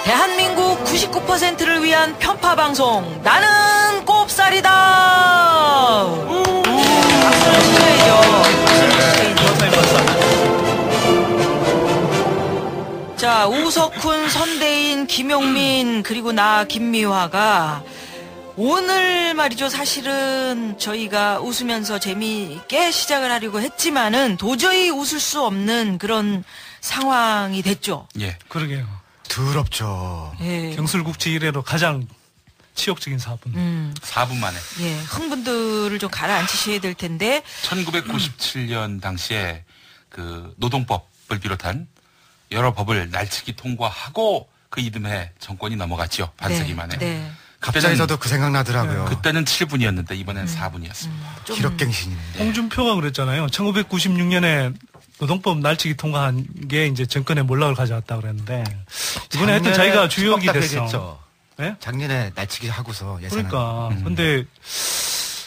대한민국 99%를 위한 편파 방송 나는 꼽살이다. 박수를 치셔야죠. 자, 우석훈, 선대인, 김용민 그리고 나 김미화가 오늘 말이죠. 사실은 저희가 웃으면서 재미있게 시작을 하려고 했지만은 도저히 웃을 수 없는 그런 상황이 됐죠. 예, 그러게요. 더럽죠. 예. 경술국지 이래로 가장 치욕적인 4분. 4분 만에. 예, 흥분들을 좀 가라앉히셔야 될 텐데. 1997년 당시에 그 노동법을 비롯한 여러 법을 날치기 통과하고 그 이듬해 정권이 넘어갔죠. 반세기 만에. 네. 갑자기 저도 그 생각 나더라고요. 그때는 7분이었는데 이번엔 4분이었습니다. 기록갱신인데. 홍준표가 그랬잖아요. 1996년에 노동법 날치기 통과한 게 이제 정권의 몰락을 가져왔다 그랬는데 이번에 하여튼 자기가 주역이 됐어. 네? 작년에 날치기 하고서 예산을. 그러니까 근데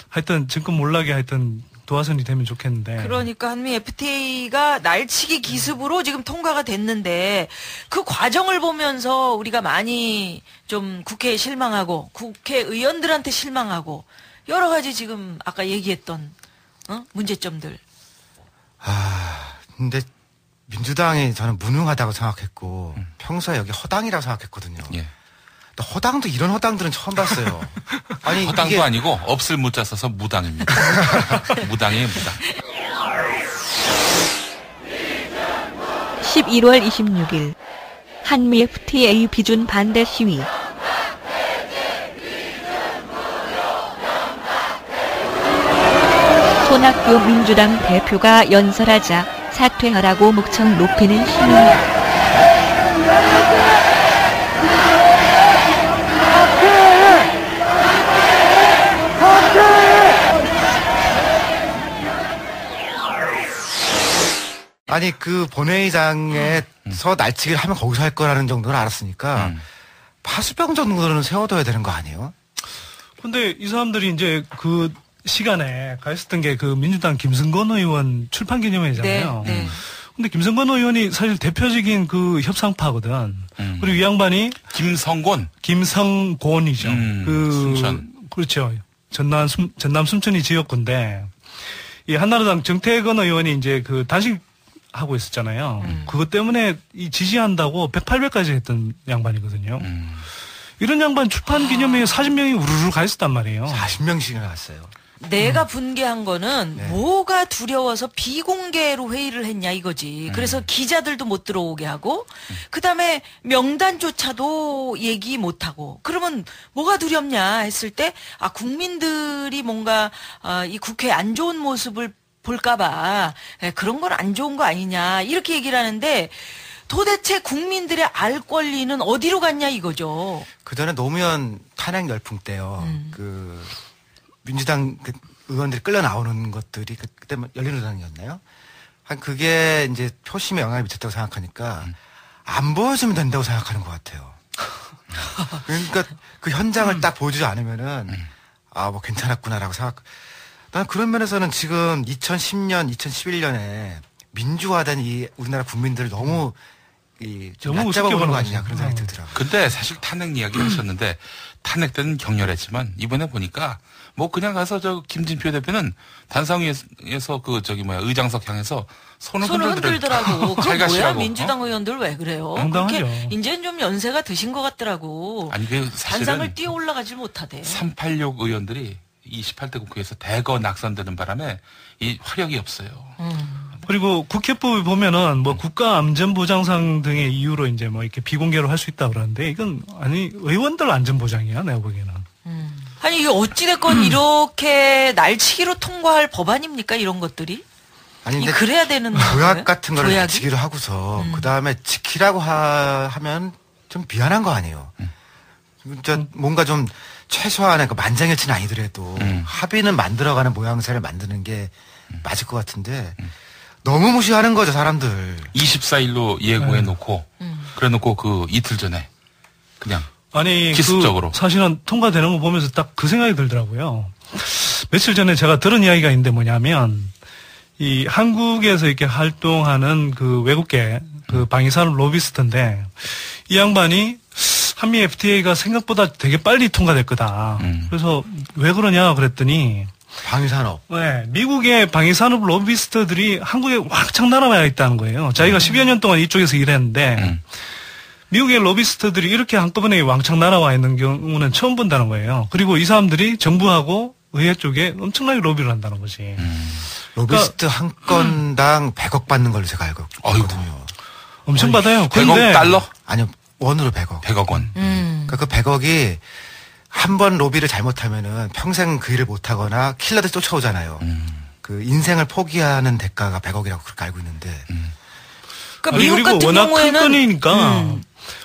하여튼 정권 몰락이 하여튼 도화선이 되면 좋겠는데. 그러니까 한미 FTA가 날치기 기습으로 지금 통과가 됐는데 그 과정을 보면서 우리가 많이 좀 국회에 실망하고 국회의원들한테 실망하고 여러 가지 지금 아까 얘기했던 문제점들. 근데 민주당이 저는 무능하다고 생각했고 평소에 여기 허당이라고 생각했거든요. 예. 또 허당도 이런 허당들은 처음 봤어요. 아니 허당도 이게... 아니고 없을 무자 써서 무당입니다. 무당이에요, 무당. 11월 26일 한미 FTA 비준 반대 시위. 손학규 민주당 대표가 연설하자 사퇴하라고 목청 높이는 시민. 아니 그 본회의장에서 날치기를 하면 거기서 할 거라는 정도를 알았으니까 파수병 정도는 세워둬야 되는 거 아니에요? 근데 이 사람들이 이제 그 시간에 가 있었던 게 그 민주당 김성건 의원 출판 기념회잖아요. 네, 네. 근데 김성건 의원이 사실 대표적인 그 협상파거든. 그리고 이 양반이 김성곤이죠. 순천. 그렇죠. 전남 순천이 지역구인데 이 한나라당 정태근 의원이 이제 그 단식하고 있었잖아요. 그것 때문에 이 지지한다고 108배까지 했던 양반이거든요. 이런 양반 출판 기념회에 40명이 우르르 가 있었단 말이에요. 40명씩이나 갔어요. 내가 분개한 거는 네. 뭐가 두려워서 비공개로 회의를 했냐 이거지. 그래서 기자들도 못 들어오게 하고 그다음에 명단조차도 얘기 못 하고 그러면 뭐가 두렵냐 했을 때 국민들이 뭔가 이 국회 안 좋은 모습을 볼까봐 그런 건 안 좋은 거 아니냐 이렇게 얘기를 하는데 도대체 국민들의 알 권리는 어디로 갔냐 이거죠. 그 전에 노무현 탄핵 열풍 때요. 그 민주당 그 의원들이 끌려 나오는 것들이 그때 열린우리당이었나요? 한 그게 이제 표심에 영향을 미쳤다고 생각하니까 안 보여주면 된다고 생각하는 것 같아요. 그러니까 그 현장을 딱 보여주지 않으면은 뭐 괜찮았구나라고 생각. 난 그런 면에서는 지금 2010년, 2011년에 민주화된 이 우리나라 국민들을 너무 좀 얕잡아 보는 거 아니냐 그런 생각이 들더라고요. 근데 사실 탄핵 이야기 하셨는데 탄핵 때는 격렬했지만 이번에 보니까 뭐 그냥 가서 저 김진표 대표는 단상위에서 그 의장석 향해서 손을 흔들더라고. 잘 그거 뭐야 가시라고. 민주당 의원들 왜 그래요? 당당하죠. 그렇게 이제는 좀 연세가 드신 것 같더라고. 아니 그 사실은 단상을 뛰어 올라가지 못하대. 386 의원들이 28대 국회에서 대거 낙선되는 바람에 이 화력이 없어요. 그리고 국회법에 보면은 뭐 국가안전보장상 등의 이유로 이제 뭐 이렇게 비공개로 할 수 있다 그러는데 이건 의원들 안전보장이야 내가 보기에는. 아니 이게 어찌됐건 이렇게 날치기로 통과할 법안입니까 이런 것들이? 아니 근데 그래야 되는 조약 같은 거를 조약이? 지키려 하고서 그 다음에 지키라고 하면 좀 미안한 거 아니에요. 진짜 뭔가 좀 최소한의 그 만장일치는 아니더라도 합의는 만들어가는 모양새를 만드는 게 맞을 것 같은데 너무 무시하는 거죠 사람들. 24일로 예고해 놓고 그래 놓고 그 이틀 전에 그냥 기습적으로. 사실은 통과되는 거 보면서 딱 그 생각이 들더라고요. 며칠 전에 제가 들은 이야기가 있는데 뭐냐면 이 한국에서 이렇게 활동하는 그 외국계 그 방위산업 로비스트인데 이 양반이 한미 FTA가 생각보다 되게 빨리 통과될 거다. 그래서 왜 그러냐 그랬더니 방위산업. 네, 미국의 방위산업 로비스트들이 한국에 왕창 날아와 있다는 거예요. 자기가 10여 년 동안 이쪽에서 일했는데 미국의 로비스트들이 이렇게 한꺼번에 왕창 날아와 있는 경우는 처음 본다는 거예요. 그리고 이 사람들이 정부하고 의회 쪽에 엄청나게 로비를 한다는 거지. 로비스트 한 건당 100억 받는 걸로 제가 알고 있거든요. 엄청 받아요. 100억 달러? 아니요, 원으로 100억. 100억 원. 그러니까 그 100억이 한 번 로비를 잘못하면은 평생 그 일을 못하거나 킬러들 쫓아오잖아요. 그 인생을 포기하는 대가가 100억이라고 그렇게 알고 있는데. 그러니까 아니, 미국 그리고 같은 워낙 경우에는 큰 건이니까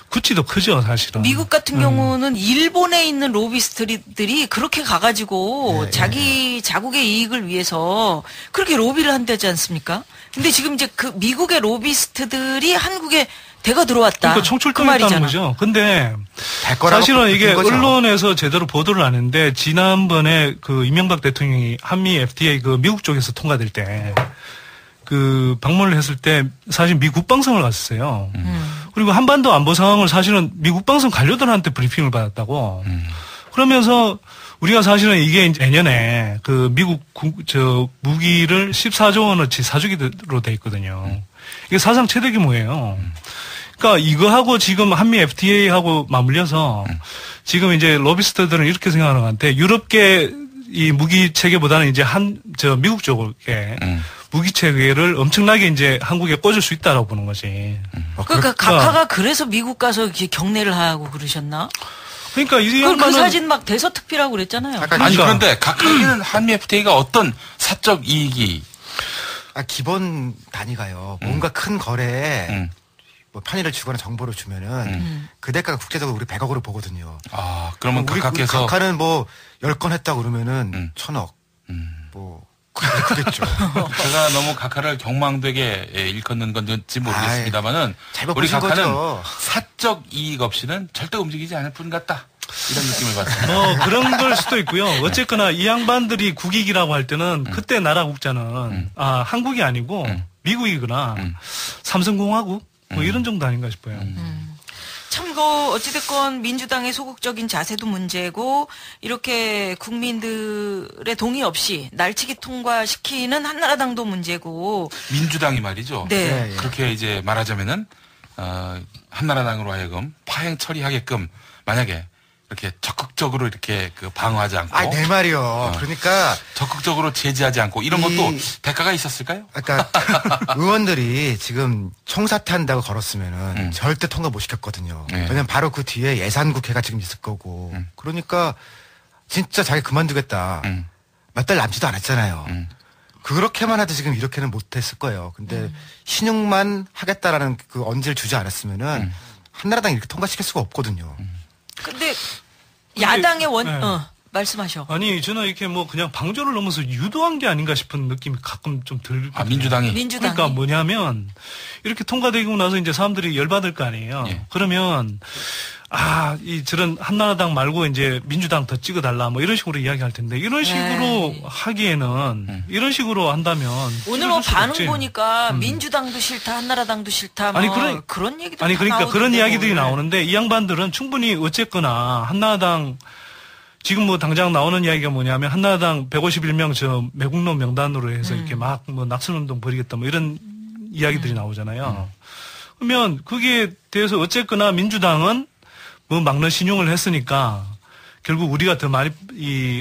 구치도 크죠, 사실은. 미국 같은 경우는 일본에 있는 로비스트들이 그렇게 가가지고 자기 자국의 이익을 위해서 그렇게 로비를 한다지 않습니까? 근데 지금 이제 그 미국의 로비스트들이 한국에 대거 들어왔다. 그러니까 그 총출동했다는 말이잖아. 거죠. 근데 될 거라고 사실은 이게 거죠. 언론에서 제대로 보도를 안 했는데 지난번에 그 이명박 대통령이 한미 FTA 그 미국 쪽에서 통과될 때 그 방문을 했을 때 사실 미 국방성을 갔었어요. 그리고 한반도 안보 상황을 사실은 미 국방성 관료들한테 브리핑을 받았다고. 그러면서 우리가 사실은 이게 이제 내년에 그 미국 무기를 14조 원어치 사주기로 돼 있거든요. 이게 사상 최대 규모예요. 그러니까 이거하고 지금 한미 FTA하고 맞물려서 지금 이제 로비스트들은 이렇게 생각하는 것 같아. 유럽계 이 무기 체계보다는 이제 미국 쪽에 무기 체계를 엄청나게 이제 한국에 꽂을 수 있다라고 보는 거지. 그러니까 각하가 그래서 미국 가서 이렇게 경례를 하고 그러셨나? 그러니까 이 그 양반은 사진 막 대서특필하고 그랬잖아요. 아니 그런데 각하에는 한미 FTA가 어떤 사적 이익이 기본 단위가요. 뭔가 큰 거래에 뭐 편의를 주거나 정보를 주면은 그 대가가 국제적으로 우리 100억으로 보거든요. 아, 그러면 우리 각하께서 각하는 뭐 10건 했다고 그러면은 1000억. 뭐 그겠죠. 제가 너무 각하를 경망되게 일컫는 건지 모르겠습니다만은 잘못 우리 보신 각하는 거죠. 사적 이익 없이는 절대 움직이지 않을 분 같다. 이런 느낌을 받습니다. 뭐 그런 걸 수도 있고요. 어쨌거나 이 양반들이 국익이라고 할 때는 그때 나라 국자는 한국이 아니고 미국이거나 삼성공화국 뭐 이런 정도 아닌가 싶어요. 참, 어찌됐건 민주당의 소극적인 자세도 문제고, 이렇게 국민들의 동의 없이 날치기 통과시키는 한나라당도 문제고. 민주당이 말이죠. 네. 그렇게 이제 말하자면은, 한나라당으로 하여금 파행 처리하게끔 만약에 이렇게 적극적으로 이렇게 방어하지 않고. 내 말이요. 그러니까. 적극적으로 제지하지 않고 이런 것도 대가가 있었을까요? 그러니까 의원들이 지금 총사퇴한다고 걸었으면은 절대 통과 못 시켰거든요. 네. 왜냐면 바로 그 뒤에 예산국회가 지금 있을 거고. 그러니까 진짜 자기 그만두겠다. 몇 달 남지도 않았잖아요. 그렇게만 해도 지금 이렇게는 못했을 거예요. 근데 신용만 하겠다라는 그 언지를 주지 않았으면은 한나라당이 이렇게 통과시킬 수가 없거든요. 근데 야당의 네. 말씀하셔. 아니 저는 이렇게 뭐 그냥 방조를 넘어서 유도한 게 아닌가 싶은 느낌이 가끔 좀 들거든요. 민주당이. 그러니까 뭐냐면 이렇게 통과되고 나서 이제 사람들이 열받을 거 아니에요. 예. 그러면 저런 한나라당 말고 이제 민주당 더 찍어달라 뭐 이런 식으로 이야기할 텐데 이런 식으로 하기에는 이런 식으로 한다면 오늘 뭐 찍어줄 수가 반응 없지. 보니까 민주당도 싫다, 한나라당도 싫다, 뭐 아니, 그런 얘기도 아니 다 그러니까 그런 나오던데, 이야기들이 오늘. 나오는데 이 양반들은 충분히 어쨌거나 한나라당 지금 뭐 당장 나오는 이야기가 뭐냐면 한나라당 151명 저 매국노 명단으로 해서 이렇게 막 뭐 낙선운동 벌이겠다 뭐 이런 이야기들이 나오잖아요. 그러면 거기에 대해서 어쨌거나 민주당은 뭐 막는 신용을 했으니까 결국 우리가 더 많이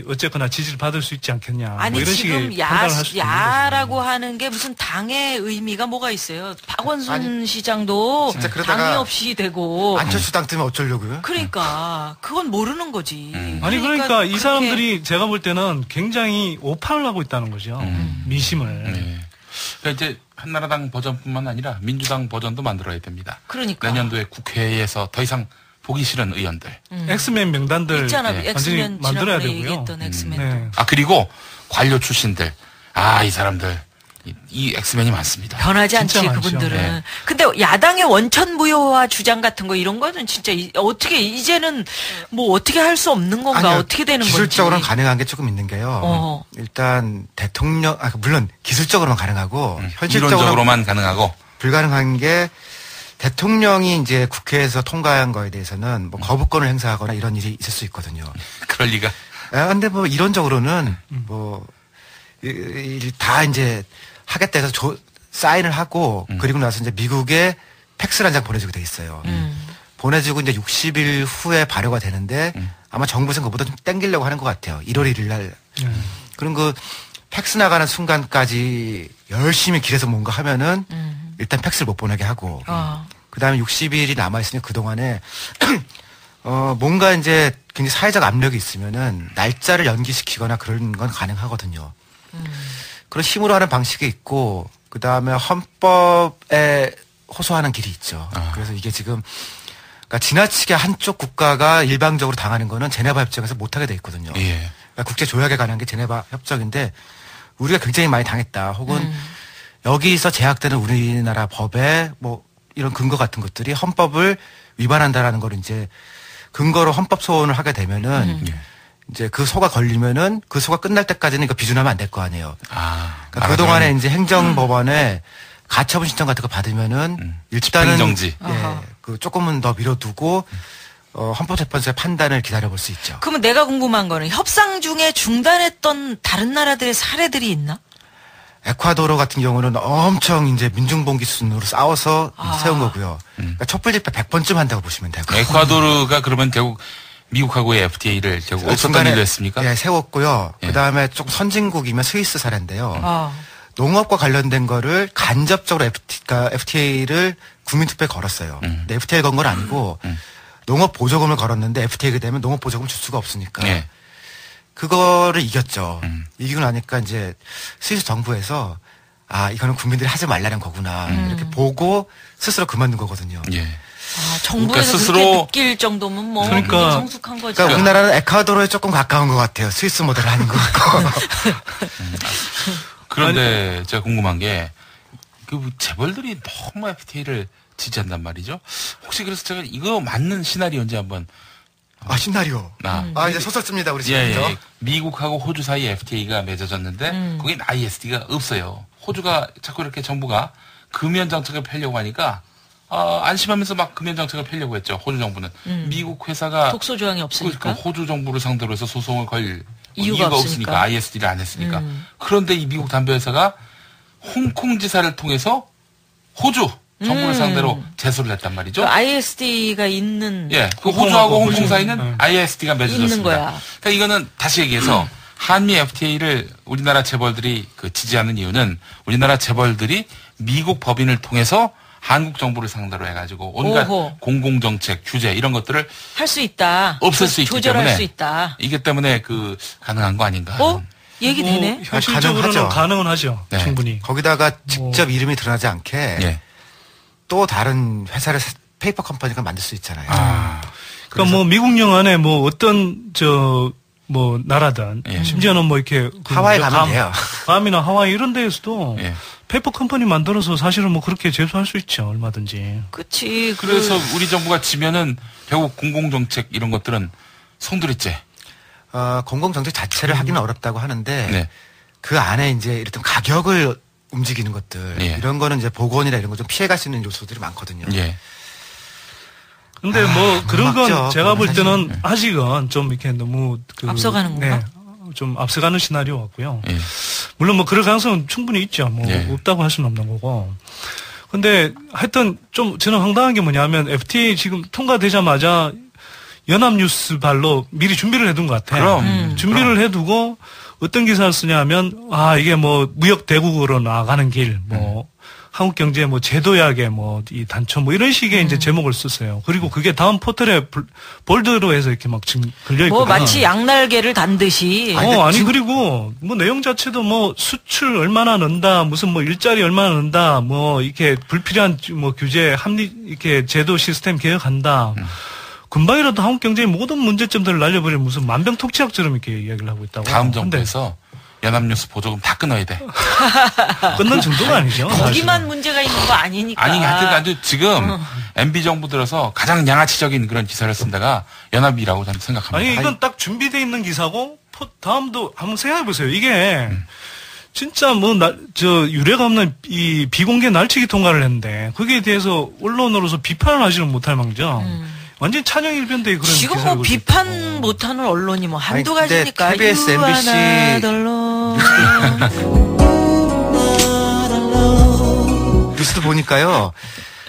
어쨌거나 지지를 받을 수 있지 않겠냐. 아니 뭐 이런 지금 식의 판단을 할 수도 있는 야라고 거죠. 하는 게 무슨 당의 의미가 뭐가 있어요? 박원순 시장도 진짜 그러다가 당이 없이 되고. 안철수당 뜨면 어쩌려고요? 그러니까 그건 모르는 거지. 아니 그러니까 이 그렇게 사람들이 제가 볼 때는 굉장히 오판을 하고 있다는 거죠. 민심을. 네. 그러니까 이제 한나라당 버전뿐만 아니라 민주당 버전도 만들어야 됩니다. 그러니까. 내년도에 국회에서 더 이상 보기 싫은 의원들. 엑스맨 명단들 있잖아. 네. 완전히 엑스맨 만들어야 지난번에 되고요. 얘기했던 엑스맨. 네. 그리고 관료 출신들. 이 사람들 이 엑스맨이 많습니다. 변하지 않지 진짜 많죠. 그분들은. 네. 근데 야당의 원천무효화 주장 같은 거 이런 거는 진짜 어떻게 이제는 뭐 어떻게 할 수 없는 건가 아니요, 어떻게 되는 건지. 기술적으로는 가능한 게 조금 있는 게요. 일단 대통령 물론 기술적으로는 가능하고 현실적으로는 이론적으로만 가능하고 불가능한 게 대통령이 이제 국회에서 통과한 거에 대해서는 뭐 거부권을 행사하거나 이런 일이 있을 수 있거든요. 그럴 리가. 근데 뭐 이론적으로는 뭐 다 이제 하겠다 해서 사인을 하고 그리고 나서 이제 미국에 팩스를 한 장 보내주게 돼 있어요. 보내주고 이제 60일 후에 발효가 되는데 아마 정부에서 그보다 좀 땡기려고 하는 것 같아요. 1월 1일 날. 그럼 그 팩스 나가는 순간까지 열심히 길에서 뭔가 하면은 일단 팩스를 못 보내게 하고 그 다음에 60일이 남아있으니 그동안에 뭔가 이제 굉장히 사회적 압력이 있으면은 날짜를 연기시키거나 그런 건 가능하거든요. 그런 힘으로 하는 방식이 있고 그 다음에 헌법에 호소하는 길이 있죠. 그래서 이게 지금 그러니까 지나치게 한쪽 국가가 일방적으로 당하는 거는 제네바 협정에서 못하게 돼 있거든요. 예. 그러니까 국제 조약에 관한 게 제네바 협정인데 우리가 굉장히 많이 당했다. 혹은 여기서 제약되는 우리나라 법에 뭐 이런 근거 같은 것들이 헌법을 위반한다라는 걸 이제 근거로 헌법 소원을 하게 되면은 이제 그 소가 걸리면은 그 소가 끝날 때까지는 이거 비준하면 안 될 거 아니에요. 그러니까 그동안에 이제 행정법원에 가처분 신청 같은 거 받으면은 일단은 정지. 그 조금은 더 미뤄두고 헌법재판소의 판단을 기다려볼 수 있죠. 그러면 내가 궁금한 거는 협상 중에 중단했던 다른 나라들의 사례들이 있나? 에콰도르 같은 경우는 엄청 이제 민중봉기 순으로 싸워서 세운 거고요. 그러니까 촛불 집회 100번쯤 한다고 보시면 되고. 에콰도르가 그러면 결국 미국하고의 FTA를 결국 없었던 일로 했습니까? 예, 세웠고요. 그 다음에 조금 선진국이면 스위스 사례인데요. 농업과 관련된 거를 간접적으로 FTA를 국민투표에 걸었어요. 근데 FTA 건 건 아니고 농업 보조금을 걸었는데 FTA가 되면 농업 보조금을 줄 수가 없으니까. 예. 그거를 이겼죠. 이기고 나니까 이제 스위스 정부에서 이거는 국민들이 하지 말라는 거구나. 이렇게 보고 스스로 그만둔 거거든요. 예. 정부에서 그러니까 스스로 그렇게 느낄 정도면 뭐 그러니까 성숙한 거죠. 그러니까 우리나라는 에콰도르에 조금 가까운 것 같아요. 스위스 모델을 하는 것 같고. 그런데 제가 궁금한 게 그 재벌들이 너무 FTA를 지지한단 말이죠. 혹시 그래서 제가 이거 맞는 시나리오인지 한번 시나리오. 이제 소설 씁니다, 우리 지금부터. 예. 미국하고 호주 사이에 FTA가 맺어졌는데 거긴 ISD가 없어요. 호주가 자꾸 이렇게 정부가 금연 정책을 펴려고 하니까 안심하면서 막 금연 정책을 펴려고 했죠. 호주 정부는. 미국 회사가 독소 조항이 없으니까. 호주 정부를 상대로 해서 소송을 걸 이유가 없으니까 ISD를 안 했으니까. 그런데 이 미국 담배 회사가 홍콩 지사를 통해서 호주 정부를 상대로 제소를 했단 말이죠. 그 ISD가 있는. 예, 그 호주하고 홍콩 사이는 ISD가 맺어졌습니다. 있는 거야. 그러니까 이거는 다시 얘기해서 한미 FTA를 우리나라 재벌들이 지지하는 이유는 우리나라 재벌들이 미국 법인을 통해서 한국 정부를 상대로 해가지고 온갖 공공정책, 규제 이런 것들을 할 수 있다. 없앨 수 있기 조절할 때문에 수 있다. 이게 때문에 가능한 거 아닌가? 얘기 되네. 현실적으로는 가능은 하죠. 네. 충분히. 거기다가 직접 이름이 드러나지 않게 또 다른 회사를 페이퍼 컴퍼니가 만들 수 있잖아요. 그러니까 뭐 미국령 안에 뭐 어떤 뭐 나라든 심지어는 뭐 이렇게 하와이 가면 돼요. 괌이나 하와이 이런 데에서도 페이퍼 컴퍼니 만들어서 사실은 뭐 그렇게 제소할 수 있죠. 얼마든지. 그치. 그래서 우리 정부가 지면은 결국 공공정책 이런 것들은 송두리째. 공공정책 자체를 하기는 어렵다고 하는데 그 안에 이제 이랬던 가격을 움직이는 것들 이런 거는 이제 보건이나 이런 거 좀 피해갈 수 있는 요소들이 많거든요. 근데 뭐 그런 건 맞죠. 제가 볼 때는 아직은 좀 이렇게 너무 앞서가는 건가? 좀 앞서가는 시나리오 같고요. 물론 뭐 그럴 가능성은 충분히 있죠. 뭐 없다고 할 수는 없는 거고. 근데 하여튼 좀 저는 황당한 게 뭐냐면 FTA 지금 통과되자마자 연합뉴스 발로 미리 준비를 해둔 것 같아요. 준비를 해두고 어떤 기사를 쓰냐면 이게 뭐 무역 대국으로 나아가는 길, 뭐 한국 경제 뭐 제도약의 뭐 이 단초 뭐 이런 식의 이제 제목을 썼어요. 그리고 그게 다음 포털에 볼드로 해서 이렇게 막 지금 걸려 있거든요. 뭐 마치 양날개를 단듯이. 그리고 뭐 내용 자체도 뭐 수출 얼마나 넣는다, 무슨 뭐 일자리 얼마나 넣는다, 뭐 이렇게 불필요한 뭐 규제 이렇게 제도 시스템 개혁한다. 금방이라도 한국 경제의 모든 문제점들을 날려버리는 무슨 만병통치약처럼 이렇게 이야기를 하고 있다고. 다음 정부에서 연합뉴스 보조금 다 끊어야 돼. 끊는 정도가 아니죠. 거기만 문제가 있는 거 아니니까. 아니, 하여튼 지금 MB 정부 들어서 가장 양아치적인 그런 기사를 쓴 데가 연합이라고 저는 생각합니다. 아니, 이건 딱 준비되어 있는 기사고, 다음도 한번 생각해보세요. 이게, 진짜 유례가 없는 이 비공개 날치기 통과를 했는데, 거기에 대해서 언론으로서 비판을 하지는 못할 망정, 완전 찬영일변대의 그런 지금 기사를 뭐 비판 못하는 언론이 뭐 한두 아니, 근데 가지니까. KBS, MBC 뉴스도 보니까요.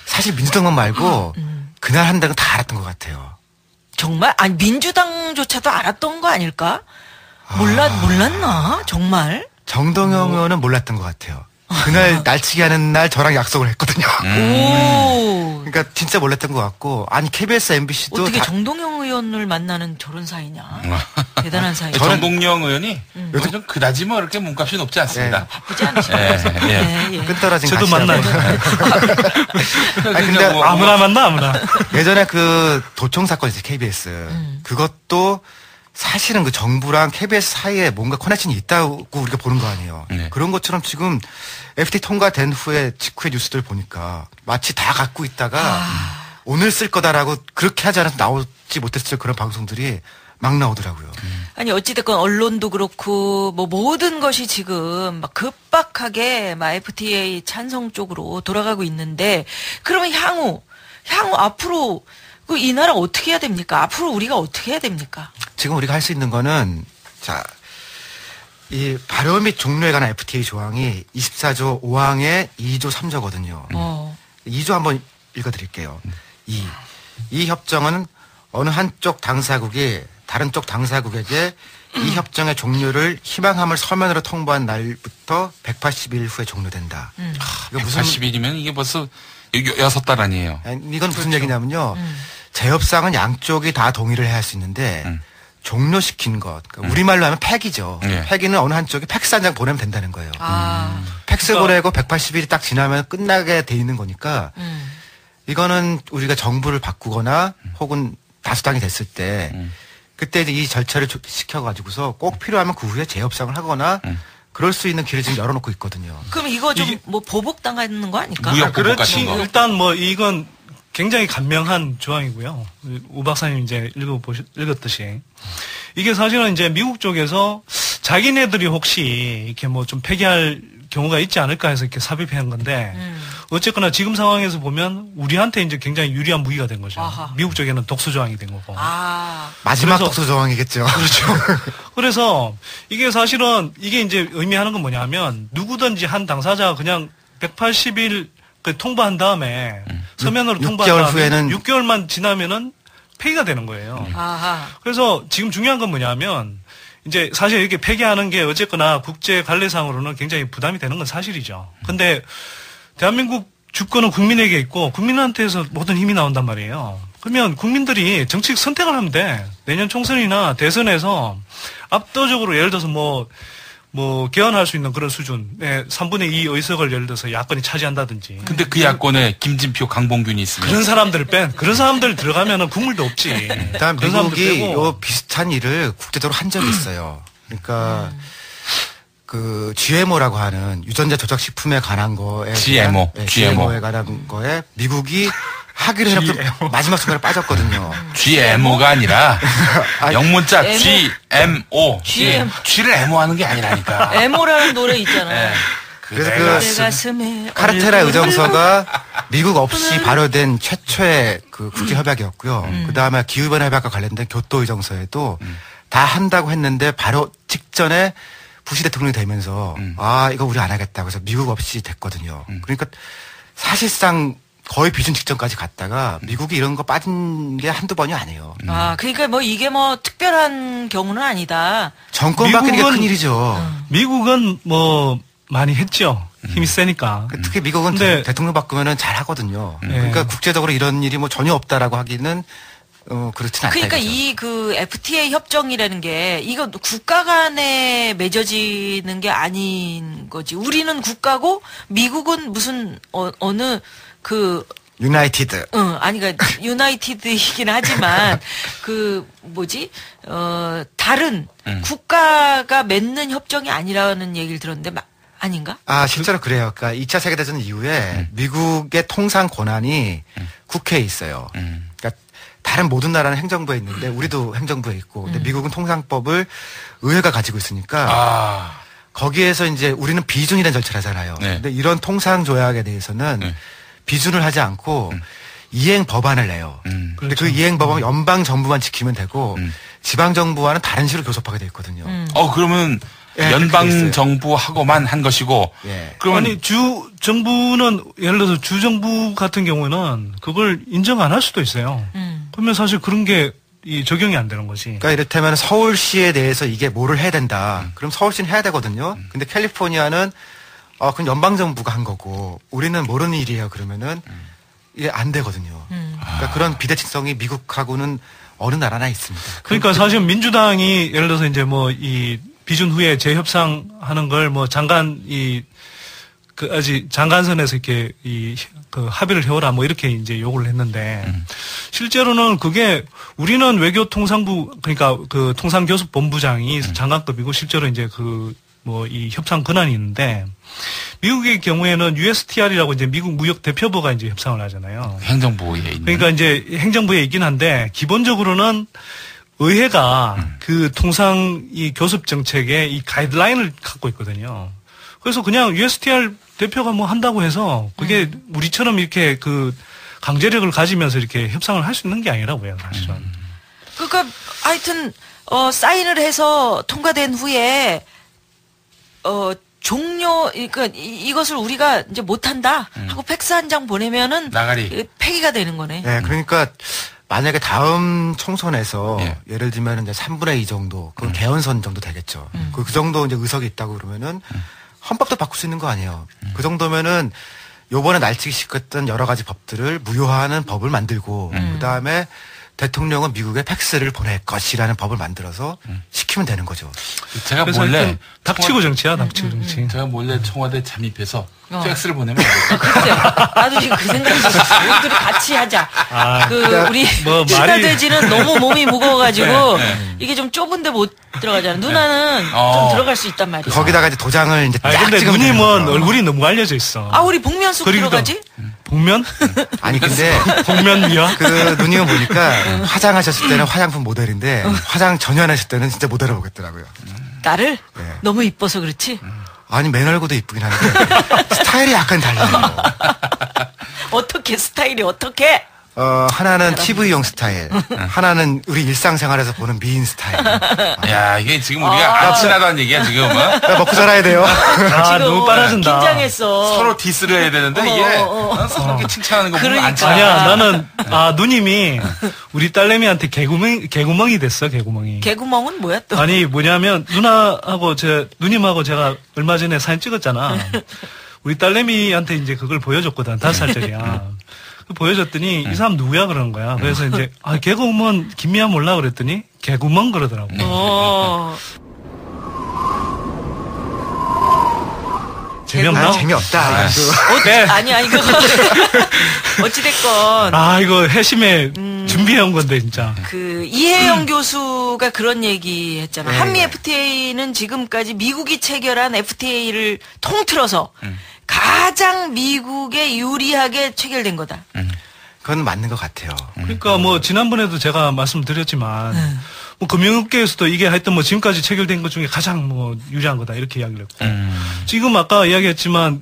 사실 민주당만 말고 그날 한다는 다 알았던 것 같아요. 정말? 아니 민주당조차도 알았던 거 아닐까? 몰랐나? 정말? 정동영 의원은 몰랐던 것 같아요. 그날 날치기 하는 날 저랑 약속을 했거든요. 오. 그러니까 진짜 몰랐던 것 같고, 아니 KBS, MBC도 어떻게 정동영 의원을 만나는 저런 사이냐? 대단한 사이. 정동영 의원이 요즘 그다지 뭐 이렇게 몸값이 높지 않습니다. 바쁘지 않으시죠? 끈떨어진 저도 가시라고. 만나요. 아니, 근데 아무나 만나, 아무나. 예전에 그 도청 사건 있어요, KBS. 그것도 사실은 그 정부랑 KBS 사이에 뭔가 커넥션이 있다고 우리가 보는 거 아니에요. 네. 그런 것처럼 지금 FTA 통과된 후에 직후의 뉴스들 보니까 마치 다 갖고 있다가 오늘 쓸 거다라고 그렇게 하지 않아서 나오지 못했을 그런 방송들이 막 나오더라고요. 아니 어찌됐건 언론도 그렇고 뭐 모든 것이 지금 막 급박하게 막 FTA 찬성 쪽으로 돌아가고 있는데 그러면 향후 앞으로 이 나라 어떻게 해야 됩니까? 앞으로 우리가 어떻게 해야 됩니까? 지금 우리가 할 수 있는 거는 이 발효 및 종료에 관한 FTA 조항이 24조 5항의 2조 3조거든요. 2조 한번 읽어드릴게요. 이 협정은 어느 한쪽 당사국이 다른 쪽 당사국에게 이 협정의 종료를 희망함을 서면으로 통보한 날부터 180일 후에 종료된다. 이거 무슨 180일이면 이게 벌써 6달 아니에요. 이건 무슨 얘기냐면요. 재협상은 양쪽이 다 동의를 해야 할 수 있는데 종료시킨 것, 그러니까 우리말로 하면 폐기죠. 폐기는 어느 한쪽이 팩스 한 장 보내면 된다는 거예요. 팩스 보내고 180일이 딱 지나면 끝나게 돼 있는 거니까 이거는 우리가 정부를 바꾸거나 혹은 다수당이 됐을 때 그때 이제 이 절차를 시켜가지고서 꼭 필요하면 그 후에 재협상을 하거나 그럴 수 있는 길을 지금 열어놓고 있거든요. 그럼 이거 좀 뭐 보복당하는 거 아닐까? 무역 보복 같은 거. 일단 뭐 이건 굉장히 간명한 조항이고요. 우 박사님 이제 읽었듯이. 이게 사실은 이제 미국 쪽에서 자기네들이 혹시 이렇게 뭐 좀 폐기할 경우가 있지 않을까 해서 이렇게 삽입한 건데, 어쨌거나 지금 상황에서 보면 우리한테 이제 굉장히 유리한 무기가 된 거죠. 아하. 미국 쪽에는 독소 조항이 된 거고. 마지막 독소 조항이겠죠. 그렇죠. 그래서 이게 사실은 이게 이제 의미하는 건 뭐냐면 누구든지 한 당사자가 그냥 180일 통보한 다음에 서면으로 통보한 6개월 다음에 후에는 6개월만 지나면은 폐기가 되는 거예요. 그래서 지금 중요한 건 뭐냐면 이제 사실 이렇게 폐기하는 게 어쨌거나 국제 관례상으로는 굉장히 부담이 되는 건 사실이죠. 근데 대한민국 주권은 국민에게 있고 국민한테서 모든 힘이 나온단 말이에요. 그러면 국민들이 정치적 선택을 하면 돼. 내년 총선이나 대선에서 압도적으로 예를 들어서 뭐 개헌할 수 있는 그런 수준의 3분의 2 의석을 예를 들어서 야권이 차지한다든지. 근데 그 야권에 김진표, 강봉균이 있으면 그런 사람들 들어가면은 국물도 없지. 일단 미국이 요 비슷한 일을 국제적으로 한 적이 있어요. 그러니까 그 GMO라고 하는 유전자 조작 식품에 관한 거에 GMO에 관한 거에 미국이 하기로 해놓고 마지막 순간에 빠졌거든요. GMO가 아니라 영문자 GMO. G를 M오하는 게 아니라니까. M오라는 노래 있잖아요. 그래서 그 카르테라 의정서가 미국 없이 발효된 최초의 그 국제 협약이었고요. 그 다음에 기후변화 협약과 관련된 교토 의정서에도 다 한다고 했는데 바로 직전에 부시 대통령이 되면서 이거 우리 안 하겠다. 그래서 미국 없이 됐거든요. 그러니까 사실상 거의 비준 직전까지 갔다가 미국이 이런 거 빠진 게 한두 번이 아니에요. 그러니까 뭐 이게 뭐 특별한 경우는 아니다. 정권 바뀌는 게 큰일이죠. 미국은 뭐 많이 했죠. 힘이 세니까. 특히 미국은 대통령 바꾸면은 잘 하거든요. 그러니까 국제적으로 이런 일이 뭐 전혀 없다라고 하기는 그렇진 않다. 그러니까 이 그 FTA 협정이라는 게 이거 국가 간에 맺어지는 게 아닌 거지. 우리는 국가고 미국은 무슨 어느 그 유나이티드. 아니, 그러니까 유나이티드이긴 하지만 다른 국가가 맺는 협정이 아니라는 얘기를 들었는데 아닌가? 실제로 그래요. 그러니까 2차 세계대전 이후에 미국의 통상 권한이 국회에 있어요. 그러니까 다른 모든 나라는 행정부에 있는데 우리도 행정부에 있고, 근데 미국은 통상법을 의회가 가지고 있으니까 거기에서 이제 우리는 비준이라는 절차를 하잖아요. 네. 근데 이런 통상 조약에 대해서는 비준을 하지 않고 이행 법안을 내요. 근데 그 이행 법안은 연방 정부만 지키면 되고 지방 정부와는 다른 식으로 교섭하게 돼 있거든요. 그러면 연방 정부하고만 한 것이고. 그러면 아니 주 정부는 예를 들어서 주 정부 같은 경우는 그걸 인정 안 할 수도 있어요. 그러면 사실 그런 게 적용이 안 되는 거지. 그러니까 이를테면 서울시에 대해서 이게 뭐를 해야 된다. 그럼 서울시는 해야 되거든요. 근데 캘리포니아는 그럼 연방 정부가 한 거고 우리는 모르는 일이에요. 그러면은 이게 안 되거든요. 그러니까 그런 비대칭성이 미국하고는 어느 나라나 있습니다. 그러니까 사실 민주당이 예를 들어서 이제 이 비준 후에 재협상하는 걸 장관선에서 이렇게 합의를 해오라 이렇게 이제 요구를 했는데 실제로는 그게 우리는 외교통상부 그러니까 그 통상교섭본부장이 장관급이고 실제로 이제 이 협상 권한이 있는데 미국의 경우에는 USTR이라고 이제 미국 무역 대표부가 이제 협상을 하잖아요. 행정부에 있는. 그러니까 이제 행정부에 있긴 한데 기본적으로는 의회가 그 통상 이 교섭 정책의 이 가이드라인을 갖고 있거든요. 그래서 그냥 USTR 대표가 한다고 해서 그게 우리처럼 이렇게 강제력을 가지면서 이렇게 협상을 할 수 있는 게 아니라고요, 사실은. 그러니까 하여튼 사인을 해서 통과된 후에 그러니까 이것을 우리가 이제 못한다 하고 팩스 한 장 보내면은 나가리 폐기가 되는 거네. 네, 그러니까 만약에 다음 총선에서 예를 들면 이제 3분의 2 정도, 그 개헌선 정도 되겠죠. 그 정도 이제 의석이 있다고 그러면은 헌법도 바꿀 수 있는 거 아니에요. 그 정도면은 요번에 날치기 시켰던 여러 가지 법들을 무효화하는 법을 만들고 그 다음에 대통령은 미국에 팩스를 보낼 것이라는 법을 만들어서 시키면 되는 거죠. 제가 몰래 닥치고 정치야, 닥치고 정치. 제가 몰래 청와대 잠입해서 팩스를 보내면 안 될까? 그렇죠. 나도 지금 그 생각이 있었어. 우리들이 같이 하자. 우리 신라돼지는 너무 몸이 무거워가지고 이게 좀 좁은데 못 들어가잖아. 누나는 좀 들어갈 수 있단 말이야. 거기다가 이제 도장을 이제 딱 근데 누님은 얼굴이 너무 알려져 있어. 우리 복면숙 들어가지? 복면? 아니 근데 복면이야? 누님은 보니까 화장하셨을 때는 화장품 모델인데 화장 전혀 안 하실 때는 진짜 모델을 보겠더라고요. 나를? 너무 이뻐서 그렇지? 아니 맨 얼굴도 이쁘긴 한데 스타일이 약간 달라요. 어떻게 스타일이 어떻게? 하나는 TV용 스타일, 하나는 우리 일상생활에서 보는 미인 스타일. 야, 이게 지금 우리가 안 친하다는 얘기야, 지금. 먹고 살아야 돼요. 너무 빨라진다. 긴장했어. 서로 디스를 해야 되는데, 이게 서로 이렇게 칭찬하는 거 보면 안 친하. 아니야, 나는, 누님이 우리 딸내미한테 개구멍이 됐어, 개구멍이. 개구멍은 뭐야 또? 아니, 뭐냐면, 누님하고 제가 얼마 전에 사진 찍었잖아. 우리 딸내미한테 이제 그걸 보여줬거든, 5살짜리야. 보여줬더니 이 사람 누구야 그러는 거야. 그래서 이제 개구멍 김미아 몰라 그랬더니 개구멍 그러더라고. 재미없나? 재미없다. 아니 그거 어찌됐건. 이거 해심에 준비해온 건데 진짜. 이혜영 교수가 그런 얘기 했잖아. 한미 FTA는 지금까지 미국이 체결한 FTA를 통틀어서 가장 미국에 유리하게 체결된 거다. 그건 맞는 것 같아요. 그러니까 지난번에도 제가 말씀드렸지만 금융업계에서도 이게 하여튼 지금까지 체결된 것 중에 가장 유리한 거다 이렇게 이야기를 했고 지금 아까 이야기했지만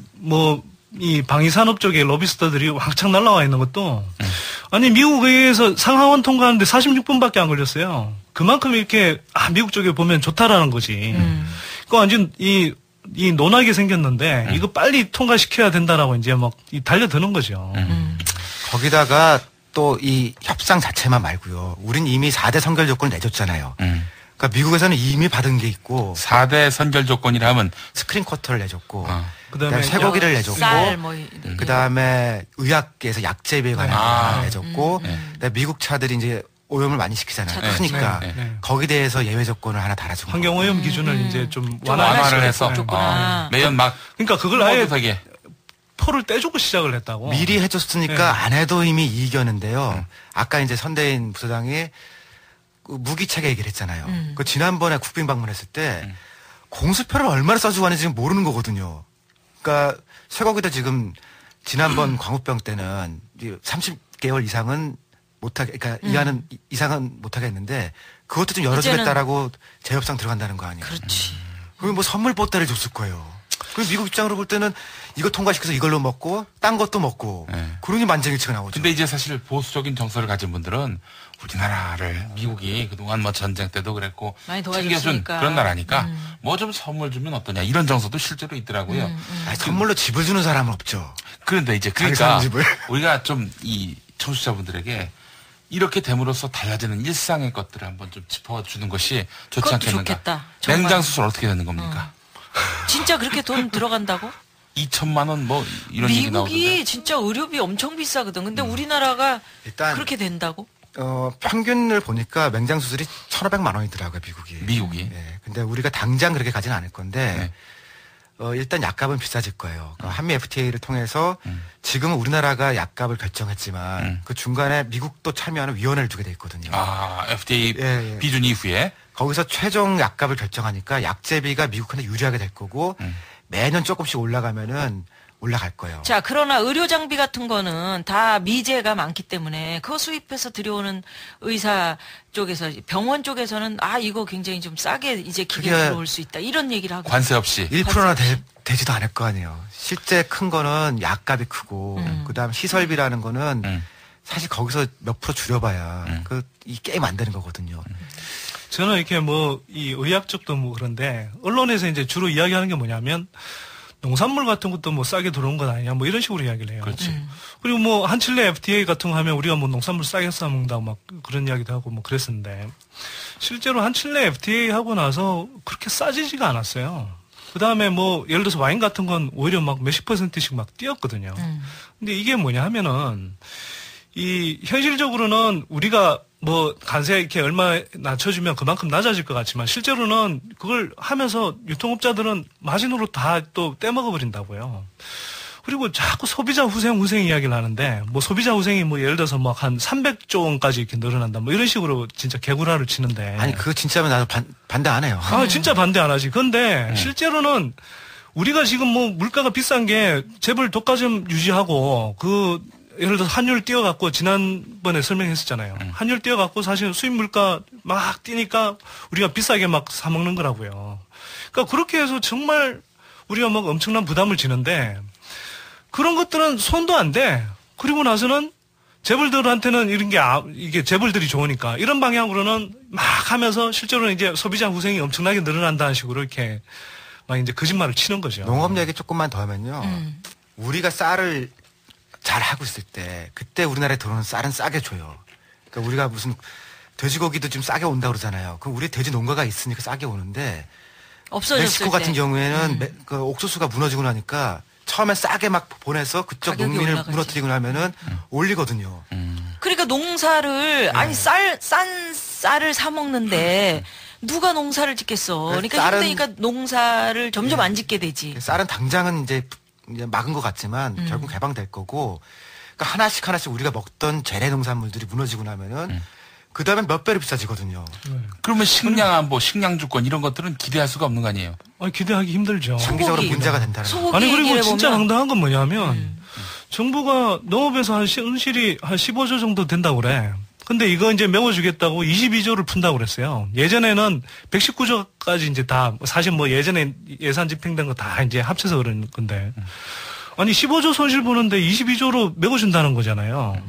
이 방위산업 쪽에 로비스트들이 왕창 날라와 있는 것도 아니 미국 의회에서 상하원 통과하는데 46분밖에 안 걸렸어요. 그만큼 이렇게 미국 쪽에 보면 좋다라는 거지. 그러니까 완전 이 논하게 생겼는데 이거 빨리 통과시켜야 된다라고 이제 달려드는 거죠. 거기다가 또 이 협상 자체만 말고요. 우린 이미 4대 선결 조건을 내줬잖아요. 그러니까 미국에서는 이미 받은 게 있고 4대 선결 조건이라 하면 스크린 쿼터를 내줬고 그다음에 쇠고기를 내줬고 그다음에 의학계에서 약제비에 관한 내줬고 미국 차들이 이제 오염을 많이 시키잖아요. 크니까 거기 대해서 예외 조건을 하나 달아준 거예요. 환경 오염 기준을 이제 좀 완화를 해서 매연 그러니까 그걸 아예 포를 떼주고 시작을 했다고. 미리 해줬으니까 안 해도 이미 이익이었는데요. 아까 이제 선대인 부서장이 그 무기 체계 얘기를 했잖아요. 그 지난번에 국빈 방문했을 때 공수표를 얼마나 써주고 하는지 지금 모르는 거거든요. 그러니까 쇠고기도 지금 지난번 광우병 때는 30개월 이상은 못하게, 그러니까 이상은 못하게 했는데 그것도 좀 열어주겠다라고 재협상 들어간다는 거 아니에요. 그렇지. 그러면 뭐 선물 보따리 줬을 거예요. 그럼 미국 입장으로 볼 때는 이거 통과시켜서 이걸로 먹고 딴 것도 먹고 그러니 만장일치가 나오죠. 근데 이제 사실 보수적인 정서를 가진 분들은 우리나라를 미국이 그동안 뭐 전쟁 때도 그랬고 많이 챙겨준 도와줬으니까. 그런 나라니까 뭐 좀 선물 주면 어떠냐 이런 정서도 실제로 있더라고요. 아니, 선물로 집을 주는 사람은 없죠. 그런데 이제 자기 그러니까 사는 집을. 우리가 좀 이 청취자분들에게 이렇게 됨으로써 달라지는 일상의 것들을 한번 좀 짚어주는 것이 좋지 그것도 않겠는가. 좋겠다. 정말. 냉장 수술 어떻게 되는 겁니까? 진짜 그렇게 돈 들어간다고? 2천만 원 뭐 이런 얘기 나오던데. 미국이 진짜 의료비 엄청 비싸거든. 근데 우리나라가 일단 그렇게 된다고? 평균을 보니까 맹장 수술이 1,500만 원이더라고요, 미국이. 네. 근데 우리가 당장 그렇게 가진 않을 건데, 일단 약값은 비싸질 거예요. 그러니까 한미 FTA를 통해서 지금은 우리나라가 약값을 결정했지만 그 중간에 미국도 참여하는 위원회를 두게 돼 있거든요. 아, FDA 비준 이후에. 거기서 최종 약값을 결정하니까 약제비가 미국한테 유리하게 될 거고 매년 조금씩 올라가면은 올라갈 거예요. 자, 그러나 의료 장비 같은 거는 다 미제가 많기 때문에 그거 수입해서 들여오는 의사 쪽에서 병원 쪽에서는 이거 굉장히 좀 싸게 이제 기계 들어올 수 있다. 이런 얘기를 하고. 관세 없이. 1%나 되지도 않을 거 아니에요. 실제 큰 거는 약값이 크고 그다음 시설비라는 거는 사실 거기서 몇 프로 줄여봐야 이 게임 안 되는 거거든요. 저는 이렇게 뭐 이 의학 쪽도 뭐 그런데 언론에서 이제 주로 이야기하는 게 뭐냐면 농산물 같은 것도 뭐 싸게 들어온 건 아니냐 뭐 이런 식으로 이야기를 해요. 그렇지. 그리고 뭐 한칠레 FDA 같은 거 하면 우리가 뭐 농산물 싸게 사 먹는다고 막 그런 이야기도 하고 뭐 그랬었는데 실제로 한칠레 FDA 하고 나서 그렇게 싸지지가 않았어요. 그 다음에 뭐 예를 들어서 와인 같은 건 오히려 막 몇십 %씩 막 뛰었거든요. 근데 이게 뭐냐 하면은 이 현실적으로는 우리가 뭐 관세 이렇게 얼마 낮춰주면 그만큼 낮아질 것 같지만 실제로는 그걸 하면서 유통업자들은 마진으로 다 또 떼먹어 버린다고요. 그리고 자꾸 소비자 후생 이야기를 하는데 뭐 소비자 후생이 뭐 예를 들어서 뭐 한 300조 원까지 이렇게 늘어난다 뭐 이런 식으로 진짜 개구라를 치는데 아니 그거 진짜면 나도 반대 안 해요. 진짜 반대 안 하지. 근데 실제로는 우리가 지금 뭐 물가가 비싼 게 재벌 독과점 유지하고 그 예를 들어서 환율 띄어갖고 지난번에 설명했었잖아요. 환율 띄어갖고 사실 수입 물가 막 뛰니까 우리가 비싸게 막 사 먹는 거라고요. 그러니까 그렇게 해서 정말 우리가 막 엄청난 부담을 지는데 그런 것들은 손도 안 돼. 그리고 나서는 재벌들한테는 이런 게 이게 재벌들이 좋으니까 이런 방향으로는 막 하면서 실제로는 이제 소비자 후생이 엄청나게 늘어난다는 식으로 이렇게 막 이제 거짓말을 치는 거죠. 농업 얘기 조금만 더 하면요. 우리가 쌀을 잘 하고 있을 때 그때 우리나라에 들어오는 쌀은 싸게 줘요. 그러니까 우리가 무슨 돼지고기도 좀 싸게 온다 그러잖아요. 그럼 우리 돼지 농가가 있으니까 싸게 오는데 없어졌을 멕시코 같은 경우에는 그 옥수수가 무너지고 나니까 처음에 싸게 막 보내서 그쪽 농민을 올라가지. 무너뜨리고 나면은 올리거든요. 그러니까 농사를 싼 쌀을 사 먹는데 누가 농사를 짓겠어. 그러니까 힘드니까 농사를 점점 안 짓게 되지. 쌀은 당장은 이제 막은 것 같지만 결국 개방될 거고 그러니까 하나씩 우리가 먹던 재래 농산물들이 무너지고 나면은 그 다음에 몇 배로 비싸지거든요. 그러면 식량 안보, 식량 주권 이런 것들은 기대할 수가 없는 거 아니에요? 기대하기 힘들죠. 장기적으로 문제가 된다는 거죠. 아니 그리고 진짜 황당한 건 뭐냐면 정부가 농업에서 한 손실이 한 15조 정도 된다고 그래. 근데 이거 이제 메워주겠다고 22조를 푼다고 그랬어요. 예전에는 119조까지 이제 다, 사실 뭐 예전에 예산 집행된 거 다 이제 합쳐서 그런 건데. 아니, 15조 손실 보는데 22조로 메워준다는 거잖아요.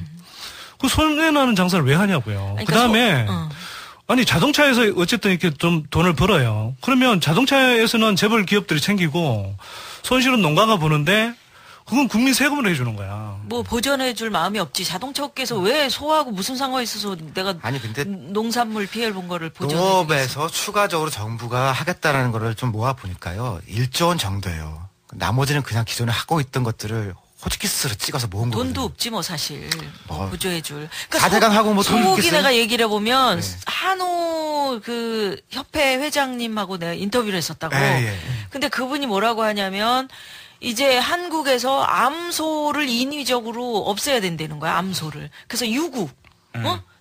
그 손해나는 장사를 왜 하냐고요. 그 다음에, 아니, 자동차에서 어쨌든 이렇게 좀 돈을 벌어요. 그러면 자동차에서는 재벌 기업들이 챙기고 손실은 농가가 보는데 그건 국민 세금으로 해주는 거야. 뭐 보전해줄 마음이 없지. 자동차 업계에서 왜 소하고 무슨 상관이 있어서 내가 근데 농산물 피해를 본 거를 보전해. 농업에서 추가적으로 정부가 하겠다라는 거를 좀 모아 보니까요. 1조 원 정도예요. 나머지는 그냥 기존에 하고 있던 것들을 호치키스로 찍어서 모은 거거든요. 돈도 없지 뭐 사실. 보조해줄. 그러니까 4대강 하고 뭐 돈 소고기 있겠어요? 내가 얘기를 해보면 한우 그 협회 회장님하고 내가 인터뷰를 했었다고. 근데 그분이 뭐라고 하냐면 이제 한국에서 암소를 인위적으로 없애야 된다는 거야, 암소를. 그래서 유구.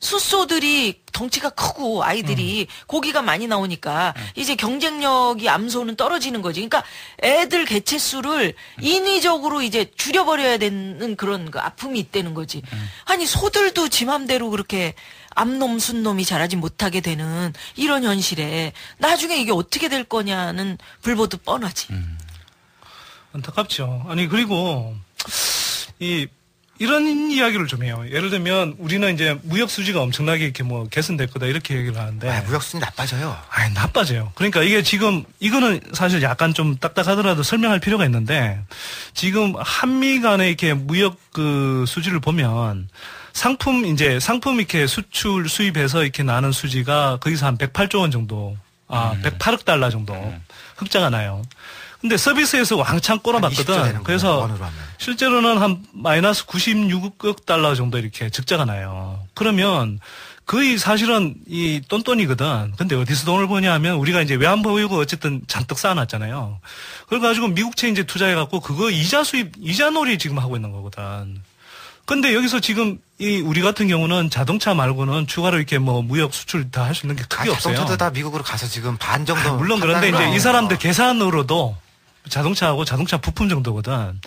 숫소들이 덩치가 크고 아이들이 고기가 많이 나오니까 이제 경쟁력이 암소는 떨어지는 거지. 그러니까 애들 개체수를 인위적으로 이제 줄여버려야 되는 그런 그 아픔이 있다는 거지. 아니 소들도 지 맘대로 그렇게 암놈 순놈이 자라지 못하게 되는 이런 현실에 나중에 이게 어떻게 될 거냐는 불보듯 뻔하지. 안타깝죠. 아니 그리고 이런 이야기를 좀 해요. 예를 들면 우리는 이제 무역 수지가 엄청나게 이렇게 뭐 개선될 거다 이렇게 얘기를 하는데 무역 수지 나빠져요. 아니 나빠져요. 그러니까 이게 지금 이거는 사실 약간 좀 딱딱하더라도 설명할 필요가 있는데 지금 한미 간의 이렇게 무역 그 수지를 보면 상품 이렇게 수출 수입해서 이렇게 나는 수지가 거기서 한 108조 원 정도 108억 달러 정도 흑자가 나요. 근데 서비스에서 왕창 꼬라봤거든. 그래서 실제로는 한 마이너스 96억 달러 정도 이렇게 적자가 나요. 그러면 거의 사실은 이 똔똔이거든. 근데 어디서 돈을 버냐 하면 우리가 이제 외환보유고 어쨌든 잔뜩 쌓아놨잖아요. 그래가지고 미국채 이제 투자해갖고 그거 이자놀이 지금 하고 있는 거거든. 근데 여기서 지금 우리 같은 경우는 자동차 말고는 추가로 이렇게 뭐 무역 수출 다 할 수 있는 게 크게 없어요. 자동차도 다 미국으로 가서 지금 반 정도. 물론 그런데 이제 이 사람들 계산으로도 자동차하고 자동차 부품 정도거든.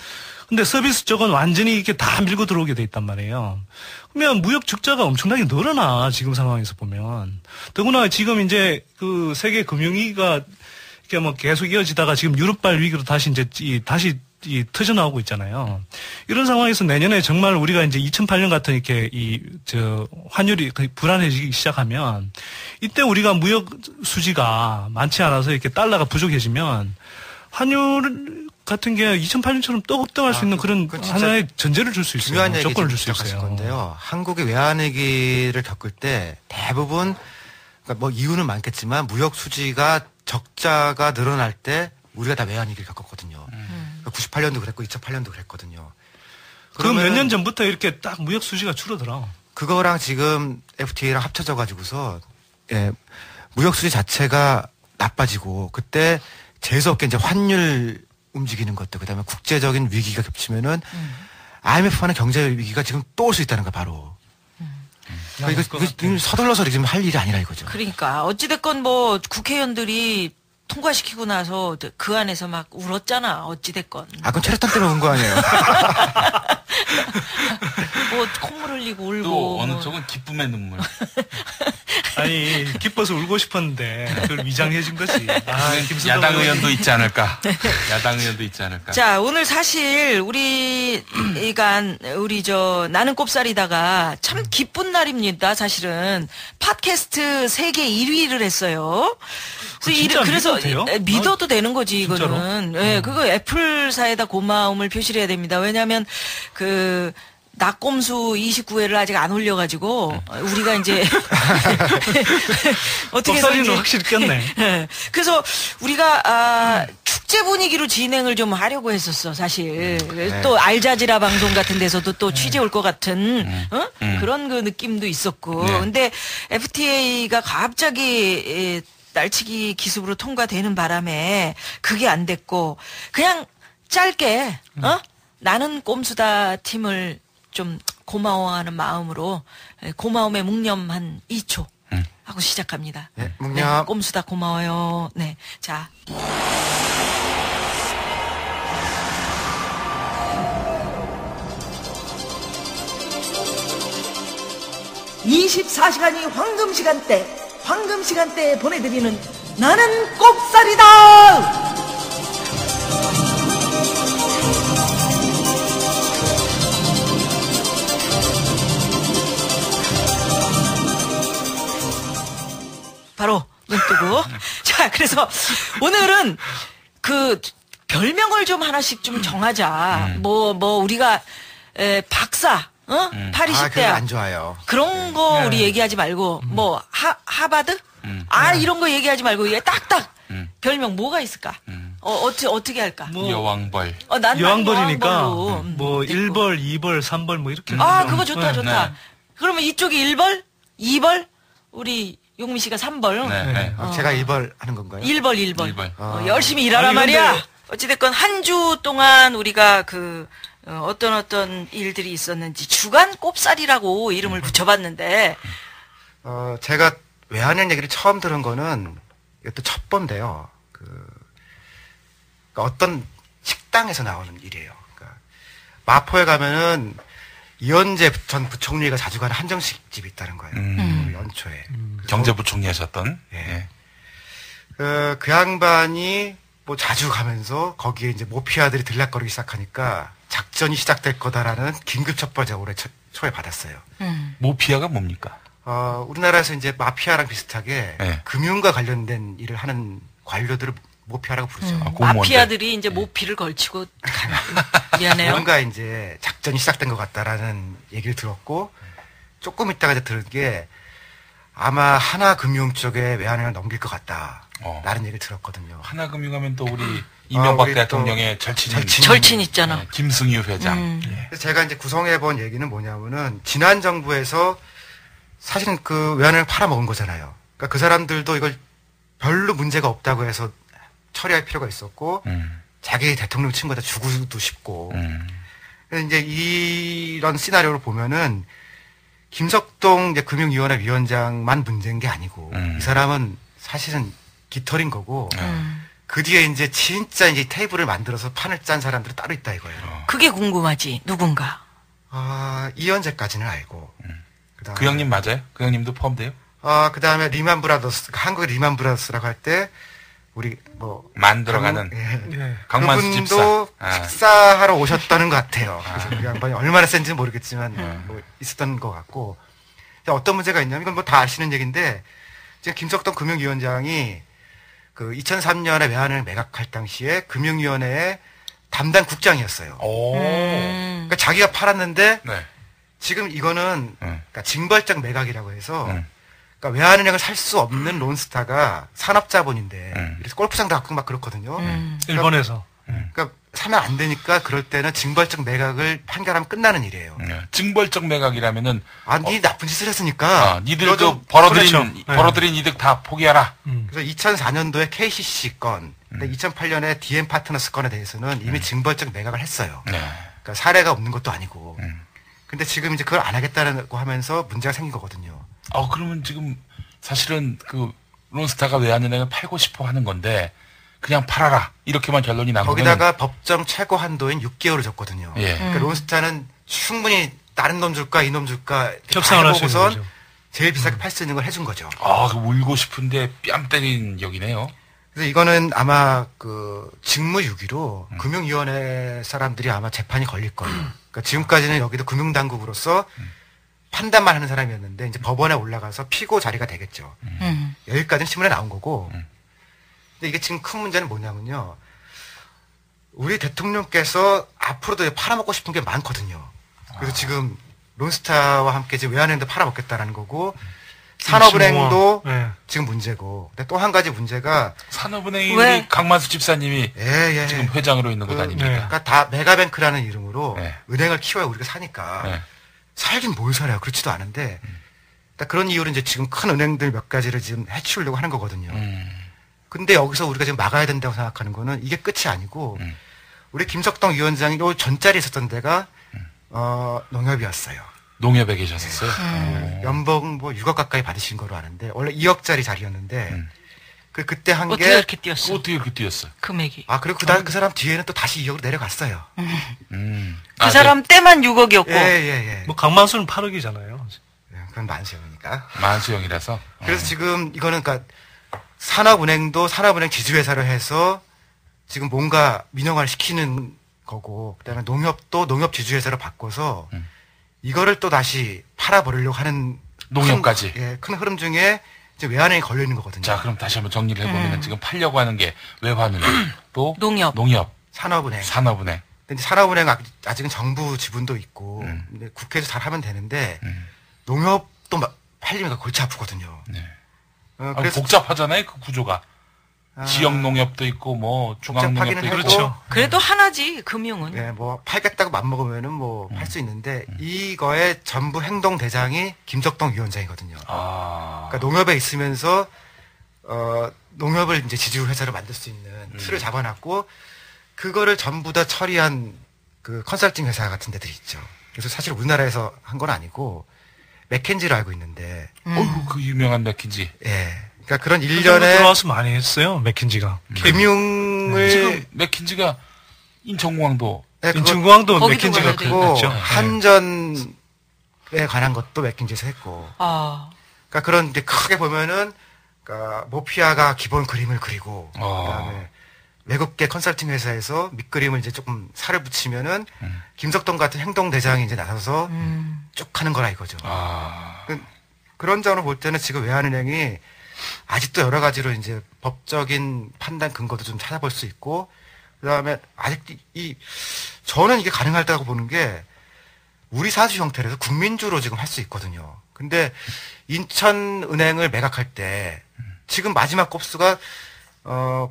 근데 서비스 쪽은 완전히 이렇게 다 밀고 들어오게 돼 있단 말이에요. 그러면 무역 적자가 엄청나게 늘어나, 지금 상황에서 보면. 더구나 지금 이제 그 세계 금융위기가 이렇게 뭐 계속 이어지다가 지금 유럽발 위기로 다시 터져 나오고 있잖아요. 이런 상황에서 내년에 정말 우리가 이제 2008년 같은 이렇게 환율이 불안해지기 시작하면 이때 우리가 무역 수지가 많지 않아서 이렇게 달러가 부족해지면 환율 같은 게 2008년처럼 떠급등할 수 있는 그런 하나의 전제를 줄 수 있어요. 중요한 조건을 줄 수 있어요. 건데요. 한국의 외환위기를 겪을 때 대부분 그러니까 뭐 이유는 많겠지만 무역 수지가 적자가 늘어날 때 우리가 다 외환위기를 겪었거든요. 98년도 그랬고 2008년도 그랬거든요. 그 몇 년 전부터 이렇게 딱 무역 수지가 줄어들어. 그거랑 지금 FTA랑 합쳐져 가지고서 무역 수지 자체가 나빠지고 그때 재수없게 이제 환율 움직이는 것도 그다음에 국제적인 위기가 겹치면은 IMF와는 경제 위기가 지금 또 올 수 있다는 거 바로. 그러니까 이거 서둘러서 지금 할 일이 아니라 이거죠. 그러니까 어찌됐건 뭐 국회의원들이 통과시키고 나서 그 안에서 막 울었잖아. 어찌됐건. 그건 체류탄 때문에 온 거 아니에요? 뭐 콧물 흘리고 울고. 또 어느 쪽은 기쁨의 눈물. 아니 기뻐서 울고 싶었는데 그걸 위장해준 거지. 야당 의원도 있지 않을까. 야당 의원도 있지 않을까. 자, 오늘 사실 나는 꼽살이다가 참 기쁜 날입니다. 사실은 팟캐스트 세계 1위를 했어요. 그래서 믿어도 되는 거지 이거는. 예, 그거 애플사에다 고마움을 표시를 해야 됩니다. 왜냐하면 낙곰수 29회를 아직 안 올려가지고 우리가 이제 어떻게 꼽살이는 확실히 꼈네. 그래서 우리가 축제 분위기로 진행을 좀 하려고 했었어 사실. 또 알자지라 방송 같은 데서도 또 취재 올 것 같은 그런 그 느낌도 있었고. 근데 FTA가 갑자기 날치기 기습으로 통과되는 바람에 그게 안 됐고 그냥 짧게 나는 꼼수다 팀을 좀 고마워하는 마음으로 고마움의 묵념 한 2초 하고 시작합니다. 네, 묵념. 꼼수다 고마워요. 네, 자. (24시간이) 황금 시간대에 보내드리는 나는 꼽살이다. 바로 눈 뜨고. 자, 그래서 오늘은 그 별명을 좀 하나씩 좀 정하자. 우리가 박사, 파리식 대학 안 좋아요. 그런 거 우리 얘기하지 말고 하바드? 이런 거 얘기하지 말고 얘 딱딱 별명 뭐가 있을까? 어떻게 할까? 여왕벌. 여왕벌이니까 1벌, 2벌, 3벌 이렇게. 그거 좋다. 네. 그러면 이쪽이 1벌, 2벌, 우리 용미 씨가 3벌. 네. 제가 1벌 하는 건가요? 1벌. 열심히 일하란 말이야. 어찌됐건 한 주 동안 우리가 어떤 일들이 있었는지 주간 꼽살이라고 이름을 붙여봤는데, 제가 외환의 얘기를 처음 들은 거는 이것도 첫 번인데요. 그러니까 어떤 식당에서 나오는 일이에요. 그러니까 마포에 가면은 이현재 전 부총리가 자주 가는 한정식 집이 있다는 거예요. 연초에. 경제부총리 하셨던. 예. 그 양반이 뭐 자주 가면서 거기에 이제 모피아들이 들락거리기 시작하니까 작전이 시작될 거다라는 긴급 첩보를 올해 초에 받았어요. 모피아가 뭡니까? 우리나라에서 이제 마피아랑 비슷하게 네. 금융과 관련된 일을 하는 관료들을 모피아라고 부르죠. 마피아들이 이제 모피를 걸치고 미안해요. 뭔가 이제 작전이 시작된 것 같다라는 얘기를 들었고 조금 있다가 이제 들은 게 아마 하나금융 쪽에 외환을 넘길 것 같다라는 얘기를 들었거든요. 하나금융하면 또 우리 이명박 우리 대통령의 절친 있잖아. 네, 김승유 회장. 그래서 제가 이제 구성해본 얘기는 뭐냐면은 지난 정부에서 사실은 그 외환을 팔아먹은 거잖아요. 그러니까 그 사람들도 이걸 별로 문제가 없다고 해서 처리할 필요가 있었고 자기 대통령 친구한테 주고도 싶고 그래서 이제 이런 시나리오를 보면은 김석동 이제 금융위원회 위원장만 문제인 게 아니고 이 사람은 사실은 깃털인 거고 그 뒤에 이제 진짜 이제 테이블을 만들어서 판을 짠 사람들이 따로 있다 이거예요. 그게 궁금하지. 누군가. 이현재까지는 알고. 그 형님 맞아요? 그 형님도 포함돼요? 그 다음에 리만 브라더스, 한국의 리만 브라더스라고 할 때 우리 뭐 만들어가는 강만수 집사. 그분도 식사하러 오셨다는 것 같아요. 그래서 그 양반이 얼마나 센지는 모르겠지만 뭐 있었던 것 같고. 어떤 문제가 있냐면 이건 뭐 다 아시는 얘기인데 지금 김석동 금융위원장이 그 2003년에 외환을 매각할 당시에 금융위원회의 담당 국장이었어요. 그러니까 자기가 팔았는데 네. 지금 이거는 그러니까 징벌적 매각이라고 해서 그러니까 외환은행을 살 수 없는 론스타가 산업자본인데 그래서 골프장도 갖고 막 그렇거든요. 일본에서. 그러니까 사면 안 되니까 그럴 때는 징벌적 매각을 판결하면 끝나는 일이에요. 징벌적 매각이라면 네 나쁜 짓을 했으니까 니들도 그렇죠. 벌어들인 이득 다 포기하라. 그래서 2004년도에 KCC 건, 2008년에 DM 파트너스 건에 대해서는 이미 징벌적 매각을 했어요. 그러니까 사례가 없는 것도 아니고. 근데 지금 이제 그걸 안 하겠다고 하면서 문제가 생긴 거거든요. 그러면 지금 사실은 그 론스타가 외환은행을 팔고 싶어 하는 건데 그냥 팔아라 이렇게만 결론이 나고 거기다가 법정 최고 한도인 6개월을 줬거든요. 그러니까 론스타는 충분히 다른 놈 줄까 이 놈 줄까 협상을 할 수 있는 거죠. 제일 비싸게 팔 수 있는 걸 해준 거죠. 울고 싶은데 뺨 때린 역이네요. 그래서 이거는 아마 그 직무유기로 금융위원회 사람들이 아마 재판이 걸릴 거예요. 그러니까 지금까지는 여기도 금융당국으로서 판단만 하는 사람이었는데 이제 법원에 올라가서 피고 자리가 되겠죠. 여기까지는 신문에 나온 거고. 근데 이게 지금 큰 문제는 뭐냐면요. 우리 대통령께서 앞으로도 팔아먹고 싶은 게 많거든요. 그래서 지금 론스타와 함께 지금 외환은행도 팔아먹겠다라는 거고 산업은행도 지금 문제고. 근데 또 한 가지 문제가 산업은행이 우리 강만수 집사님이 지금 회장으로 있는 곳 아닙니까? 그러니까 다 메가뱅크라는 이름으로 은행을 키워야 우리가 사니까 살긴 뭘 살아요. 그렇지도 않은데 그런 이유로 이제 지금 큰 은행들 몇 가지를 지금 해치우려고 하는 거거든요. 근데 여기서 우리가 지금 막아야 된다고 생각하는 거는 이게 끝이 아니고 우리 김석동 위원장이 요 전자리에 있었던 데가 농협이었어요. 농협에 계셨었어요? 연봉 뭐 6억 가까이 받으신 거로 아는데 원래 2억짜리 자리였는데 그때 한 게 어떻게 이렇게 뛰었어? 어떻게 이렇게 뛰었어요? 금액이. 그리고 그 사람 뒤에는 또 다시 2억으로 내려갔어요. 그 사람 때만 6억이었고. 예. 뭐 강만수는 8억이잖아요. 그건 만수형이니까. 만수형이라서. 그래서 지금 이거는 그러니까 산업은행도 산업은행 지주회사를 해서 지금 뭔가 민영화를 시키는 거고 그다음에 농협도 농협 지주회사로 바꿔서 이거를 또 다시 팔아버리려고 하는 농협까지 큰 흐름 중에 이제 외환은행이 걸려 있는 거거든요. 자, 그럼 다시 한번 정리를 해보면 지금 팔려고 하는 게 외환은행 또 농협, 산업은행. 근데 산업은행 아직은 정부 지분도 있고 근데 국회에서 잘 하면 되는데 농협도 팔리면 골치 아프거든요. 그래서 복잡하잖아요, 그 구조가. 지역 농협도 있고 뭐 중앙 농협도 있고. 그렇죠. 그래도 하나지 금융은. 네, 뭐 팔겠다고 맘먹으면은 뭐 할 수 있는데 이거의 전부 행동 대장이 김석동 위원장이거든요. 그러니까 농협에 있으면서 농협을 이제 지주 회사로 만들 수 있는 틀을 잡아놨고 그거를 전부 다 처리한 그 컨설팅 회사 같은 데들이 있죠. 그래서 사실 우리나라에서 한 건 아니고 맥켄지로 알고 있는데. 어이구, 그 유명한 맥킨지. 예. 그러니까 그런 그 일련의 들어와서 많이 했어요. 맥킨지가. 금융을 지금 맥킨지가 인천공항도 네, 인천공항도 거기도 맥킨지가 가야 그거 했죠. 한전에 관한 것도 맥킨지에서 했고. 아. 그러니까 그런 이제 크게 보면은 그러니까 모피아가 기본 그림을 그리고 그다음에 외국계 컨설팅 회사에서 밑그림을 이제 조금 살을 붙이면은 김석동 같은 행동 대장이 이제 나서서 쭉 하는 거라 이거죠. 그런 점으로 볼 때는 지금 외환은행이 아직도 여러 가지로 이제 법적인 판단 근거도 좀 찾아볼 수 있고, 그다음에 아직도 저는 이게 가능하다고 보는 게 우리 사주 형태로서 국민주로 지금 할 수 있거든요. 근데 인천은행을 매각할 때 지금 마지막 곱수가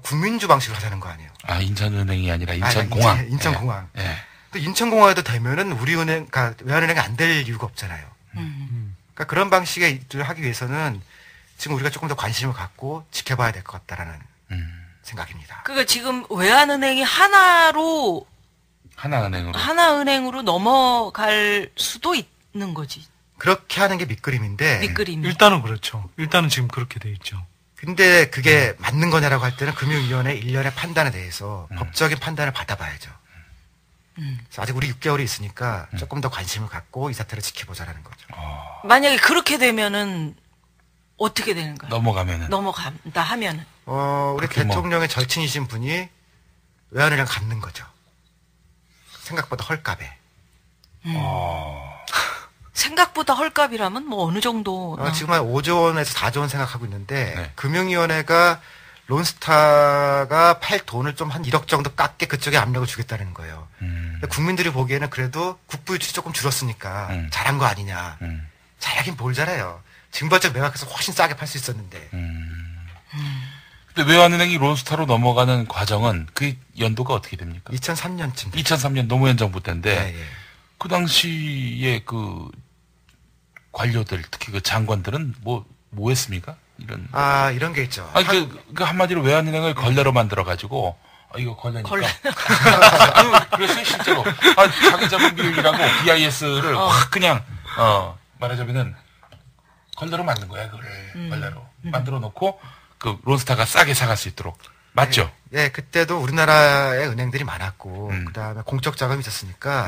국민주 방식으로 하자는 거 아니에요? 아, 인천은행이 아니라 인천공항. 인천공항. 예. 예. 또 인천공항에도 되면은 우리은행, 그러니까 외환은행이 안 될 이유가 없잖아요. 그러니까 그런 방식의 일을 하기 위해서는 지금 우리가 조금 더 관심을 갖고 지켜봐야 될 것 같다라는 생각입니다. 그러니까 지금 외환은행이 하나로 하나은행으로 넘어갈 수도 있는 거지. 그렇게 하는 게 밑그림인데. 밑그림. 일단은 그렇죠. 일단은 지금 그렇게 돼 있죠. 근데 그게 맞는 거냐라고 할 때는 금융위원회 일련의 판단에 대해서 법적인 판단을 받아봐야죠. 그래서 아직 우리 6개월이 있으니까 조금 더 관심을 갖고 이 사태를 지켜보자라는 거죠. 만약에 그렇게 되면은 어떻게 되는 거예요? 넘어간다 하면은. 우리 대통령의 절친이신 분이 외환은행 갚는 거죠. 생각보다 헐값에. 생각보다 헐값이라면 뭐 어느 정도. 지금 한 5조 원에서 4조 원 생각하고 있는데, 네. 금융위원회가 론스타가 팔 돈을 좀 한 1억 정도 깎게 그쪽에 압력을 주겠다는 거예요. 국민들이 보기에는 그래도 국부 유출이 조금 줄었으니까 잘한 거 아니냐. 잘하긴 뭘 잘해요. 징벌적 매각해서 훨씬 싸게 팔 수 있었는데. 근데 외환은행이 론스타로 넘어가는 과정은 그 연도가 어떻게 됩니까? 2003년쯤. 2003년 노무현 정부 때인데 예. 그 당시에 그 관료들 특히 그 장관들은 뭐 했습니까? 이런 게 있죠. 그 한마디로 외환은행을 걸레로 만들어 가지고 이거 걸레니까. 그래서 실제로 자기 자본 비율이라고 BIS를 확 그냥 말하자면은 걸레로 만든 거야 그거를 걸레로 만들어 놓고 그 론스타가 싸게 사갈 수 있도록 맞죠? 예, 그때도 우리나라에 은행들이 많았고 그다음에 공적 자금이 있었으니까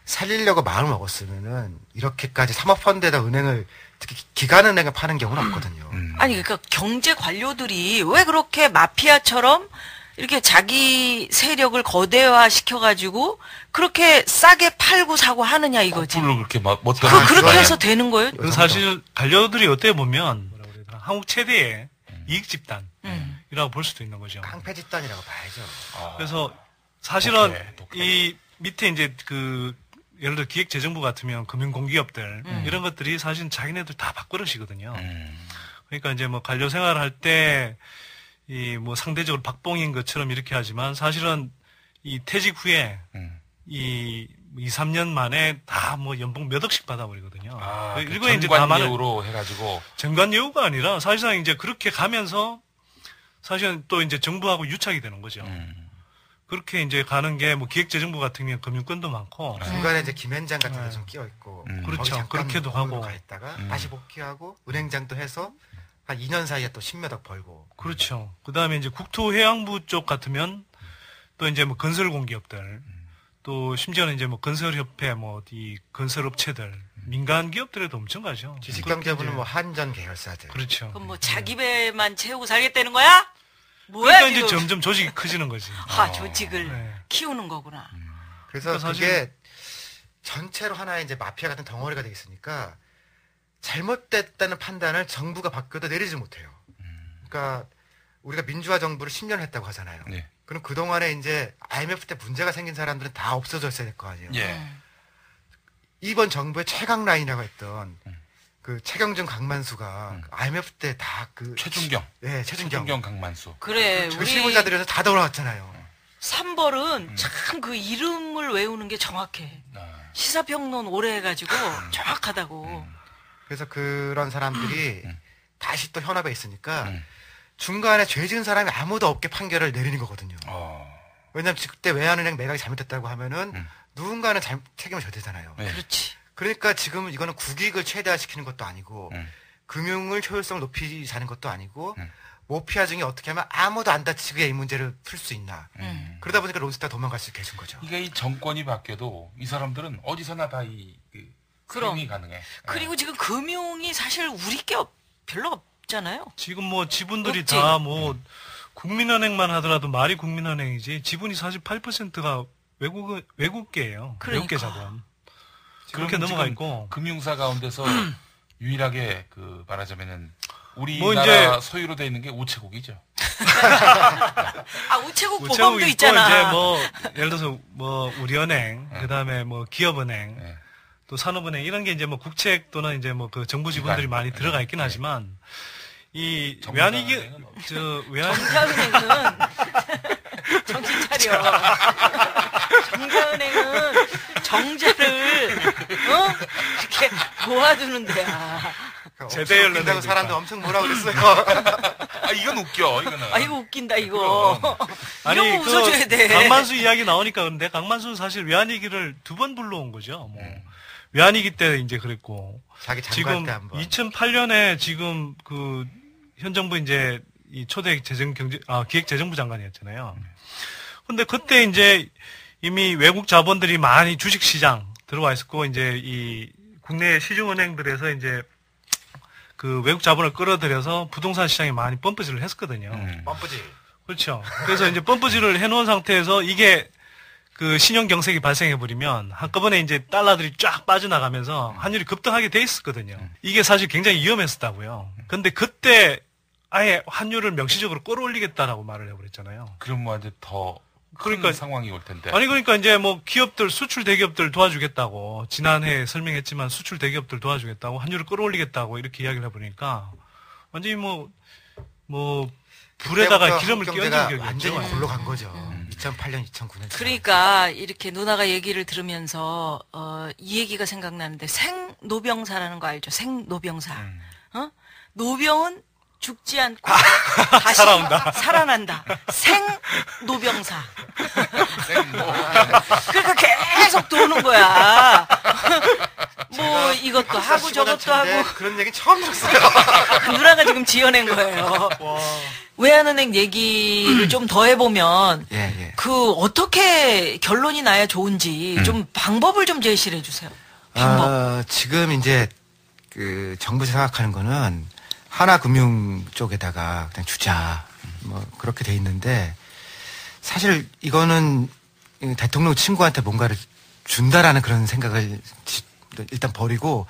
살리려고 마음을 먹었으면은 이렇게까지 사모펀드에다 은행을 특히 기관은행을 파는 경우는 없거든요. 아니 그러니까 경제 관료들이 왜 그렇게 마피아처럼 이렇게 자기 세력을 거대화 시켜가지고 그렇게 싸게 팔고 사고 하느냐 이거지. 불로 그렇게 못 그렇게 해서 되는 거예요? 사실 관료들이 어떻게 보면 한국 최대의 이익 집단이라고 볼 수도 있는 거죠. 깡패 집단이라고 봐야죠. 그래서 사실은 이 밑에 이제 그 예를 들어 기획재정부 같으면 금융공기업들 이런 것들이 사실 자기네들 다 밥그릇이거든요. 그러니까 이제 뭐 관료 생활할 때 이 뭐 상대적으로 박봉인 것처럼 이렇게 하지만 사실은 이 퇴직 후에 이 2, 3년 만에 다 뭐 연봉 몇 억씩 받아버리거든요. 그리고 이제 전관예우로 해가지고 전관예우가 아니라 사실상 이제 그렇게 가면서 사실은 또 이제 정부하고 유착이 되는 거죠. 그렇게 이제 가는 게 뭐 기획재정부 같은 경우는 금융권도 많고 중간에 이제 김현장 같은 데 좀 끼어 있고 그렇죠. 그렇게도 하고 가 있다가 다시 복귀하고 은행장도 해서 한 2년 사이에 또 10몇억 벌고. 그렇죠. 그다음에 이제 국토해양부 쪽 같으면 또 이제 뭐 건설공기업들 또 심지어는 이제 뭐 건설협회 뭐 이 건설업체들 민간 기업들에도 엄청 가죠. 지식경제부는 뭐 한전 계열사들. 그렇죠. 그럼 뭐 자기 배만 채우고 살겠다는 거야? 뭐야? 그러니까 이제 점점 조직이 커지는 거지. 조직을 키우는 거구나. 그래서 그러니까 그게 전체로 하나의 이제 마피아 같은 덩어리가 돼 있으니까 잘못됐다는 판단을 정부가 바뀌어도 내리지 못해요. 그러니까 우리가 민주화 정부를 10년 했다고 하잖아요. 네. 그럼 그동안에 이제 IMF 때 문제가 생긴 사람들은 다 없어졌어야 될 거 아니에요. 이번 정부의 최강 라인이라고 했던 그 최경준 강만수가 IMF 때 다 그 최준경. 네, 최준경 강만수. 그래. 그 실무자들에서 다 돌아왔잖아요. 삼벌은 참 그 이름을 외우는 게 정확해. 시사평론 오래 해가지고 정확하다고. 그래서 그런 사람들이 다시 또 현업에 있으니까 중간에 죄 지은 사람이 아무도 없게 판결을 내리는 거거든요. 왜냐하면 그때 외환은행 매각이 잘못됐다고 하면은 누군가는 책임을 져야 되잖아요. 네. 그렇지. 그러니까 지금 이거는 국익을 최대화시키는 것도 아니고 금융을 효율성을 높이자는 것도 아니고 모피아 중에 어떻게 하면 아무도 안 다치게 이 문제를 풀 수 있나. 그러다 보니까 로스타 도망갈 수 계신 거죠. 그러니까 이 정권이 바뀌어도 이 사람들은 어디서나 다 사용이 가능해. 그리고 지금 금융이 사실 우리 게 별로 없잖아요. 지금 뭐 지분들이 없지. 다 뭐 국민은행만 하더라도 말이 국민은행이지 지분이 48%가 외국계예요. 그러니까. 외국계 자본. 그렇게 넘어가 있고. 금융사 가운데서 유일하게 말하자면은 우리나라 뭐 이제 소유로 돼 있는 게 우체국이죠. 아, 우체국 우체국 보험도 있고 있잖아. 이제 뭐 예를 들어서 뭐 우리은행, 그다음에 뭐 기업은행, 네. 또 산업은행 이런 게 이제 뭐 국책 또는 이제 뭐 그 정부 지분들이 많이 들어가 있긴 하지만 이 외환위기 정자은행은 정신 차려. 정자은행은 정자를 이렇게 모아두는 데야. 제대 연령이 된다고 사람들 엄청 뭐라 그랬어요. 아 이건 웃겨. 이거는. 아 이거 웃긴다 이거. 아니 이런 거 웃어줘야 돼. 강만수 이야기 나오니까 그런데 강만수는 사실 외환위기를 2번 불러온 거죠. 뭐 외환위기 때 이제 그랬고 자기 지금 장관 때 한번. 2008년에 지금 그 현 정부 이제 이 초대 기획재정부 장관이었잖아요. 근데 그때 이제 이미 외국 자본들이 많이 주식시장 들어와 있었고 이제 이 국내 시중은행들에서 이제 그 외국 자본을 끌어들여서 부동산 시장에 많이 펌프질을 했었거든요. 뻔뿌지. 그렇죠. 그래서 이제 펌프질을 해놓은 상태에서 이게 그 신용 경색이 발생해버리면 한꺼번에 이제 달러들이 쫙 빠져나가면서 환율이 급등하게 돼 있었거든요. 이게 사실 굉장히 위험했었다고요. 근데 그때 아예 환율을 명시적으로 끌어올리겠다라고 말을 해버렸잖아요. 그럼 뭐 이제 더 그러니까 큰 상황이 올 텐데. 아니 그러니까 이제 뭐 기업들 수출 대기업들 도와주겠다고 지난해 설명했지만 수출 대기업들 도와주겠다고 환율을 끌어올리겠다고 이렇게 이야기를 해보니까 완전히 뭐 불에다가 기름을 끼얹은 격이었죠. 완전히 골로 간 거죠. 2008년, 2009년. 그러니까 이렇게 누나가 얘기를 들으면서 이 얘기가 생각나는데 생노병사라는 거 알죠? 생노병사. 노병은 죽지 않고 다시 살아난다. 생노병사. 그러니까 계속 도는 거야. 뭐 이것도 하고 저것도 하고. 그런 얘기 처음 들었어요. 누나가 지금 지어낸 거예요. 외환은행 얘기를 좀 더 해보면 그 어떻게 결론이 나야 좋은지 좀 방법을 좀 제시를 해주세요. 방법. 지금 이제 그 정부에서 생각하는 거는 하나금융 쪽에다가 그냥 주자 뭐 그렇게 돼 있는데 사실 이거는 대통령 친구한테 뭔가를 준다라는 그런 생각을 일단 버리고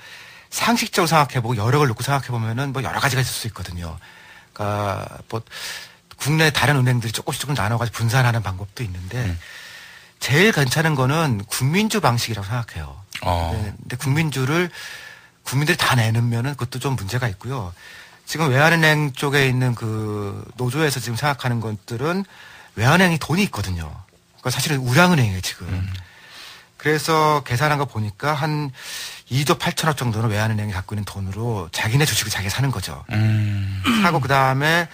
상식적으로 생각해보고 여러 걸 놓고 생각해보면은 뭐 여러 가지가 있을 수 있거든요. 그러니까 뭐 국내 다른 은행들이 조금씩 나눠가지고 분산하는 방법도 있는데 제일 괜찮은 거는 국민주 방식이라고 생각해요. 근데 국민들이 다 내놓으면은 그것도 좀 문제가 있고요. 지금 외환은행 쪽에 있는 그 노조에서 지금 생각하는 것들은 외환은행이 돈이 있거든요. 그러니까 사실은 우량은행이에요, 지금. 그래서 계산한 거 보니까 한 2조 8천억 정도는 외환은행이 갖고 있는 돈으로 자기네 주식을 자기가 사는 거죠. 사고 그 다음에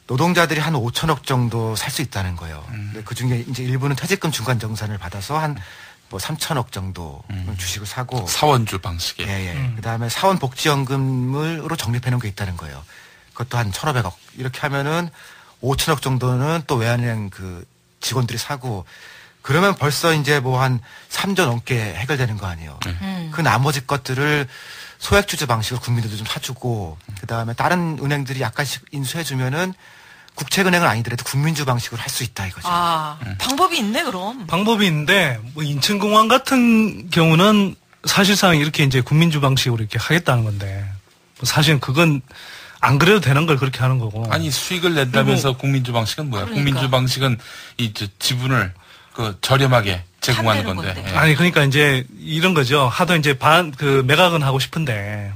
노동자들이 한 5천억 정도 살 수 있다는 거예요. 근데 그 중에 이제 일부는 퇴직금 중간정산을 받아서 한 뭐 3천억 정도 주식을 사고. 사원주 방식에. 그 다음에 사원복지연금으로 적립해 놓은 게 있다는 거예요. 그것도 한 1,500억. 이렇게 하면은 5천억 정도는 또 외환은행 그 직원들이 사고, 그러면 벌써 이제 뭐 한 3조 넘게 해결되는 거 아니에요. 그 나머지 것들을 소액주주 방식으로 국민들도 좀 사주고, 그 다음에 다른 은행들이 약간씩 인수해주면은 국책은행은 아니더라도 국민주 방식으로 할 수 있다 이거죠. 방법이 있네 그럼. 방법이 있는데 뭐 인천공항 같은 경우는 사실상 이렇게 이제 국민주 방식으로 이렇게 하겠다는 건데 뭐 사실은 그건 안 그래도 되는 걸 그렇게 하는 거고. 아니 수익을 낸다면서 국민주 방식은 뭐야? 그러니까. 국민주 방식은 이 지분을 그 저렴하게 제공하는 건데. 예. 아니 그러니까 이제 이런 거죠. 하도 이제 매각은 하고 싶은데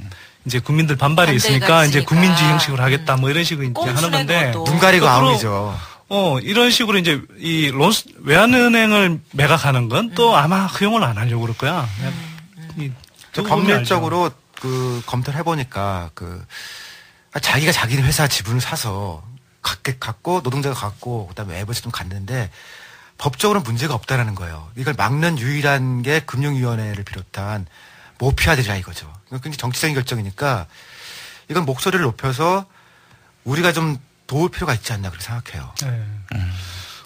이제 국민들 반발이 있으니까 이제 국민주 형식으로 하겠다 뭐 이런 식으로 이제 하는 건데. 눈 가리고 아웅이죠. 이런 식으로 이제 이 외환은행을 매각하는 건 또 아마 허용을 안 하려고 그럴 거야. 법률적으로 그 검토를 해보니까 자기가 자기 회사 지분을 사서 갖고 노동자가 갖고 그다음에 외부에서 좀 갔는데 법적으로 문제가 없다라는 거예요. 이걸 막는 유일한 게 금융위원회를 비롯한 모피아들이라 이거죠. 굉장히 정치적인 결정이니까 이건 목소리를 높여서 우리가 좀 도울 필요가 있지 않나 그렇게 생각해요. 네.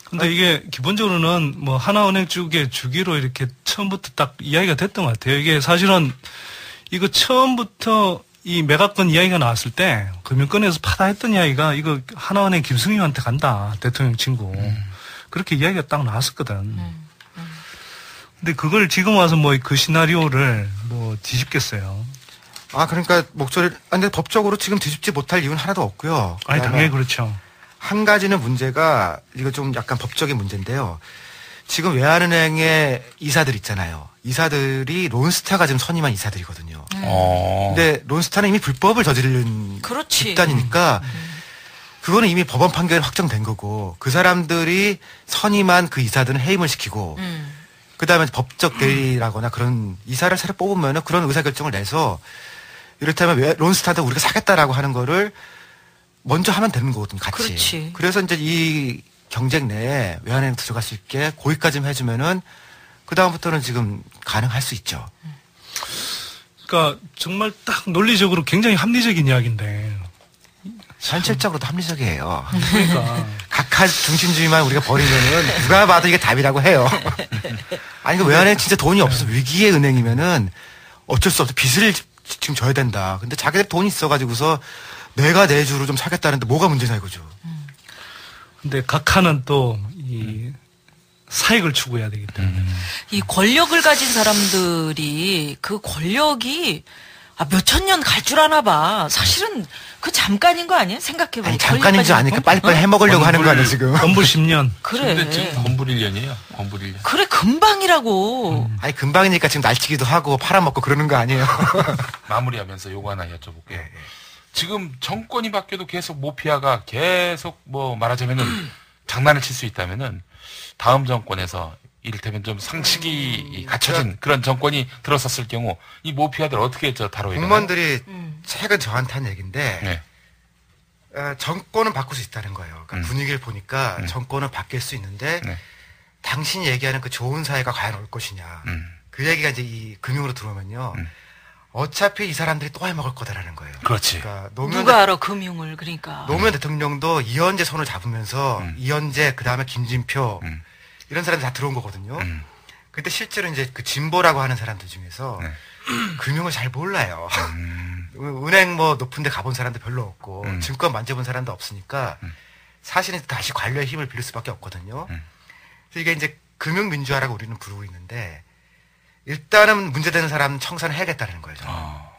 근데 이게 기본적으로는 뭐 하나은행 쪽의 주기로 이렇게 처음부터 딱 이야기가 됐던 것 같아요. 이게 사실은 이거 처음부터 이 매각권 이야기가 나왔을 때 금융권에서 파다 했던 이야기가 이거 하나은행 김승희한테 간다. 대통령 친구. 그렇게 이야기가 딱 나왔었거든. 근데 그걸 지금 와서 뭐 그 시나리오를 뭐 뒤집겠어요. 그러니까 근데 법적으로 지금 뒤집지 못할 이유는 하나도 없고요. 아니, 당연히 그렇죠. 한 가지는 문제가, 이거 좀 약간 법적인 문제인데요. 지금 외환은행의 이사들 있잖아요. 이사들이 론스타가 지금 선임한 이사들이거든요. 근데 론스타는 이미 불법을 저지른 집단이니까 그거는 이미 법원 판결이 확정된 거고 그 사람들이 선임한 그 이사들은 해임을 시키고 그 다음에 법적 대리라거나 그런 이사를 새로 뽑으면은 그런 의사결정을 내서 이를테면 론스타도 우리가 사겠다라고 하는 거를 먼저 하면 되는 거거든요, 같이. 그렇지. 그래서 이제 이 경쟁 내에 외환은행 들어갈 수 있게 거기까지만 해주면은 그다음부터는 지금 가능할 수 있죠. 그러니까 정말 딱 논리적으로 굉장히 합리적인 이야기인데. 현실적으로도 합리적이에요. 그러니까. 각하 중심주의만 우리가 버리면은 누가 봐도 이게 답이라고 해요. 아니, 그 외환은행 진짜 돈이 없어서 위기의 은행이면은 어쩔 수 없어. 빚을 지금 져야 된다. 근데 자기들 돈이 있어가지고서 내가 내주로 좀 사겠다는데 뭐가 문제냐 이거죠. 근데 각하는 또 이 사익을 추구해야 되기 때문에. 이 권력을 가진 사람들이 그 권력이 몇천 년 갈 줄 아나 봐. 사실은 그 잠깐인 거 아니야? 생각해보면. 아니, 잠깐인 줄 아니까 빨리빨리 해먹으려고 하는 거 아니야, 지금. 건불 10년. 그래. 근데 지금 건불 1년이에요. 건불 1년. 그래, 금방이라고. 아니, 금방이니까 지금 날치기도 하고 팔아먹고 그러는 거 아니에요. 마무리하면서 요거 하나 여쭤볼게요. 지금 정권이 바뀌어도 계속 모피아가 계속 뭐 말하자면은 장난을 칠 수 있다면은 다음 정권에서 이를테면 좀 상식이 갖춰진 그런 정권이 들어섰을 경우 이 모피아들 어떻게 다뤄야 되나요? 공무원들이 최근 저한테 한 얘기인데 정권은 바꿀 수 있다는 거예요. 그러니까 분위기를 보니까 정권은 바뀔 수 있는데 당신이 얘기하는 그 좋은 사회가 과연 올 것이냐. 그 얘기가 이제 이 금융으로 들어오면요. 어차피 이 사람들이 또 해먹을 거다라는 거예요. 그렇지. 그러니까 누가 알아 금융을 그러니까. 노무현 대통령도 이현재 손을 잡으면서 이현재 그다음에 김진표 이런 사람들 다 들어온 거거든요. 근데 실제로 이제 그 진보라고 하는 사람들 중에서 금융을 잘 몰라요. 은행 뭐 높은 데 가본 사람도 별로 없고 증권 만져본 사람도 없으니까 사실은 다시 관료의 힘을 빌릴 수밖에 없거든요. 그래서 이게 이제 금융민주화라고 우리는 부르고 있는데 일단은 문제되는 사람 청산을 해야겠다는 거예요.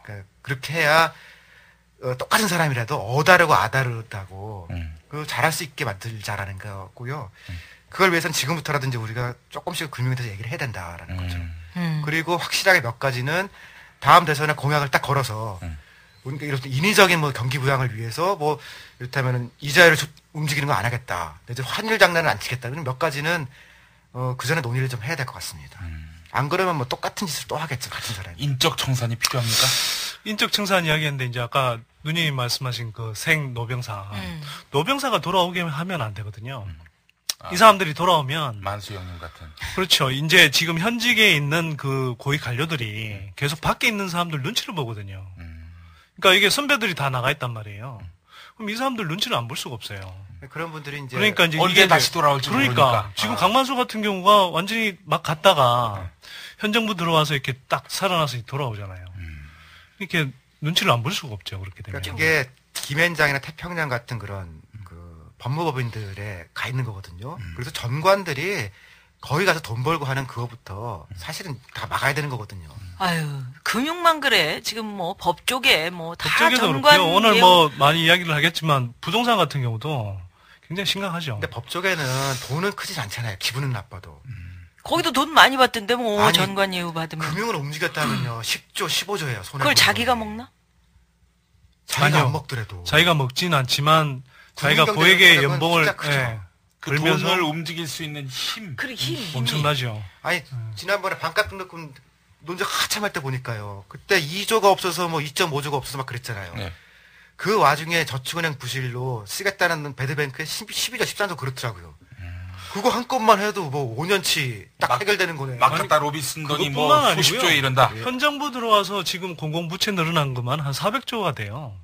그러니까 그렇게 해야 똑같은 사람이라도 어다르고 아다르다고 그 잘할 수 있게 만들자라는 거고요. 그걸 위해서는 지금부터라도 이제 우리가 조금씩 금융에 대해서 얘기를 해야 된다라는 거죠. 그리고 확실하게 몇 가지는 다음 대선에 공약을 딱 걸어서 그러니까 이런 인위적인 뭐 경기 부양을 위해서 뭐 이렇다면은 이자율을 움직이는 거 안 하겠다. 이제 환율 장난은 안 치겠다. 그럼 몇 가지는 그 전에 논의를 좀 해야 될 것 같습니다. 안 그러면 뭐 똑같은 짓을 또 하겠죠, 같은 사람이. 인적 청산이 필요합니까? 인적 청산 이야기했는데 이제 아까 누님이 말씀하신 그 생노병사. 노병사가 돌아오게 하면 안 되거든요. 이 사람들이 돌아오면 만수형님 같은. 그렇죠. 이제 지금 현직에 있는 그 고위 관료들이 계속 밖에 있는 사람들 눈치를 보거든요. 그러니까 이게 선배들이 다 나가 있단 말이에요. 그럼 이 사람들 눈치를 안 볼 수가 없어요. 그런 분들이 이제 그러니까 이제 언제 다시 돌아올지 모르니까. 지금 강만수 같은 경우가 완전히 막 갔다가 현 정부 들어와서 이렇게 딱 살아나서 돌아오잖아요. 이렇게 눈치를 안 볼 수가 없죠. 그렇게 되면. 그러니까 이게 김앤장이나 태평양 같은 그런 법무법인들에 가 있는 거거든요. 그래서 전관들이 거기 가서 돈 벌고 하는 그거부터 사실은 다 막아야 되는 거거든요. 아유, 금융만 그래. 지금 뭐 법 쪽에 뭐 다 법적에도 전관. 그렇고요. 오늘 뭐 많이 이야기를 하겠지만 부동산 같은 경우도 굉장히 심각하죠. 근데 법 쪽에는 돈은 크지 않잖아요. 기분은 나빠도. 거기도 돈 많이 받던데 뭐 아니, 전관 예우 받으면. 금융을 움직였다면요. 10조, 15조예요. 손해. 그걸 자기가 먹나? 자기가 아니요. 안 먹더라도. 자기가 먹진 않지만 자기가 금융경제는 고액의 생각은 연봉을 진짜 크죠. 그 돈을 움직일 수 있는 힘. 그래 힘. 엄청나죠. 아니 지난번에 반값 등록금 논쟁 한참 할 때 보니까요. 그때 2조가 없어서 뭐 2.5조가 없어서 막 그랬잖아요. 네. 그 와중에 저축은행 부실로 쓰겠다는 배드뱅크에 12조, 13조 그렇더라고요. 그거 한 건만 해도 뭐 5년치 딱 해결되는 거네. 막 갖다 로비 쓴 돈이 뭐 그것뿐만 수십 아니고요. 조에 이른다. 현 정부 들어와서 지금 공공부채 늘어난 것만 한 400조가 돼요.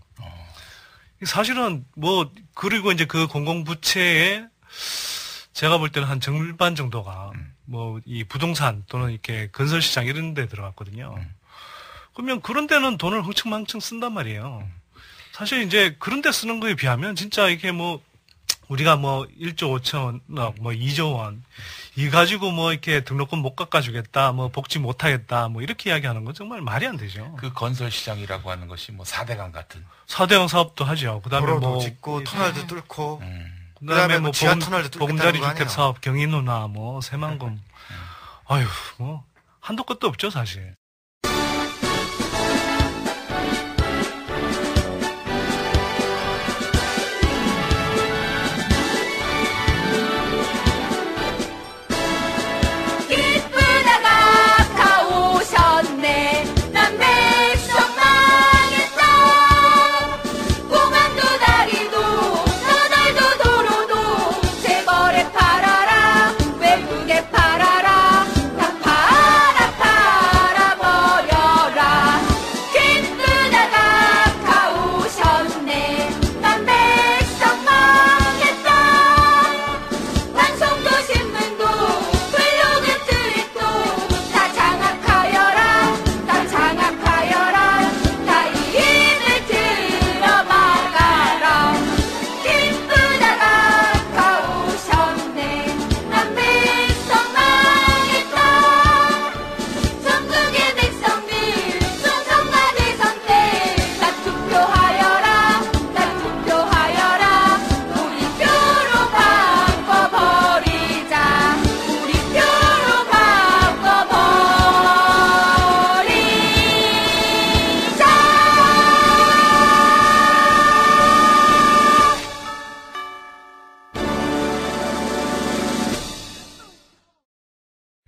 사실은 뭐 그리고 이제 그 공공부채에 제가 볼 때는 한 절반 정도가 뭐 이 부동산 또는 이렇게 건설 시장 이런 데 들어갔거든요. 그러면 그런 데는 돈을 흥청망청 쓴단 말이에요. 사실 이제 그런 데 쓰는 거에 비하면 진짜 이게 뭐 우리가 뭐 1조 5천억, 뭐 2조 원, 이 가지고 뭐 이렇게 등록금 못 깎아주겠다, 뭐 복지 못 하겠다, 뭐 이렇게 이야기하는 건 정말 말이 안 되죠. 그 건설 시장이라고 하는 것이 뭐 4대강 같은. 4대강 사업도 하죠. 그 다음에 도로도 뭐. 짓고, 터널도 뚫고. 그 다음에 뭐 지하 터널도 보금자리 뚫겠다는 거 주택 사업, 경인호나 뭐 새만금. 아유, 뭐 한도 끝도 없죠, 사실.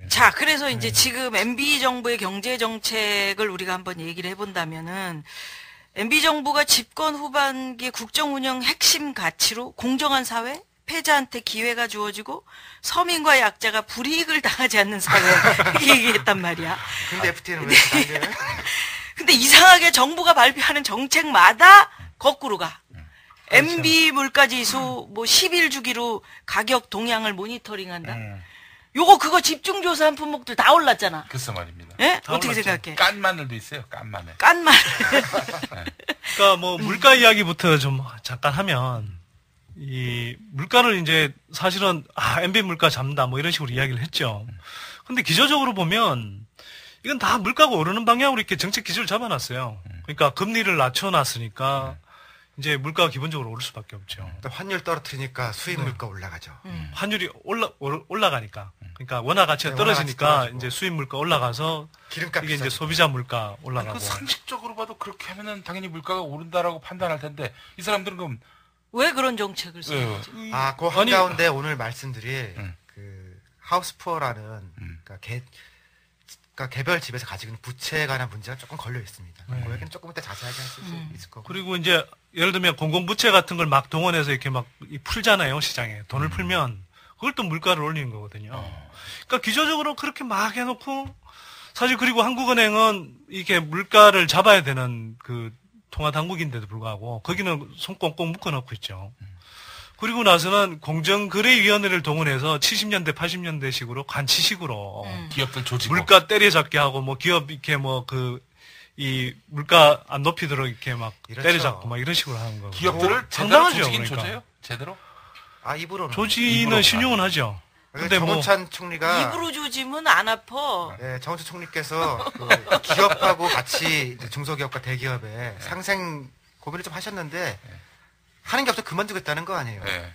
자, 그래서 이제 지금 MB 정부의 경제 정책을 우리가 한번 얘기를 해본다면은 MB 정부가 집권 후반기 국정 운영 핵심 가치로 공정한 사회, 패자한테 기회가 주어지고 서민과 약자가 불이익을 당하지 않는 사회 이렇게 얘기했단 말이야. 근데 FTA는 왜 이렇게 안 돼? 근데 이상하게 정부가 발표하는 정책마다 거꾸로 가. MB 물가지수 뭐 10일 주기로 가격 동향을 모니터링한다. 요거 그거 집중조사한 품목들 다 올랐잖아. 글쎄 말입니다. 예? 어떻게 생각해? 깐 마늘도 있어요. 깐 마늘. 깐 마늘. 그러니까 뭐 물가 이야기부터 좀 잠깐 하면 이 물가를 이제 사실은 MB 물가 잡는다 뭐 이런 식으로 이야기를 했죠. 근데 기저적으로 보면 이건 다 물가가 오르는 방향으로 이렇게 정책 기조를 잡아놨어요. 그러니까 금리를 낮춰놨으니까 이제 물가가 기본적으로 오를 수밖에 없죠. 환율 떨어뜨리니까 수입 물가 올라가죠. 환율이 올라가니까. 그러니까 원화 가치가 떨어지니까 떨어지고. 이제 수입 물가 올라가서 기름값 이게 이제 비싸지고. 소비자 물가 아니, 올라가고. 그 상식적으로 봐도 그렇게 하면은 당연히 물가가 오른다라고 판단할 텐데 이 사람들은 그럼 왜 그런 정책을 쓰는 거지? 아, 그 아니, 한가운데 오늘 말씀드릴 그 하우스푸어라는 그러니까 개별 집에서 가지고 있는 부채에 관한 문제가 조금 걸려 있습니다. 그 얘기는 조금 이따 자세하게 할 수 있을 거고. 그리고 이제 예를 들면 공공부채 같은 걸 막 동원해서 이렇게 막 풀잖아요, 시장에. 돈을 풀면 그걸 또 물가를 올리는 거거든요. 그러니까 기저적으로 그렇게 막 해놓고 사실 그리고 한국은행은 이게 물가를 잡아야 되는 그 통화당국인데도 불구하고 거기는 손 꽁꽁 묶어놓고 있죠. 그리고 나서는 공정거래위원회를 동원해서 70년대, 80년대식으로 관치식으로 기업들 조지고 물가 때려잡게 하고 뭐 기업 이렇게 뭐 이 물가 안 높이도록 이렇게 막 이렇죠. 때려잡고 막 이런 식으로 하는 거고. 기업들을 제대로 상당하죠, 조지긴 그러니까. 조져요? 제대로? 아, 입으로는. 조지는 입으로 신용은 하죠. 근데 뭐 정원찬 총리가 입으로 조지면 안 아파. 네, 정원찬 총리께서 그 기업하고 같이 이제 중소기업과 대기업의 상생 고민을 좀 하셨는데 하는 게 없어 그만두겠다는 거 아니에요. 네.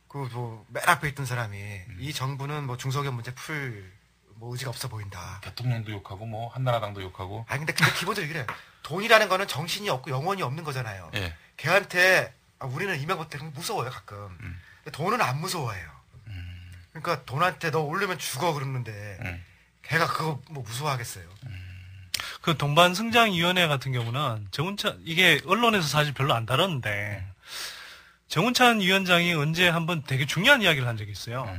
그 뭐 맨 앞에 있던 사람이 이 정부는 뭐 중소기업 문제 풀 뭐 의지가 없어 보인다. 대통령도 욕하고 뭐 한나라당도 욕하고. 아 근데 기본적으로 그래. 돈이라는 거는 정신이 없고 영혼이 없는 거잖아요. 예. 걔한테 우리는 이명박 대통령 무서워요 가끔. 근데 돈은 안 무서워해요. 그러니까 돈한테 너 오르면 죽어 그러는데 걔가 그거 뭐 무서워하겠어요. 그 동반성장위원회 같은 경우는 정운찬 이게 언론에서 사실 별로 안 다뤘는데 정운찬 위원장이 언제 한번 되게 중요한 이야기를 한 적이 있어요.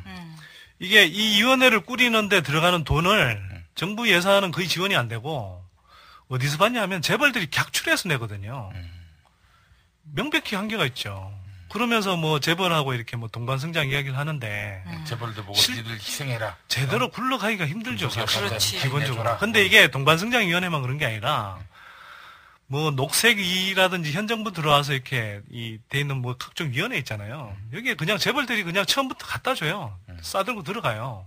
이게 이 위원회를 꾸리는데 들어가는 돈을 정부 예산은 거의 지원이 안 되고 어디서 받냐면 재벌들이 객출해서 내거든요. 명백히 한계가 있죠. 그러면서 뭐 재벌하고 이렇게 뭐 동반성장 이야기를 하는데 재벌들 보고 니들 희생해라. 제대로 굴러가기가 힘들죠. 그렇지. 기본적으로. 근데 이게 동반성장위원회만 그런 게 아니라 뭐 녹색이라든지 현 정부 들어와서 이렇게 돼 있는 뭐 각종 위원회 있잖아요. 여기에 그냥 재벌들이 그냥 처음부터 갖다 줘요. 싸들고 들어가요.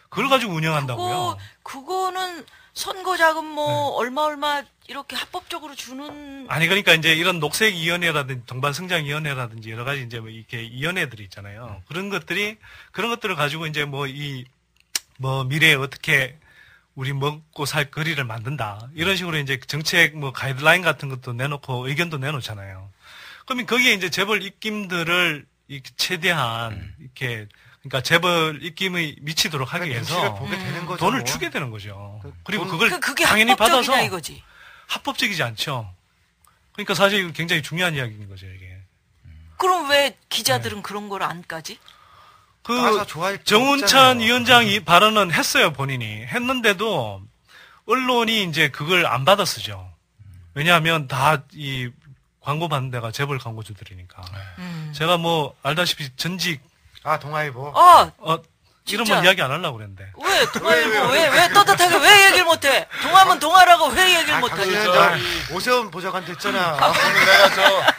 그걸 가지고 운영한다고요. 그거는 선거 자금 뭐 얼마 이렇게 합법적으로 주는 아니 그러니까 이제 이런 녹색위원회라든지 동반성장위원회라든지 여러 가지 이제 뭐 이렇게 위원회들이 있잖아요. 그런 것들을 가지고 이제 뭐 미래에 어떻게 우리 먹고 살 거리를 만든다. 이런 식으로 이제 정책 뭐 가이드라인 같은 것도 내놓고 의견도 내놓잖아요. 그러면 거기에 이제 재벌 입김들을 최대한 이렇게 그러니까 재벌 입김이 미치도록 하기 위해서 보게 되는 거죠. 돈을 주게 되는 거죠. 그리고 그걸 그게 당연히 합법적이냐 받아서 이거지. 합법적이지 않죠. 그러니까 사실 굉장히 중요한 이야기인 거죠, 이게. 그럼 왜 기자들은 그런 걸 안 까지? 정운찬 위원장이 발언은 했어요, 본인이. 했는데도 언론이 이제 그걸 안 받아 쓰죠. 왜냐하면 다 이 광고 받는 데가 재벌 광고주들이니까. 제가 뭐 알다시피 전직 동아일보. 이런만 이야기 안 하려고 그랬는데. 왜 동아일보 왜 떳떳하게 왜 얘기를 못해? 동아면 동아라고 왜 얘기를 못하지? 오세훈 보좌관 됐잖아. 오늘 내가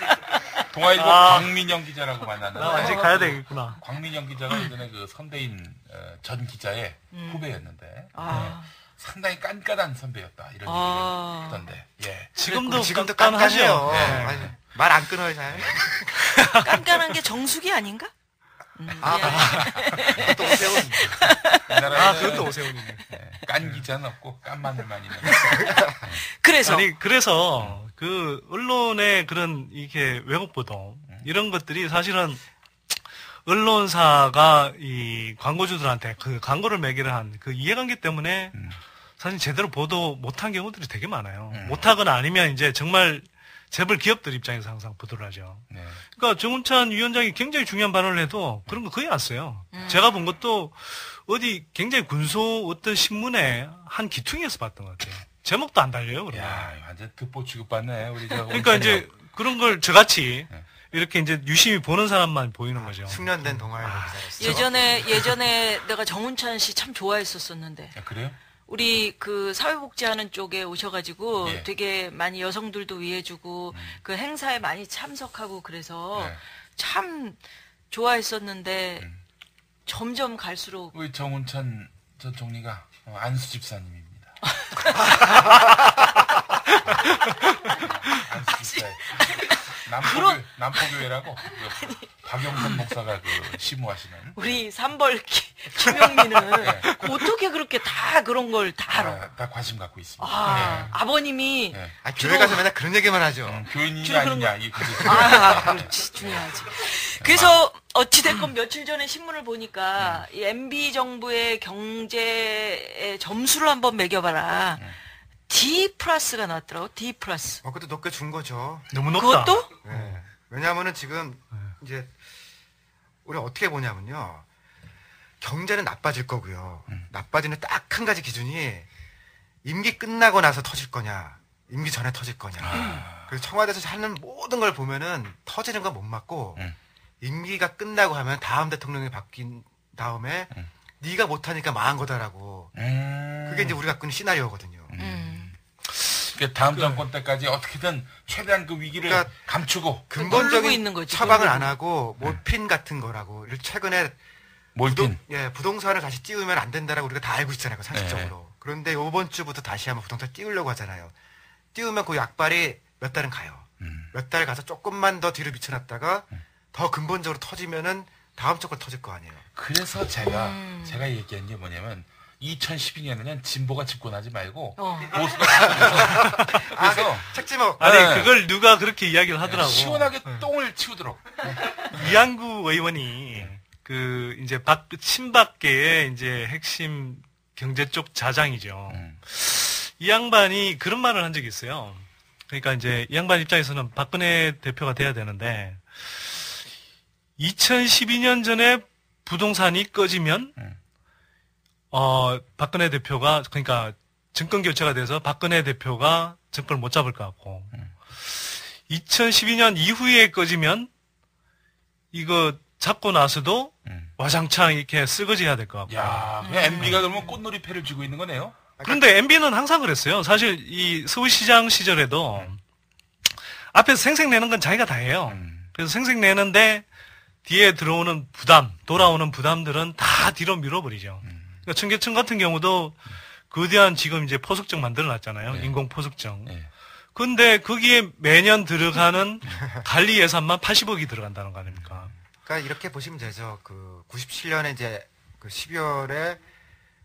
동아일보 광민영 기자라고 만났는데. 아직 가야 되겠구나. 광민영 기자가 예전에 그 선대인 전 기자의 후배였는데 상당히 깐깐한 선배였다 이런 얘기를 하던데. 예. 지금도 깐깐하죠. 네. 말 안 끊어요, 잘. 깐깐한 게 정수기 아닌가? 그것도 오세훈. 그것도 오세훈이네. 깐 기자는 없고 깐마늘만 있는. 그래서 그 언론의 그런 이게 왜곡 보도 이런 것들이 사실은 언론사가 이 광고주들한테 그 광고를 매개를 한 그 이해관계 때문에 사실 제대로 보도 못한 경우들이 되게 많아요. 못하거나 아니면 이제 정말 재벌 기업들 입장에서 항상 보도를 하죠. 네. 그러니까 정운찬 위원장이 굉장히 중요한 발언을 해도 그런 거 거의 안 써요. 제가 본 것도 어디 굉장히 군소 어떤 신문에 한 기퉁에서 봤던 것 같아요. 제목도 안 달려요, 그러면. 야, 완전 듣보 취급받네, 우리 그러니까 이제 그런 걸 저같이 이렇게 이제 유심히 보는 사람만 보이는 거죠. 숙련된 동아일보 기자였어. 예전에 내가 정운찬 씨 참 좋아했었었는데. 그래요? 우리 그 사회복지하는 쪽에 오셔가지고 예. 되게 많이 여성들도 위해주고 그 행사에 많이 참석하고 그래서 참 좋아했었는데 점점 갈수록 우리 정운찬 전 총리가 안수 집사님입니다. 안수 집사. 남포교회라고 박영선 목사가 그 시무하시는 우리 삼벌 김용민은 어떻게 그렇게 다 그런 걸 다 알아? 다 관심 갖고 있습니다. 아버님이 교회 가서 맨날 그런 얘기만 하죠. 교인이 아니냐 이 그렇지 중요하지. 그래서 어찌됐건 며칠 전에 신문을 보니까 이 MB 정부의 경제의 점수를 한번 매겨봐라. D+가 나왔더라고. D+. 그것도 높게 준 거죠. 너무 높다. 그것도? 네. 왜냐하면은 지금 이제 우리가 어떻게 보냐면요. 경제는 나빠질 거고요. 나빠지는 딱 한 가지 기준이 임기 끝나고 나서 터질 거냐, 임기 전에 터질 거냐. 그래서 청와대에서 하는 모든 걸 보면은 터지는 건 못 맞고 임기가 끝나고 하면 다음 대통령이 바뀐 다음에 네가 못하니까 망한 거다라고. 그게 이제 우리가 갖고 있는 시나리오거든요. 다음 정권 때까지 어떻게든 최대한 그 위기를 감추고 근본적인 있는 거지, 처방을 안 하고 몰핀 같은 거라고. 최근에 몰핀. 부동산을 다시 띄우면 안 된다라고 우리가 다 알고 있잖아요, 상식적으로. 그런데 이번 주부터 다시 한번 부동산 띄우려고 하잖아요. 띄우면 그 약발이 몇 달은 가요. 몇 달 가서 조금만 더 뒤로 미쳐놨다가 더 근본적으로 터지면은 다음 정권 터질 거 아니에요. 그래서 제가 얘기한 게 뭐냐면 2012년에는 진보가 집권하지 말고 보수가 그래서 책지목. 아니 그걸 누가 그렇게 이야기를 하더라고. 시원하게 똥을 치우도록. 이한구 의원이 그 이제 친박계의 이제 핵심 경제 쪽 자장이죠. 이 양반이 그런 말을 한 적이 있어요. 그러니까 이제 이 양반 입장에서는 박근혜 대표가 돼야 되는데 2012년 전에 부동산이 꺼지면 박근혜 대표가 그러니까 정권 교체가 돼서 박근혜 대표가 정권을 못 잡을 것 같고 2012년 이후에 꺼지면 이거 잡고 나서도 와장창 이렇게 쓸거지해야 될 것 같고. 야, 그냥 MB가 그러면 꽃놀이패를 쥐고 있는 거네요. 그런데 MB는 항상 그랬어요. 사실 이 서울시장 시절에도 앞에서 생색내는 건 자기가 다 해요. 그래서 생색내는데 뒤에 들어오는 부담, 돌아오는 부담들은 다 뒤로 밀어버리죠. 그러니까 청계천 같은 경우도 거대한 지금 이제 포석정 만들어놨잖아요. 네. 인공 포석정. 네. 근데 거기에 매년 들어가는 관리 예산만 80억이 들어간다는 거 아닙니까? 그러니까 이렇게 보시면 되죠. 그 97년에 이제 그 12월에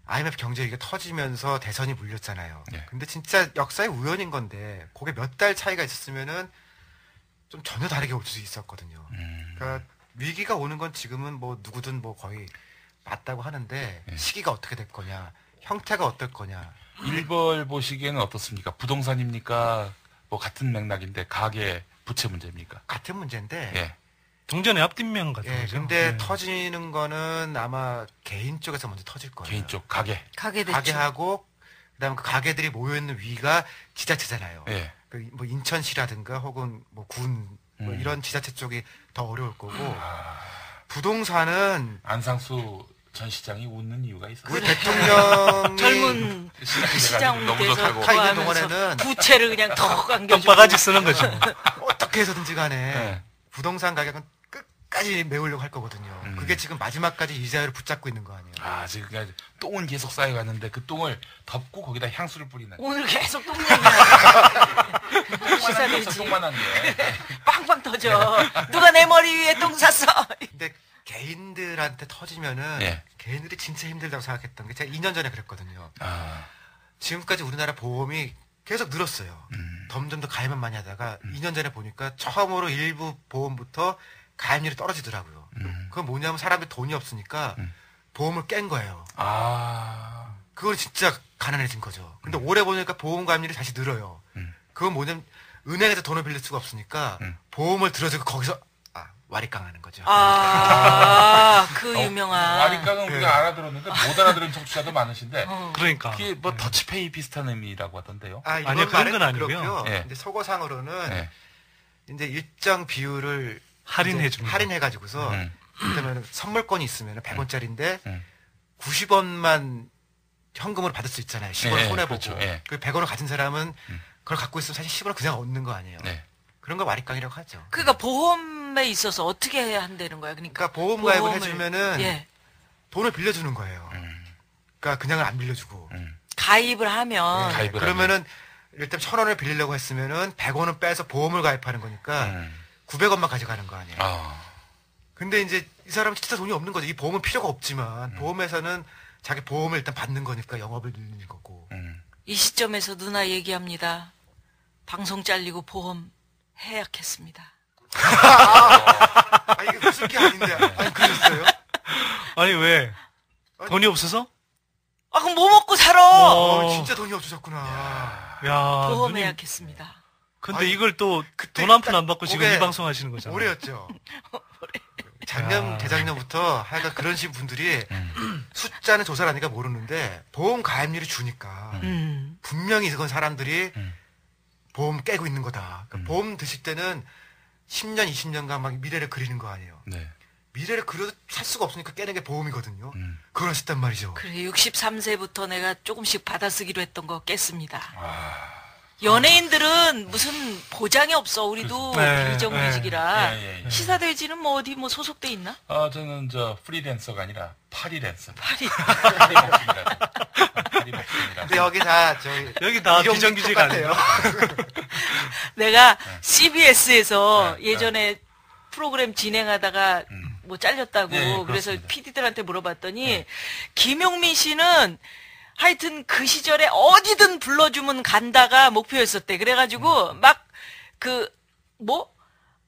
IMF 경제위기가 터지면서 대선이 물렸잖아요. 네. 근데 진짜 역사의 우연인 건데 그게 몇 달 차이가 있었으면은 좀 전혀 다르게 올 수 있었거든요. 그러니까 위기가 오는 건 지금은 뭐 누구든 뭐 거의 맞다고 하는데 시기가 어떻게 될 거냐, 형태가 어떨 거냐. 일벌 보시기에는 어떻습니까? 부동산입니까? 뭐 같은 맥락인데 가계 부채 문제입니까? 같은 문제인데. 예. 동전의 앞뒷면 같은 예, 거죠. 근데 네. 터지는 거는 아마 개인 쪽에서 먼저 터질 거예요. 개인 쪽 가계. 가게 대출. 가게하고 그다음에 그 가게들이 모여 있는 위가 지자체잖아요. 예. 그 뭐 인천시라든가 혹은 뭐 군 뭐 이런 지자체 쪽이 더 어려울 거고 부동산은 안상수 전 시장이 웃는 이유가 있었어요. 우리 대통령이 젊은 시장님께서 좋다고. 가 있는 좋아하면서 동안에는 부채를 그냥 더 안겨주고 똥바가지 쓰는 거죠. 어떻게 해서든지 간에 네. 부동산 가격은 끝까지 메우려고 할 거거든요. 그게 지금 마지막까지 이자율을 붙잡고 있는 거 아니에요. 아, 지금 그러니까 똥은 계속 쌓여갔는데 그 똥을 덮고 거기다 향수를 뿌리는. 오늘 계속 똥 얘기야. 시사돼지 똥만한 게. 빵빵 터져. 누가 내 머리 위에 똥 쌌어. 근데 개인들한테 터지면은 예. 개인들이 진짜 힘들다고 생각했던 게 제가 2년 전에 그랬거든요. 아, 지금까지 우리나라 보험이 계속 늘었어요. 점점 더 가입만 많이 하다가 2년 전에 보니까 처음으로 일부 보험부터 가입률이 떨어지더라고요. 그건 뭐냐면 사람들이 돈이 없으니까 보험을 깬 거예요. 아, 그건 진짜 가난해진 거죠. 근데 올해 보니까 보험 가입률이 다시 늘어요. 그건 뭐냐면 은행에서 돈을 빌릴 수가 없으니까 보험을 들어주고 거기서 와리깡 하는 거죠. 그 유명한. 와리깡은 우리가 알아들었는데 못 알아들은 청취자도 많으신데. 그러니까. 그게 뭐 더치페이 비슷한 의미라고 하던데요. 아니요, 그런 건 아니고요. 그렇고요. 예. 이제 서거상으로는 예. 이제 일정 비율을 할인해 주는 거. 할인해가지고서 그러면 선물권이 있으면 100원짜리인데 음. 90원만 현금으로 받을 수 있잖아요. 10원 예, 손해보고. 그렇죠. 예. 그 100원을 가진 사람은 그걸 갖고 있으면 사실 10원을 그냥 얻는 거 아니에요. 네. 그런 걸 와리깡이라고 하죠. 그러니까 보험에 있어서 어떻게 해야 한다는 거야. 그러니까 그러니까 보험 가입을 보험을- 해주면은 예. 돈을 빌려주는 거예요. 그러니까 그냥은 안 빌려주고. 가입을 하면 예, 가입을 그러면은 일단 1,000원을 빌리려고 했으면은 100원은 빼서 보험을 가입하는 거니까 900원만 가져가는 거 아니에요. 아, 근데 이제 이 사람은 진짜 돈이 없는 거죠. 이 보험은 필요가 없지만 보험에서는 자기 보험을 일단 받는 거니까 영업을 늘리는 거고. 이 시점에서 누나 얘기합니다. 방송 잘리고 보험 해약했습니다. 이게 무슨 게 아닌데. 아니 그러셨어요? 아니 왜? 돈이 없어서? 아 그럼 뭐 먹고 살아? 진짜 돈이 없으셨구나. 야, 보험 누님. 해약했습니다. 근데 아니, 이걸 또 그때 돈 한 푼 안 딱 받고 지금 올해- 이 방송 하시는 거잖아요. 올해였죠. 작년, 야. 재작년부터 하여간 그런 식 분들이 숫자는 조사를 하니까 모르는데 보험 가입률이 주니까 분명히 그건 사람들이 보험 깨고 있는 거다. 그러니까 보험 드실 때는 10년, 20년간 막 미래를 그리는 거 아니에요. 네. 미래를 그려도 살 수가 없으니까 깨는 게 보험이거든요. 그걸 하셨단 말이죠. 그래 63세부터 내가 조금씩 받아쓰기로 했던 거 깼습니다. 연예인들은 무슨 보장이 없어. 우리도 네, 비정규직이라 예, 예. 시사대지는 뭐 어디 뭐 소속돼 있나? 아, 저는 저 프리랜서가 아니라 파리랜서. 파리. 파리랜서입니다. 근데 여기 다 저희 여기 다 이용직 비정규직 똑같아요. 내가 CBS에서 네, 예전에 프로그램 진행하다가 뭐 잘렸다고 네, 그래서 그렇습니다. PD들한테 물어봤더니 김용민 씨는 하여튼 그 시절에 어디든 불러주면 간다가 목표였었대. 그래가지고 막 그 뭐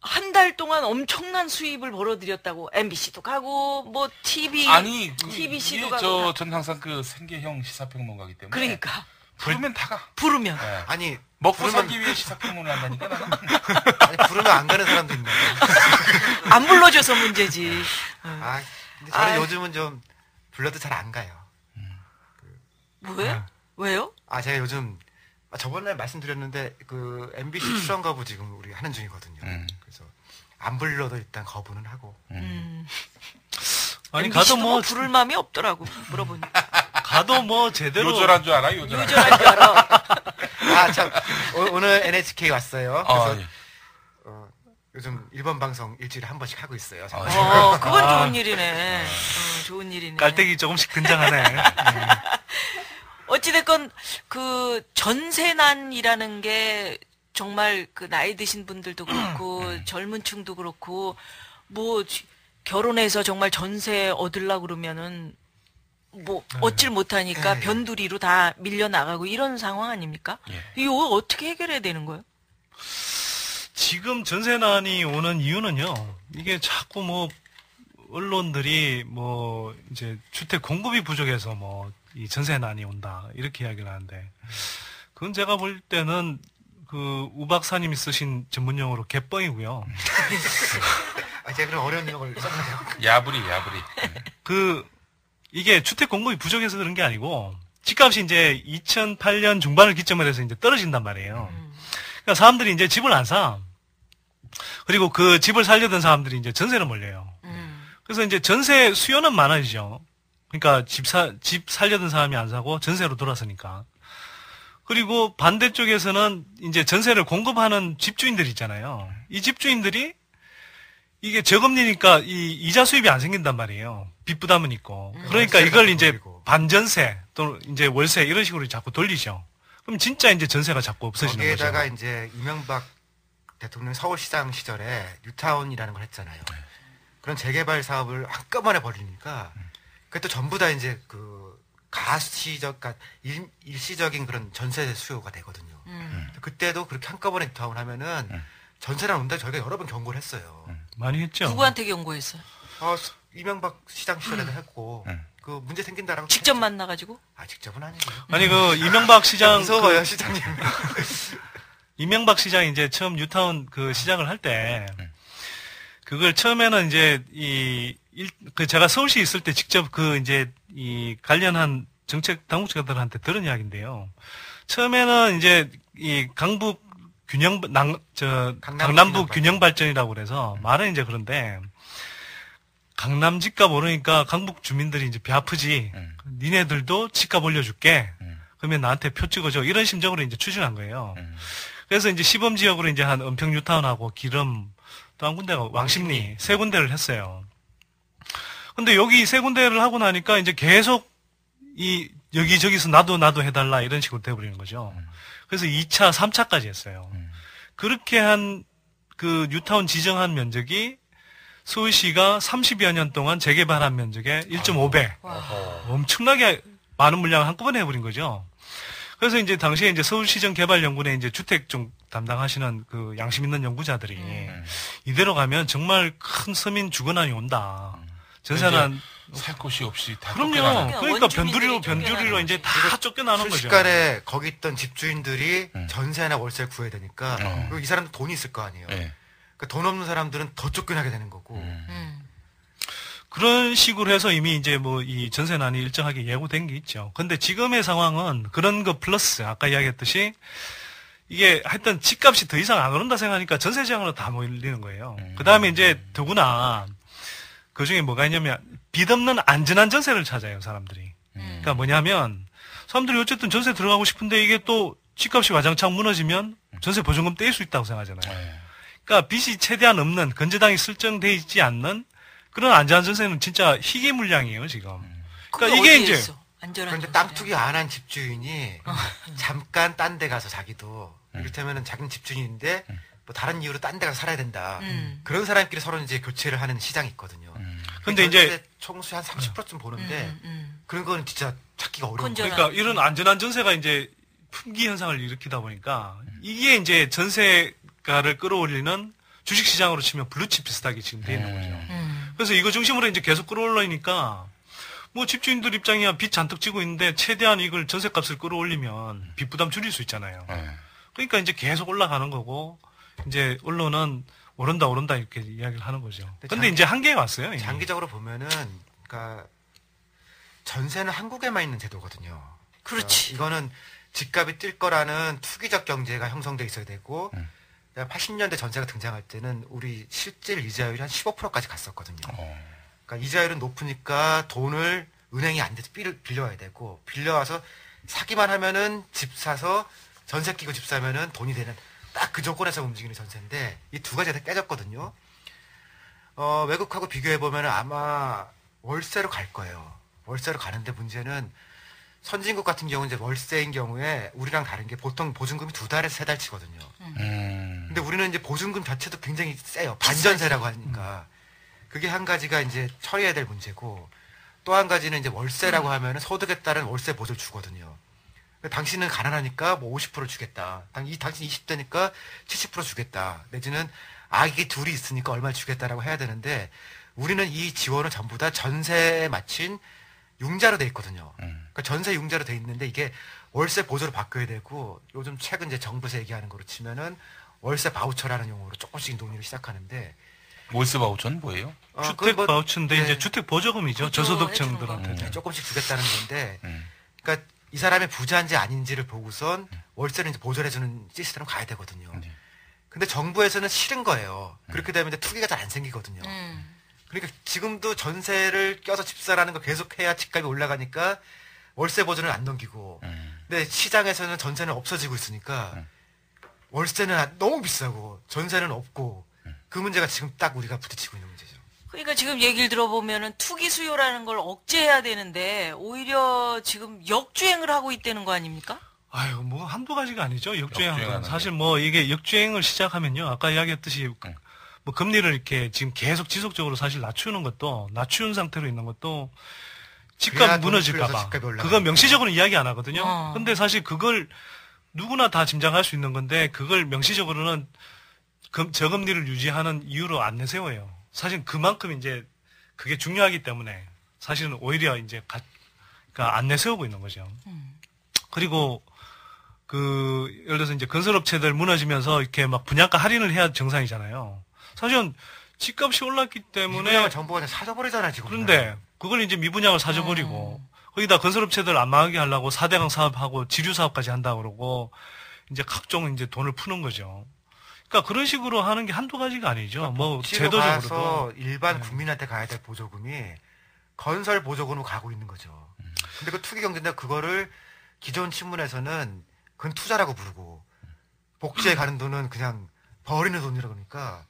한 달 동안 엄청난 수입을 벌어들였다고. MBC도 가고 뭐 TV 아니, TBC도 이게 가고. 전 항상 그 생계형 시사평론가기 때문에. 그러니까 부르면 다 가. 부르면. 네. 아니 먹고 살기 위해 시사평론을 한다니까 나는. 아니 부르면 안 가는 사람도 있네. 안 불러줘서 문제지. 아 근데 저는 요즘은 좀 불러도 잘 안 가요. 왜? 왜요? 아 제가 요즘 저번에 말씀드렸는데 그 MBC 출연 거부 지금 우리 하는 중이거든요. 그래서 안 불러도 일단 거부는 하고. 아니 가도 뭐 부를 마음이 없더라고 물어보니까. 가도 뭐 제대로 요절한 줄 알아? 요절한 줄 요절한 줄 알아. 아 참 오늘 NHK 왔어요. 그래서 예. 요즘 일본 방송 일주일에 한 번씩 하고 있어요. 그건 좋은 일이네. 좋은 일이네. 깔때기 조금씩 등장하네. 어찌됐건 그 전세난이라는 게 정말 그 나이 드신 분들도 그렇고 젊은 층도 그렇고 뭐 결혼해서 정말 전세 얻으려고 그러면은 뭐 얻질 못하니까 변두리로 다 밀려 나가고 이런 상황 아닙니까? 이거 어떻게 해결해야 되는 거예요? 지금 전세난이 오는 이유는요. 이게 자꾸 뭐 언론들이 뭐 이제 주택 공급이 부족해서 뭐 이 전세난이 온다 이렇게 이야기를 하는데 그건 제가 볼 때는 그 우 박사님이 쓰신 전문용어로 개뻥이고요. 제가 그런 어려운 용어를 썼나요? 야부리. 그 이게 주택 공급이 부족해서 그런 게 아니고 집값이 이제 2008년 중반을 기점으로 해서 이제 떨어진단 말이에요. 그러니까 사람들이 이제 집을 안 사. 그리고 그 집을 살려던 사람들이 이제 전세를 몰려요. 그래서 이제 전세 수요는 많아지죠. 그러니까 집 살려던 사람이 안 사고 전세로 돌아서니까. 그리고 반대쪽에서는 이제 전세를 공급하는 집주인들이 있잖아요. 이 집주인들이 이게 저금리니까 이 이자 수입이 안 생긴단 말이에요. 빚 부담은 있고. 그러니까 이걸 이제 반전세 또는 이제 월세 이런 식으로 자꾸 돌리죠. 그럼 진짜 이제 전세가 자꾸 없어지는 거죠. 거기에다가 이제 이명박 대통령 서울시장 시절에 뉴타운이라는 걸 했잖아요. 그런 재개발 사업을 한꺼번에 벌리니까 그게 또 전부 다 이제 그 그러니까 일시적인 그런 전세 수요가 되거든요. 그때도 그렇게 한꺼번에 뉴타운 하면은 전세난 온다 저희가 여러 번 경고를 했어요. 많이 했죠. 누구한테 경고했어요? 이명박 시장 시절에도 했고 그 문제 생긴다라고 직접 했죠. 만나가지고? 직접은 아니고요. 아니 그 이명박 시장 무서워요 시장님. 이명박 시장이 이제 처음 뉴타운 그 시작을 할 때 그걸 처음에는 이제 그 제가 서울시에 있을 때 직접 그 이제 이 관련한 정책 당국자들한테 들은 이야기인데요. 처음에는 이제 이 강북 강남북 균형 발전이라고 그래서 말은 이제 그런데 강남 집값 오르니까 강북 주민들이 이제 배 아프지. 니네들도 집값 올려줄게. 그러면 나한테 표 찍어줘. 이런 심정으로 이제 추진한 거예요. 그래서 이제 시범 지역으로 이제 한 은평 뉴타운하고 기름 또 한 군데가 왕십리 세 군데를 했어요. 근데 여기 세 군데를 하고 나니까 이제 계속 여기저기서 나도 해달라 이런 식으로 돼버리는 거죠. 그래서 2차, 3차까지 했어요. 그렇게 한 그 뉴타운 지정한 면적이 서울시가 30여 년 동안 재개발한 면적의 1.5배. 엄청나게 많은 물량을 한꺼번에 해버린 거죠. 그래서 이제 당시에 이제 서울시정개발연구원에 이제 주택 좀 담당하시는 그 양심 있는 연구자들이 이대로 가면 정말 큰 서민 주거난이 온다. 전세난 살 곳이 없이 다 그럼요. 쫓겨나는. 그러니까 변두리로 이제 다 쫓겨나는 거죠. 순식간에 거기 있던 집주인들이 전세나 월세를 구해야 되니까 그리고 이 사람도 돈이 있을 거 아니에요. 그러니까 돈 없는 사람들은 더 쫓겨나게 되는 거고. 그런 식으로 해서 이미 이제 뭐 이 전세난이 일정하게 예고된 게 있죠. 근데 지금의 상황은 그런 거 플러스 아까 이야기했듯이 이게 하여튼 집값이 더 이상 안 오른다 생각하니까 전세 시장으로 다 몰리는 거예요. 그 다음에 이제 더구나 그 중에 뭐가 있냐면 빚 없는 안전한 전세를 찾아요, 사람들이. 그러니까 뭐냐면 사람들이 어쨌든 전세 들어가고 싶은데 이게 또 집값이 와장창 무너지면 전세 보증금 떼일 수 있다고 생각하잖아요. 그러니까 빚이 최대한 없는 건재당이 설정돼 있지 않는 그런 안전한 전세는 진짜 희귀 물량이에요, 지금. 그러니까 이게 이제 그런데 땅 투기 안 한 집주인이 잠깐 딴 데 가서 자기도 이를테면은 자기는 집주인인데 뭐 다른 이유로 딴 데 가서 살아야 된다. 그런 사람끼리 서로 이제 교체를 하는 시장이 있거든요. 근데 이제 총수 한 30%쯤 보는데 그런 거는 진짜 찾기가 어려운 거예요. 그러니까 이런 안전한 전세가 이제 품귀 현상을 일으키다 보니까 이게 이제 전세가를 끌어올리는 주식 시장으로 치면 블루칩 비슷하게 지금 돼 있는 거죠. 그래서 이거 중심으로 이제 계속 끌어올리니까 뭐 집주인들 입장이야 빚 잔뜩 지고 있는데 최대한 이걸 전세값을 끌어올리면 빚 부담 줄일 수 있잖아요. 그러니까 이제 계속 올라가는 거고 이제 언론은 오른다 이렇게 이야기를 하는 거죠. 근데 이제 한계에 왔어요. 이미. 장기적으로 보면은 그러니까 전세는 한국에만 있는 제도거든요. 그렇지. 이거는 집값이 뛸 거라는 투기적 경제가 형성돼 있어야 되고 80년대 전세가 등장할 때는 우리 실질 이자율이 한 15%까지 갔었거든요. 그러니까 이자율은 높으니까 돈을 은행이 안 돼서 빌려와야 되고 빌려와서 사기만 하면은 집 사서 전세 끼고 집 사면은 돈이 되는 딱 그 조건에서 움직이는 전세인데 이 두 가지가 다 깨졌거든요. 외국하고 비교해 보면은 아마 월세로 갈 거예요. 월세로 가는데 문제는 선진국 같은 경우는 이제 월세인 경우에 우리랑 다른 게 보통 보증금이 2달에서 3달 치거든요. 근데 우리는 이제 보증금 자체도 굉장히 세요. 반전세라고 하니까. 그게 한 가지가 이제 처리해야 될 문제고 또 한 가지는 이제 월세라고 하면은 소득에 따른 월세 보조를 주거든요. 당신은 가난하니까 뭐 50% 주겠다. 당신 20대니까 70% 주겠다. 내지는 아기 둘이 있으니까 얼마 주겠다라고 해야 되는데 우리는 이 지원을 전부 다 전세에 맞춘 융자로 돼 있거든요. 그러니까 전세 융자로 돼 있는데 이게 월세 보조로 바뀌어야 되고 요즘 최근 이제 정부에서 얘기하는 거로 치면은 월세 바우처라는 용어로 조금씩 논의를 시작하는데 월세 바우처는 뭐예요? 주택 바우처인데 이제 주택 보조금이죠. 저소득층들한테 조금씩 주겠다는 건데 그러니까 이 사람이 부자인지 아닌지를 보고선 월세를 이제 보조를 해주는 시스템으로 가야 되거든요. 근데 정부에서는 싫은 거예요. 그렇게 되면 이제 투기가 잘 안 생기거든요. 그러니까 지금도 전세를 껴서 집사라는 거 계속해야 집값이 올라가니까 월세 보조는 안 넘기고 근데 시장에서는 전세는 없어지고 있으니까 월세는 너무 비싸고 전세는 없고 그 문제가 지금 딱 우리가 부딪히고 있는 문제죠. 그러니까 지금 얘기를 들어보면은 투기 수요라는 걸 억제해야 되는데 오히려 지금 역주행을 하고 있다는 거 아닙니까? 아유, 뭐 한두 가지가 아니죠. 역주행은 사실 뭐 이게 역주행을 시작하면요. 아까 이야기했듯이 뭐 금리를 이렇게 지금 계속 지속적으로 사실 낮추는 상태로 있는 것도 집값 무너질까봐. 그거 명시적으로는 이야기 안 하거든요. 근데 사실 그걸 누구나 다 짐작할 수 있는 건데 그걸 명시적으로는 저금리를 유지하는 이유로 안 내세워요. 사실 그만큼 이제 그게 중요하기 때문에 사실은 오히려 이제 그러니까 안 내세우고 있는 거죠. 그리고 예를 들어서 이제 건설업체들 무너지면서 이렇게 막 분양가 할인을 해야 정상이잖아요. 사실은 집값이 올랐기 때문에. 미분양을 정부가 사줘버리잖아, 지금. 그런데 그걸 이제 미분양을 사줘버리고 거기다 건설업체들 안 망하게 하려고 4대강 사업하고 지류 사업까지 한다고 그러고 이제 각종 이제 돈을 푸는 거죠. 그러니까 그런 식으로 하는 게 한두 가지가 아니죠. 뭐 제도적으로도 일반 국민한테 가야 될 보조금이 건설 보조금으로 가고 있는 거죠. 근데 그 투기 경제인데 그거를 기존 친문에서는 그건 투자라고 부르고 복지에 가는 돈은 그냥 버리는 돈이라 그러니까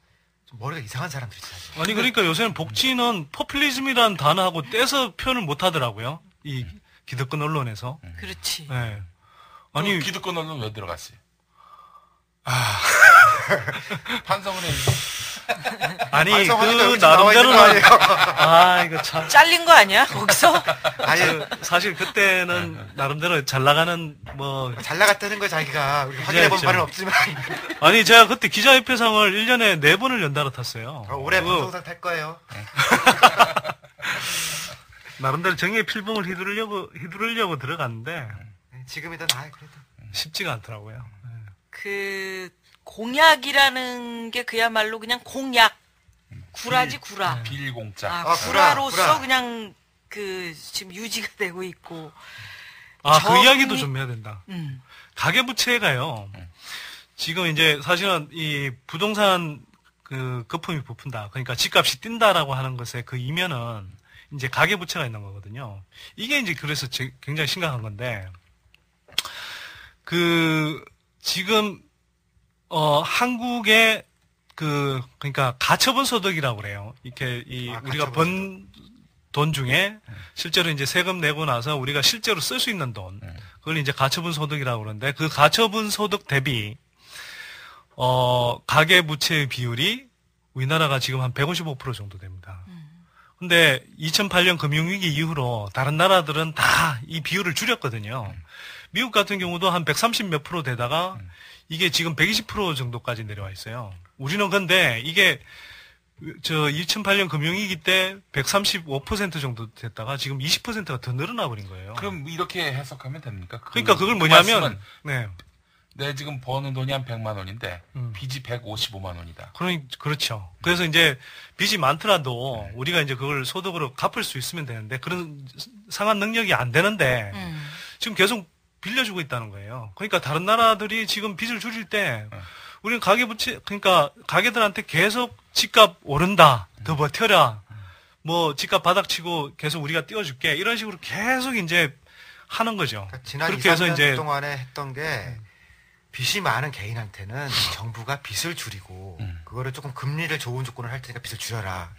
좀 머리가 이상한 사람들이 있어요. 아니 그러니까 요새는 복지는 포퓰리즘이라는 단어하고 떼서 표현을 못 하더라고요. 이 기득권 언론에서. 그렇지. 네. 아니 기득권 언론 왜 들어갔어요? 판성을 해. 아니 그 나름대로는 이거 참 잘린 거 아니야 거기서? 아니 사실 그때는 나름대로 잘 나가는 뭐 잘 나갔다는 거 자기가 확인해본 바는 없지만 아니 제가 그때 기자협회상을 1년에 4번을 연달아 탔어요. 올해 방송상 탈 거예요. 나름대로 정의의 필봉을 휘두르려고 들어갔는데 지금이든 그래도 쉽지가 않더라고요. 그 공약이라는 게 그야말로 그냥 공약 구라지 구라. 빌공짜. 구라로서 구라. 그냥 지금 유지가 되고 있고. 그 이야기도 좀 해야 된다. 가계부채가요. 지금 이제 사실은 이 부동산 거품이 부푼다. 그러니까 집값이 뛴다라고 하는 것의 그 이면은 이제 가계부채가 있는 거거든요. 이게 이제 그래서 굉장히 심각한 건데 지금 한국의 그러니까 가처분 소득이라고 그래요. 이렇게 우리가 번 돈 중에 실제로 이제 세금 내고 나서 우리가 실제로 쓸 수 있는 돈, 그걸 이제 가처분 소득이라고 그러는데 그 가처분 소득 대비 가계 부채의 비율이 우리나라가 지금 한 155% 정도 됩니다. 근데 2008년 금융위기 이후로 다른 나라들은 다 이 비율을 줄였거든요. 미국 같은 경우도 한 130 몇 프로 되다가 이게 지금 120% 정도까지 내려와 있어요. 우리는 근데 이게 저 2008년 금융위기 때 135% 정도 됐다가 지금 20%가 더 늘어나 버린 거예요. 그럼 이렇게 해석하면 됩니까? 그러니까 그걸 뭐냐면 네. 내 지금 버는 돈이 한 100만 원인데 빚이 155만 원이다. 그렇죠. 그래서 이제 빚이 많더라도 우리가 이제 그걸 소득으로 갚을 수 있으면 되는데 그런 상환 능력이 안 되는데 지금 계속 빌려주고 있다는 거예요. 그러니까 다른 나라들이 지금 빚을 줄일 때 우리는 그러니까 가게들한테 계속 집값 오른다. 더 버텨라. 뭐 집값 바닥치고 계속 우리가 띄워줄게. 이런 식으로 계속 이제 하는 거죠. 그러니까 지난 그렇게 해서 2, 3년 이제 동안에 했던 게 빚이 많은 개인한테는 정부가 빚을 줄이고 그거를 조금 금리를 좋은 조건을 할 테니까 빚을 줄여라.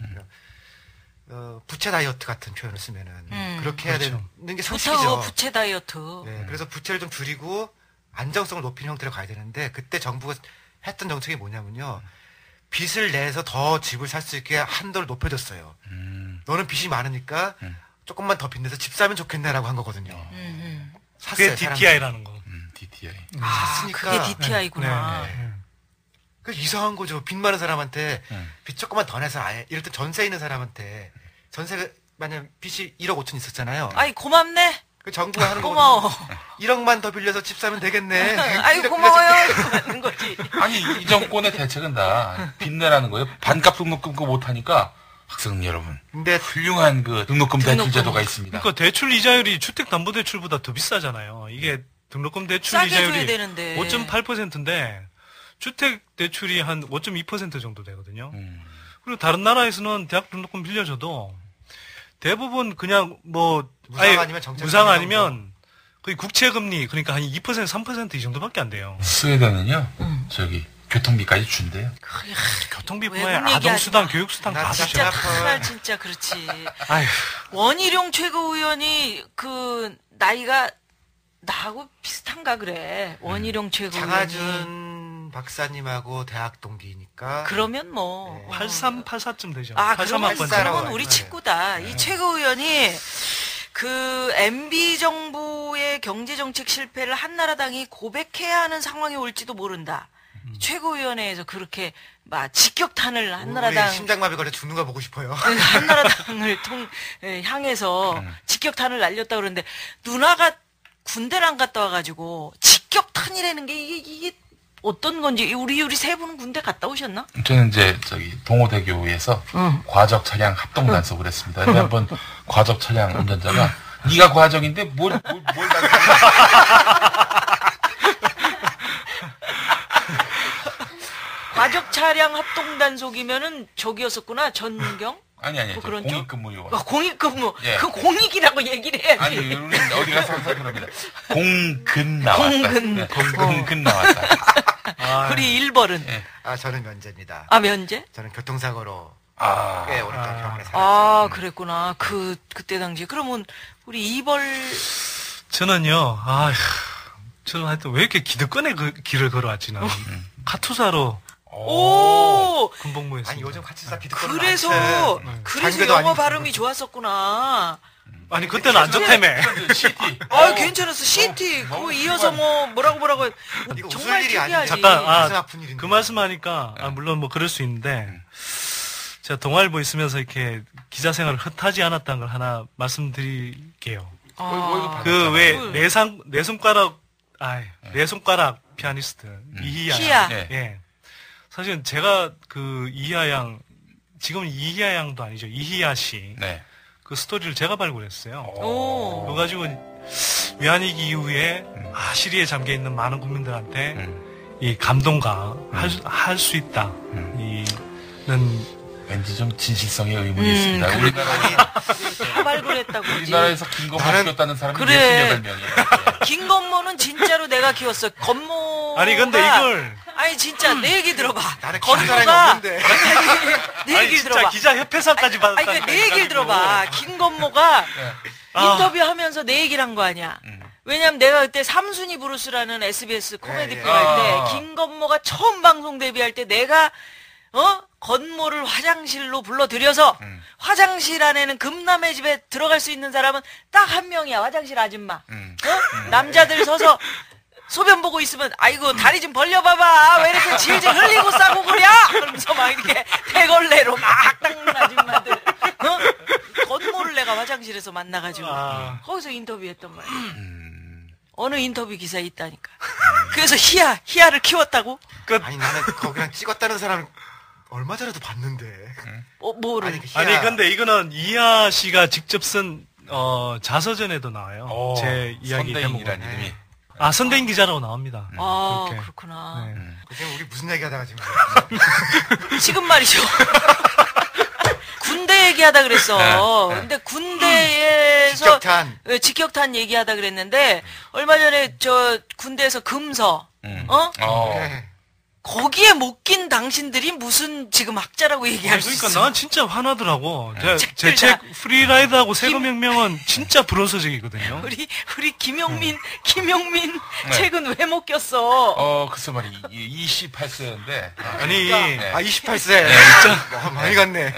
부채 다이어트 같은 표현을 쓰면은 그렇게 해야 그렇죠. 되는 게 좋다, 상식이죠. 부채 다이어트. 네, 그래서 부채를 좀 줄이고 안정성을 높이는 형태로 가야 되는데 그때 정부가 했던 정책이 뭐냐면요. 빚을 내서 더 집을 살 수 있게 한도를 높여줬어요. 너는 빚이 많으니까 조금만 더 빚내서 집 사면 좋겠네라고 한 거거든요. 그게 DTI라는 거. DTI. 샀으니까. 그게 DTI구나. 네. 그 이상한 거죠. 빚 많은 사람한테 빚 조금만 더 내서 아예 이럴 때 전세 있는 사람한테 전세가 만약 빚이 1억 5천 있었잖아요. 아이 고맙네. 그 정부가 하는 고마워. 거거든요. 1억만 더 빌려서 집 사면 되겠네. 아이 고마워요. 맞는 거지. 아니 이 정권의 대책은 다 빚내라는 거예요. 반값 등록금 그거 못하니까 학생 여러분. 근데 훌륭한 그 등록금 대출 제도가 있습니다. 그러니까 대출 이자율이 주택담보대출보다 더 비싸잖아요. 이게 등록금 대출 싸게 줘야 이자율이 되는데. 5.8%인데 주택 대출이 한 5.2% 정도 되거든요. 그리고 다른 나라에서는 대학 등록금 빌려줘도 대부분 그냥 뭐 무상 아니면 정책 무상 아니면 거의 국채 금리 그러니까 한 2% 3% 이 정도밖에 안 돼요. 스웨덴은요. 저기 교통비까지 준대요. 교통비뿐만 외국 아니라 얘기하지 아동수당, 마. 교육수당 나 다 진짜 주죠. 진짜 칼 진짜 그렇지. 아휴. 원희룡 최고위원이 그 나이가 나하고 비슷한가 그래. 원희룡 최고위원이. 장하준 박사님하고 대학 동기니까. 그러면 뭐. 83, 84쯤 되죠. 아, 83학번. 그러면 우리 네. 친구다. 이 최고위원이 그 MB 정부의 경제정책 실패를 한나라당이 고백해야 하는 상황이 올지도 모른다. 최고위원회에서 그렇게 막 직격탄을 한나라당 우리 심장마비 걸려 죽는 거 보고 싶어요. 한나라당을 향해서 직격탄을 날렸다 그러는데 누나가 군대를 안 갔다 와가지고 직격탄이라는 게 이게 어떤 건지 우리 세 분은 군대 갔다 오셨나? 저는 이제 저기 동호대교에서 과적 차량 합동 단속을 했습니다. 근데 한번 과적 차량 운전자가 네가 과적인데 뭘 과적 차량 합동 단속이면은 저기였었구나 전경? 아니 뭐 그런 쪽? 공익근무 요원. 공익근무. 예. 그 공익이라고 얘기를 해야지. 아니 우리는 어디 가서 항상 그럽니다. 공근 나왔다. 공근. 네, 공근 나왔다. 우리 1벌은. 예. 저는 면제입니다. 아 면제? 저는 교통사고로 아. 꽤 오랫동안 병원에 살았죠. 아 그랬구나. 그때 당시 그러면 우리 2벌 저는요, 저는 하여튼 왜 이렇게 기득권의 길을 걸어왔지, 나는. 카투사로 오. 군복무했습니다. 아니 요즘 같이 사 기득권 그래서 장교도 영어 아니고. 발음이 좋았었구나. 아니, 그때는 안 좋다며. 시티. 괜찮았어. 시티. 그거 너무 이어서 뭐라고 이거 정말 웃을 일이 특이하지. 아니지. 잠깐, 가슴 아픈 일인데. 그 말씀하니까, 물론 뭐 그럴 수 있는데, 제가 동아일보 있으면서 이렇게 기자 생활을 헛하지 않았다는 걸 하나 말씀드릴게요. 그 왜 내 손가락 피아니스트 이희야. 희야. 네. 예. 사실은 제가 그 이희야 양 지금은 이희야 양도 아니죠. 이희야 씨. 네. 그 스토리를 제가 발굴했어요. 오. 그거 가지고 외환위기 이후에 시리에 잠겨 있는 많은 국민들한테 이 감동과 할 수 있다. 이는 왠지 좀 진실성의 의문이 있습니다. 다 발굴했다고. 우리나라에서 김건모 키웠다는 사람이 그래. 68명이에요. 김건모는 진짜로 내가 키웠어. 건모가 아니 근데 이걸 아니 진짜 내 얘기 들어봐. 나는 키운 사람이 건모가 없는데. 내 아니 얘기 진짜 들어봐. 기자 협회상까지 아니 받았다. 그러니까 내 얘기를 들어봐. 김건모가 인터뷰하면서 내 얘기를 한 거 아니야. 왜냐면 내가 그때 삼순이 브루스라는 SBS 코미디 프로 할 때 김건모가 처음 방송 데뷔할 때 내가 건모를 화장실로 불러들여서 화장실 안에는 금남의 집에 들어갈 수 있는 사람은 딱 한 명이야. 화장실 아줌마. 남자들 서서 소변 보고 있으면 아이고 다리 좀 벌려봐봐 왜 이렇게 질질 흘리고 싸고 그래? 그러면서 막 이렇게 대걸레로 막 닦는 아줌마들. 건모를 내가 화장실에서 만나가지고 거기서 인터뷰했단 말이야. 어느 인터뷰 기사에 있다니까. 그래서 희야를 키웠다고? 아니 나는 거기랑 찍었다는 사람 얼마 전에도 봤는데. 뭐를? 아니 근데 이거는 이하 씨가 직접 쓴 자서전에도 나와요. 제 이야기 선대인이라는 이름이. 선대인 기자라고 나옵니다. 그렇게. 그렇구나. 지금 우리 무슨 얘기하다가 지금. 지금 말이죠. 군대 얘기하다 그랬어. 근데 군대에서 직격탄 얘기하다 그랬는데 얼마 전에 저 군대에서 금서 거기에 못 낀 당신들이 무슨 지금 학자라고 얘기할 수 있어. 그러니까 난 진짜 화나더라고. 제 책 프리라이드하고 세금혁명은 진짜 불온서적이거든요. 우리 김용민 책은 왜 못 꼈어? 글쎄 말이 28세였는데. 아니, 28세. 진짜 많이 갔네.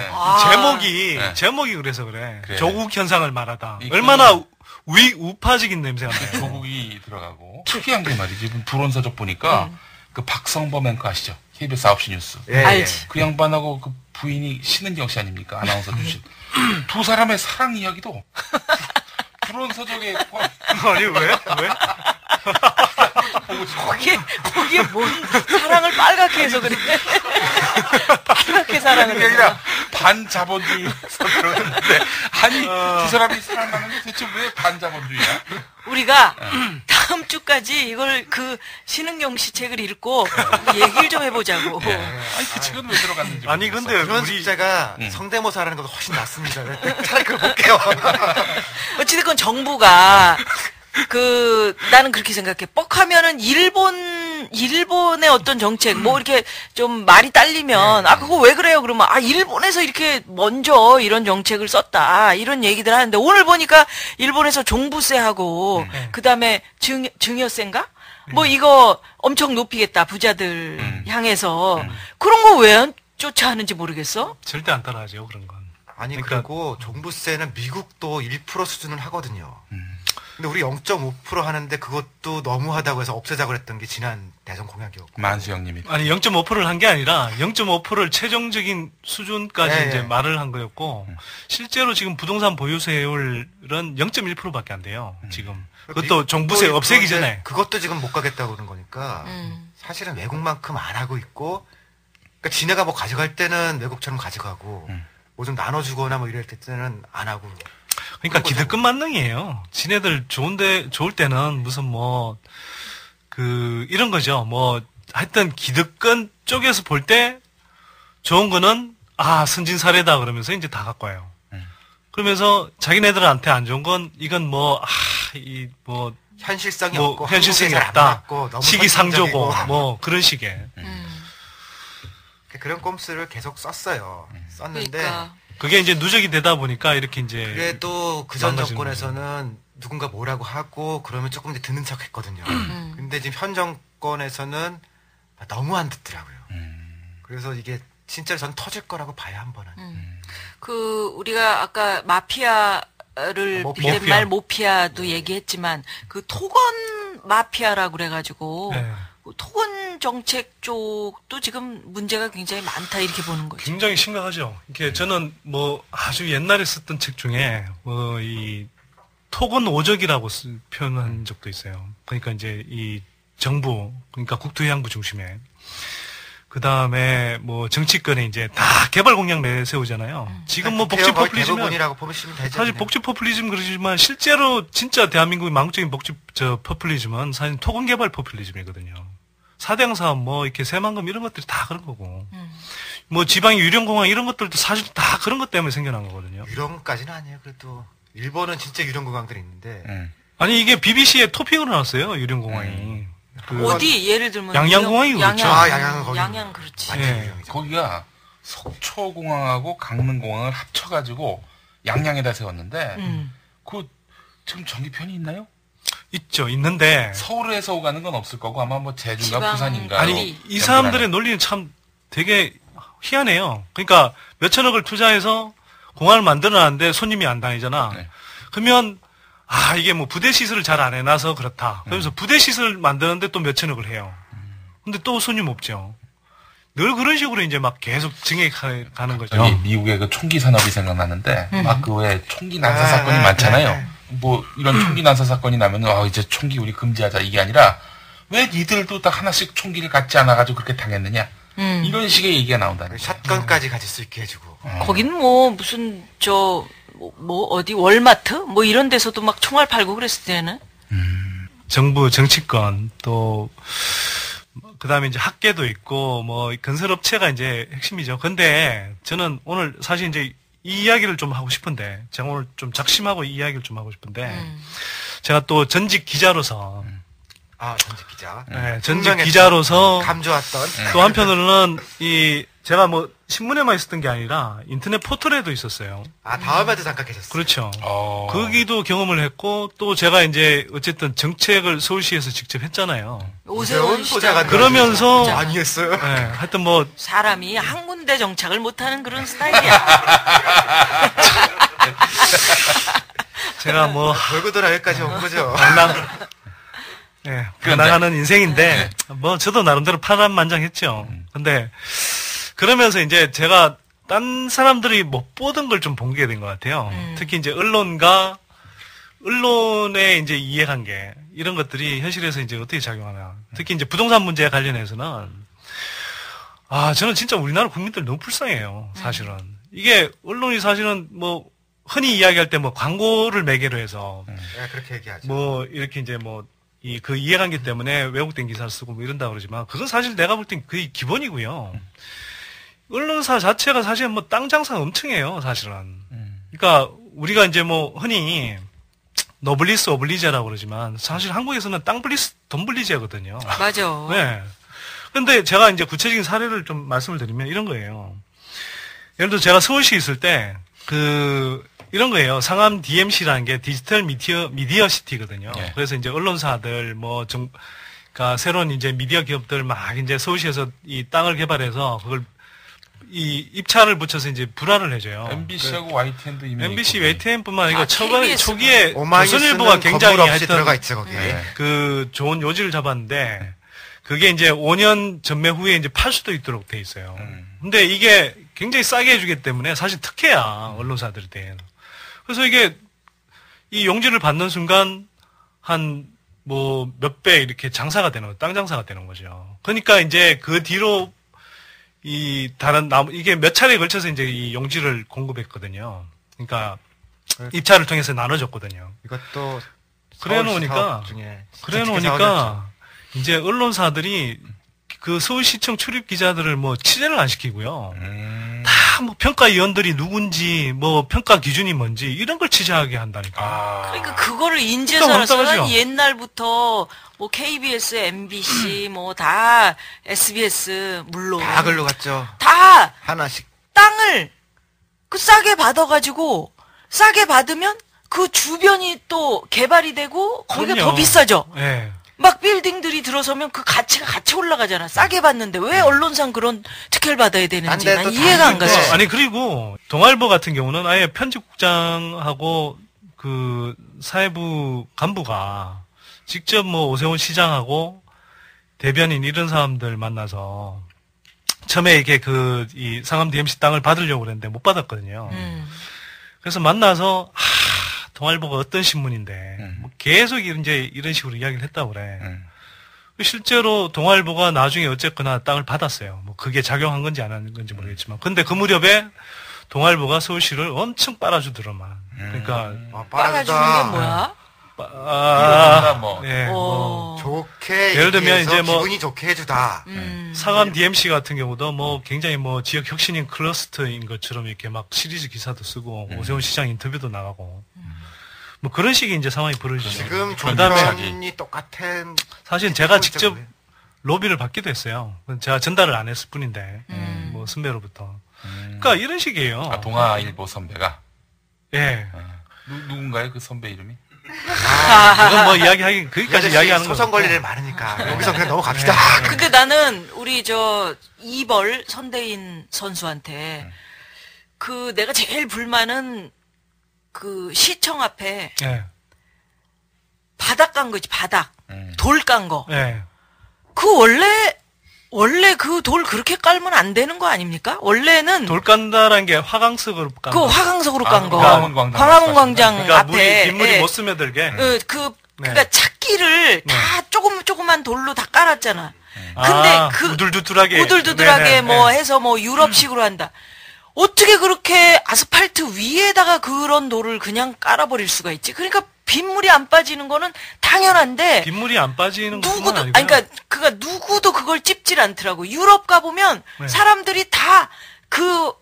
제목이 그래서 그래. 조국 현상을 말하다. 얼마나 우파적인 냄새가 나요. 조국이 들어가고. 특이한 게 말이지. 불온서적 보니까 그 박성범 앵커 아시죠? KBS 9시 뉴스. 알지. 그 양반하고 그 부인이 신은경 씨 아닙니까? 아나운서 출신. 두 사람의 사랑 이야기도 불온서적에. 아니, 왜? 거기에 뭔 사랑을 빨갛게 해서 그래. 빨갛게 사랑을 게 아니라 반자본주의에서 들어갔는데 아니 두 사람이 사랑하는데 대체 왜 반자본주의야? 우리가 다음 주까지 이걸 신은경 씨 책을 읽고 얘기를 좀 해보자고. 아니 그 책은 왜 들어갔는지. 아니 근데 그런 숫자가 성대모사라는 것도 훨씬 낫습니다. 차라리 그걸 볼게요. 어찌됐건 정부가 나는 그렇게 생각해. 뻑하면은 일본의 어떤 정책, 이렇게 좀 말이 딸리면, 그거 왜 그래요? 그러면, 일본에서 이렇게 먼저 이런 정책을 썼다. 이런 얘기들 하는데, 오늘 보니까 일본에서 종부세하고, 그 다음에 증여세인가? 이거 엄청 높이겠다. 부자들 향해서. 그런 거 왜 쫓아하는지 모르겠어? 절대 안 따라하죠, 그런 건. 아니, 그리고 종부세는 미국도 1% 수준을 하거든요. 근데 우리 0.5% 하는데 그것도 너무하다고 해서 없애자고 했던 게 지난 대선 공약이었고. 만수형님이. 아니 0.5%를 한 게 아니라 0.5%를 최종적인 수준까지 이제 말을 한 거였고 실제로 지금 부동산 보유세율은 0.1%밖에 안 돼요. 지금. 그것도 종부세 없애기 전에. 그것도 지금 못 가겠다고 그러는 거니까 사실은 외국만큼 안 하고 있고 그러니까 지네가 뭐 가져갈 때는 외국처럼 가져가고 뭐 좀 나눠주거나 뭐 이럴 때는 안 하고. 그러니까 기득권 만능이에요. 지네들 좋을 때는 무슨 이런 거죠. 하여튼 기득권 쪽에서 볼 때 좋은 거는, 선진 사례다 그러면서 이제 다 갖고 와요. 그러면서 자기네들한테 안 좋은 건, 이건 현실성이 없고, 현실성이 없다. 시기상조고, 그런 식의. 그런 꼼수를 계속 썼어요. 썼는데. 그러니까. 그게 이제 누적이 되다 보니까 이렇게 이제. 그래도 그전 정권에서는 누군가 뭐라고 하고 그러면 조금 이제 듣는 척 했거든요. 근데 지금 현 정권에서는 너무 안 듣더라고요. 그래서 이게 진짜 전 터질 거라고 봐요, 한 번은. 우리가 아까 마피아를 말 모피아도 얘기했지만 토건 마피아라고 그래가지고 토건 정책 쪽도 지금 문제가 굉장히 많다 이렇게 보는 거죠. 굉장히 심각하죠. 이게 저는 아주 옛날에 썼던 책 중에 이 토건 오적이라고 표현한 적도 있어요. 그러니까 이제 이 정부, 그러니까 국토해양부 중심에 그 다음에 정치권에 이제 다 개발 공약 내세우잖아요. 지금 복지 포퓰리즘은 사실 복지 포퓰리즘 그러지만 실제로 진짜 대한민국의 망국적인 복지 포퓰리즘은 사실 토건 개발 포퓰리즘이거든요. 4대강 사업 이렇게 새만금 이런 것들이 다 그런 거고 지방의 유령공항 이런 것들도 사실 다 그런 것 때문에 생겨난 거거든요. 유령까지는 아니에요. 그래도 일본은 진짜 유령공항들이 있는데 아니 이게 BBC에 토핑으로 나왔어요. 유령공항이. 어디 예를 들면 양양공항이 그렇죠. 양양은 거기. 양양 그렇지. 거기가 속초공항하고 강릉공항을 합쳐가지고 양양에다 세웠는데 지금 전기편이 있나요? 있죠. 있는데 서울에서 오가는 건 없을 거고 아마 제주인가 부산인가. 아니 이 사람들의 논리는 참 되게 희한해요. 그러니까 몇천억을 투자해서 공항을 만들어놨는데 손님이 안 다니잖아. 그러면 이게 뭐 부대 시설을 잘 안 해놔서 그렇다. 그래서 부대 시설 만드는데 또 몇천억을 해요. 근데 또 손님 없죠. 늘 그런 식으로 이제 막 계속 증액하는 거죠. 미국의 그 총기 산업이 생각나는데 막 그 왜 총기 난사 사건이 많잖아요. 뭐 이런 총기 난사 사건이 나면은 이제 총기 우리 금지하자 이게 아니라 왜 니들도 딱 하나씩 총기를 갖지 않아가지고 그렇게 당했느냐 이런 식의 얘기가 나온다는 거예요. 샷건까지 가질 수 있게 해주고. 거긴 뭐 무슨 어디 월마트 뭐 이런 데서도 막 총알 팔고 그랬을 때는 정부 정치권 또 그다음에 이제 학계도 있고 뭐 건설업체가 이제 핵심이죠. 근데 저는 오늘 사실 이제 이 이야기를 좀 하고 싶은데 제가 오늘 좀 작심하고 이 이야기를 좀 하고 싶은데 제가 또 전직 기자로서 전직 기자. 네, 전직 기자로서 감 좋았던. 또 한편으로는 제가 뭐 신문에만 있었던 게 아니라 인터넷 포털에도 있었어요. 다음에도 잠깐 계셨어요. 그렇죠. 거기도 경험을 했고 또 제가 이제 어쨌든 정책을 서울시에서 직접 했잖아요. 오세훈 시장 그러면서 아니었어요. 네, 하여튼 뭐 사람이 한 군데 정착을 못하는 그런 스타일이야. 제가 뭐 돌고 돌아 여기까지 온 거죠. 나가는 인생인데 뭐 저도 나름대로 파란만장했죠. 근데 그러면서 이제 제가 딴 사람들이 못 보던 걸 좀 보게 된 것 같아요. 특히 이제 언론의 이제 이해관계 이런 것들이 현실에서 이제 어떻게 작용하나. 특히 이제 부동산 문제에 관련해서는 저는 진짜 우리나라 국민들 너무 불쌍해요. 사실은 이게 언론이 사실은 뭐 흔히 이야기할 때 뭐 광고를 매개로 해서 그렇게 얘기하죠. 뭐 이렇게 이제 뭐 그 이해관계 때문에 왜곡된 기사를 쓰고 뭐 이런다 그러지만 그건 사실 내가 볼 땐 거의 기본이고요. 언론사 자체가 사실 뭐 땅 장사가 엄청 해요, 사실은. 그러니까 우리가 이제 뭐 흔히 노블리스 오블리제라고 그러지만 사실 한국에서는 땅 블리스 돈 블리제거든요. 맞아. 네. 근데 제가 이제 구체적인 사례를 좀 말씀을 드리면 이런 거예요. 예를 들어 제가 서울시에 있을 때 이런 거예요. 상암 DMC라는 게 디지털 미디어 시티거든요. 네. 그래서 이제 언론사들 그러니까 새로운 이제 미디어 기업들 막 이제 서울시에서 이 땅을 개발해서 그걸 입찰을 붙여서 이제 불화를 해줘요. MBC하고 YTN도 이미 MBC, YTN뿐만 아니라 초기에 조선일보가 굉장히 하여튼 들어가 있죠, 거기에. 좋은 요지를 잡았는데 그게 이제 5년 전매 후에 이제 팔 수도 있도록 돼 있어요. 근데 이게 굉장히 싸게 해주기 때문에 사실 특혜야, 언론사들한테. 그래서 이게 이 용지를 받는 순간 한 뭐 몇 배 이렇게 장사가 되는 땅 장사가 되는 거죠. 그러니까 이제 그 뒤로 이게 몇 차례에 걸쳐서 이제 이 용지를 공급했거든요. 그러니까 입찰을 통해서 나눠줬거든요. 이것도 그래 놓으니까 이제 언론사들이 그 서울시청 출입 기자들을 뭐 취재를 안 시키고요. 다 뭐 평가위원들이 누군지 뭐 평가 기준이 뭔지 이런 걸 취재하게 한다니까. 그러니까 그거를 인재사라서는 옛날부터 뭐 KBS, MBC 뭐 다 SBS 물론 다 글로 갔죠. 다 하나씩 땅을 싸게 받아가지고 싸게 받으면 그 주변이 또 개발이 되고 거기가 더 비싸죠. 네. 막 빌딩들이 들어서면 그 가치가 같이 올라가잖아. 싸게 받는데 왜 언론상 그런 특혜를 받아야 되는지 난 이해가 안 갔어요. 아니 그리고 동아일보 같은 경우는 아예 편집국장하고 그 사회부 간부가 직접 뭐 오세훈 시장하고 대변인 이런 사람들 만나서 처음에 이게 이 상암 DMC 땅을 받으려고 그랬는데 못 받았거든요. 그래서 만나서 동아일보가 어떤 신문인데 뭐 계속 이제 이런 식으로 이야기를 했다고 그래. 실제로 동아일보가 나중에 어쨌거나 땅을 받았어요. 뭐 그게 작용한 건지 안 한 건지 모르겠지만. 근데 그 무렵에 동아일보가 서울시를 엄청 빨아주더만. 그러니까 빨아주는 게 뭐야? 좋게 예를 들면 이제 뭐 기분이 좋게 해주다. 상암 DMC 같은 경우도 뭐 굉장히 뭐 지역 혁신인 클러스터인 것처럼 이렇게 막 시리즈 기사도 쓰고 오세훈 시장 인터뷰도 나가고 뭐 그런 식의 이제 상황이 벌어지죠. 지금 조건이 똑같은. 사실 제가 직접 로비를 받기도 했어요. 제가 전달을 안 했을 뿐인데 뭐 선배로부터. 그러니까 이런 식이에요. 동아일보 선배가. 예. 누군가요 그 선배 이름이? 그건 뭐 이야기하기 거기까지 이야기하는 거. 소송 걸릴 일 많으니까 여기서 그냥 넘어갑시다. 근데 나는 우리 이벌 선대인 선수한테 내가 제일 불만은 그 시청 앞에 바닥 깐 거 있지, 바닥. 돌 깐 거. 네. 그 원래 그 돌 그렇게 깔면 안 되는 거 아닙니까? 원래는 돌 깐다라는 게 화강석으로 깐 그 거. 화강석으로 깐 거. 광화문 광장 그러니까 앞에 빗물이 예. 못 스며들게. 그러니까 찾기를 다 조그만 돌로 다 깔았잖아. 근데 우둘두둘하게 우둘두둘하게 해서 유럽식으로 한다. 어떻게 그렇게 아스팔트 위에다가 그런 돌을 그냥 깔아버릴 수가 있지? 그러니까 빗물이 안 빠지는 거는 당연한데 빗물이 안 빠지는 건 누구도 아니고요. 그러니까 누구도 그걸 찝질 않더라고. 유럽 가 보면 사람들이 다 그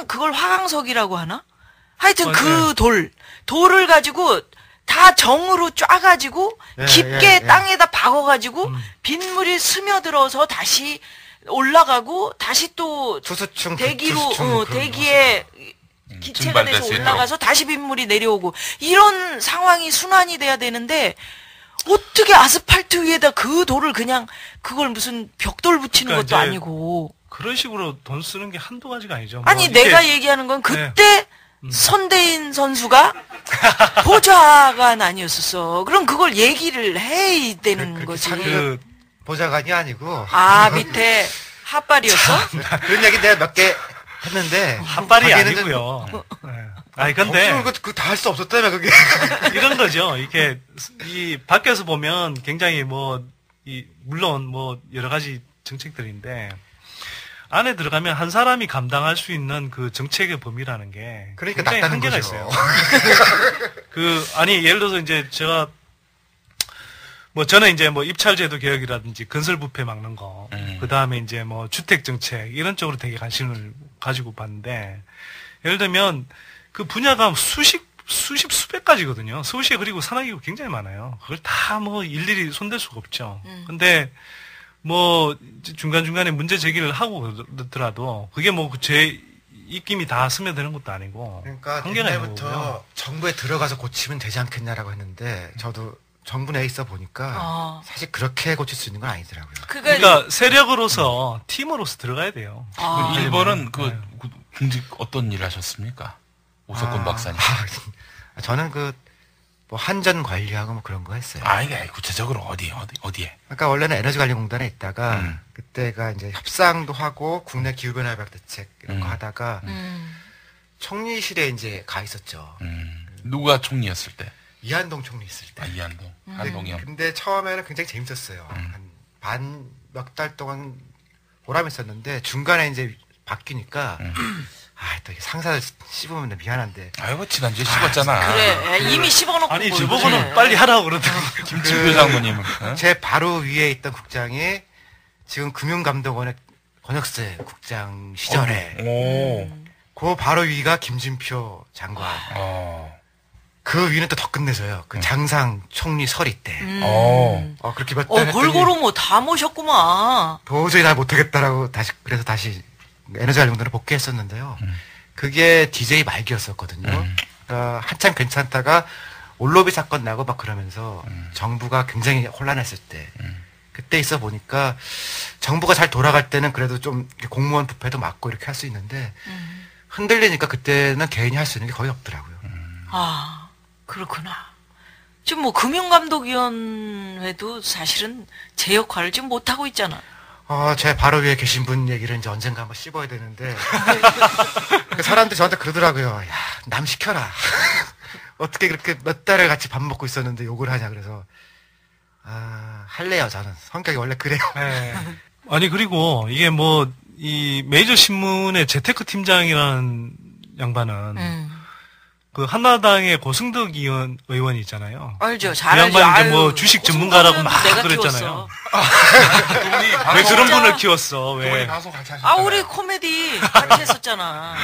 그걸 화강석이라고 하나? 하여튼 그 돌을 가지고 다 정으로 쫙가지고 깊게 땅에다 박아가지고 빗물이 스며들어서 다시 올라가고 다시 또 투수충 대기에 기체가 돼서 올라가서 다시 빗물이 내려오고 이런 상황이 순환이 돼야 되는데 어떻게 아스팔트 위에다 그 돌을 그냥 그걸 무슨 벽돌 붙이는 것도 아니고 그런 식으로 돈 쓰는 게 한두 가지가 아니죠. 아니 내가 얘기하는 건 그때 손대인 선수가 보좌관 아니었었어. 그럼 그걸 얘기를 해야 되는 거지. 보좌관이 아니고 밑에 핫발이었어? 그런 얘기 내가 몇 개 했는데 핫발이 아니고요. 아니 근데 그 다 할 수 없었다며 그게 이런 거죠. 이렇게 이 밖에서 보면 굉장히 물론 여러 가지 정책들인데 안에 들어가면 한 사람이 감당할 수 있는 그 정책의 범위라는 게 그러니까 굉장히 낮다는 한계가 거죠. 있어요. 예를 들어서 이제 제가 저는 이제 입찰제도 개혁이라든지 건설 부패 막는 거, 그 다음에 이제 주택 정책 이런 쪽으로 되게 관심을 가지고 봤는데 예를 들면 그 분야가 수백 가지거든요. 서울시에 그리고 산하기구 굉장히 많아요. 그걸 다 일일이 손댈 수가 없죠. 근데 중간중간에 문제 제기를 하고 그러더라도 그게 제 입김이 다 스며드는 것도 아니고. 그러니까 한계가 옛날부터 정부에 들어가서 고치면 되지 않겠냐라고 했는데 저도 정부 내에 있어 보니까 사실 그렇게 고칠 수 있는 건 아니더라고요. 그러니까 세력으로서 팀으로서 들어가야 돼요. 일본은 공직 어떤 일 하셨습니까? 오석권 박사님. 저는 한전 관리하고 그런 거 했어요. 이게 구체적으로 어디에? 그러니까 원래는 에너지관리공단에 있다가 그때가 이제 협상도 하고 국내 기후변화 대책 이런 거 하다가 총리실에 이제 가 있었죠. 누가 총리였을 때? 이한동 총리 있을 때. 이한동. 한동형. 근데 처음에는 굉장히 재밌었어요. 몇 달 동안 보람있었는데 중간에 이제 바뀌니까 또 상사를 씹으면 미안한데. 지난주에 씹었잖아. 그래, 이미 씹어놓고. 아니, 저보고는 빨리 하라고 그러더라고. 김치표 장모님은. 제 바로 위에 있던 국장이 지금 금융감독원의 권혁세 국장 시절에. 그 바로 위가 김진표 장관. 그 위는 또 더 끝내서요. 그 장상 총리 서리 때. 그렇게 몇 달. 골고루 다 모셨구만. 도저히 나 못하겠다라고 그래서 다시 에너지관리공단을 복귀했었는데요. 그게 DJ 말기였었거든요. 한참 괜찮다가 올로비 사건 나고 막 그러면서 정부가 굉장히 혼란했을 때 그때 있어 보니까 정부가 잘 돌아갈 때는 그래도 좀 공무원 부패도 막고 이렇게 할 수 있는데 흔들리니까 그때는 개인이 할 수 있는 게 거의 없더라고요. 그렇구나. 지금 금융감독위원회도 사실은 제 역할을 지금 못하고 있잖아. 제 바로 위에 계신 분 얘기를 이제 언젠가 한번 씹어야 되는데, 그 사람들이 저한테 그러더라고요. 야, 남 시켜라. 어떻게 그렇게 몇 달을 같이 밥 먹고 있었는데 욕을 하냐, 그래서. 할래요, 저는. 성격이 원래 그래요. 네. 아니, 그리고 이게 이 메이저 신문의 재테크 팀장이라는 양반은, 그 한나라당의 고승덕 의원이 있잖아요. 알죠, 잘 그 알죠. 양반이 이제 주식 전문가라고 막 그랬잖아요. 왜 그런 분을 키웠어? 왜? 우리 코미디 같이 했었잖아.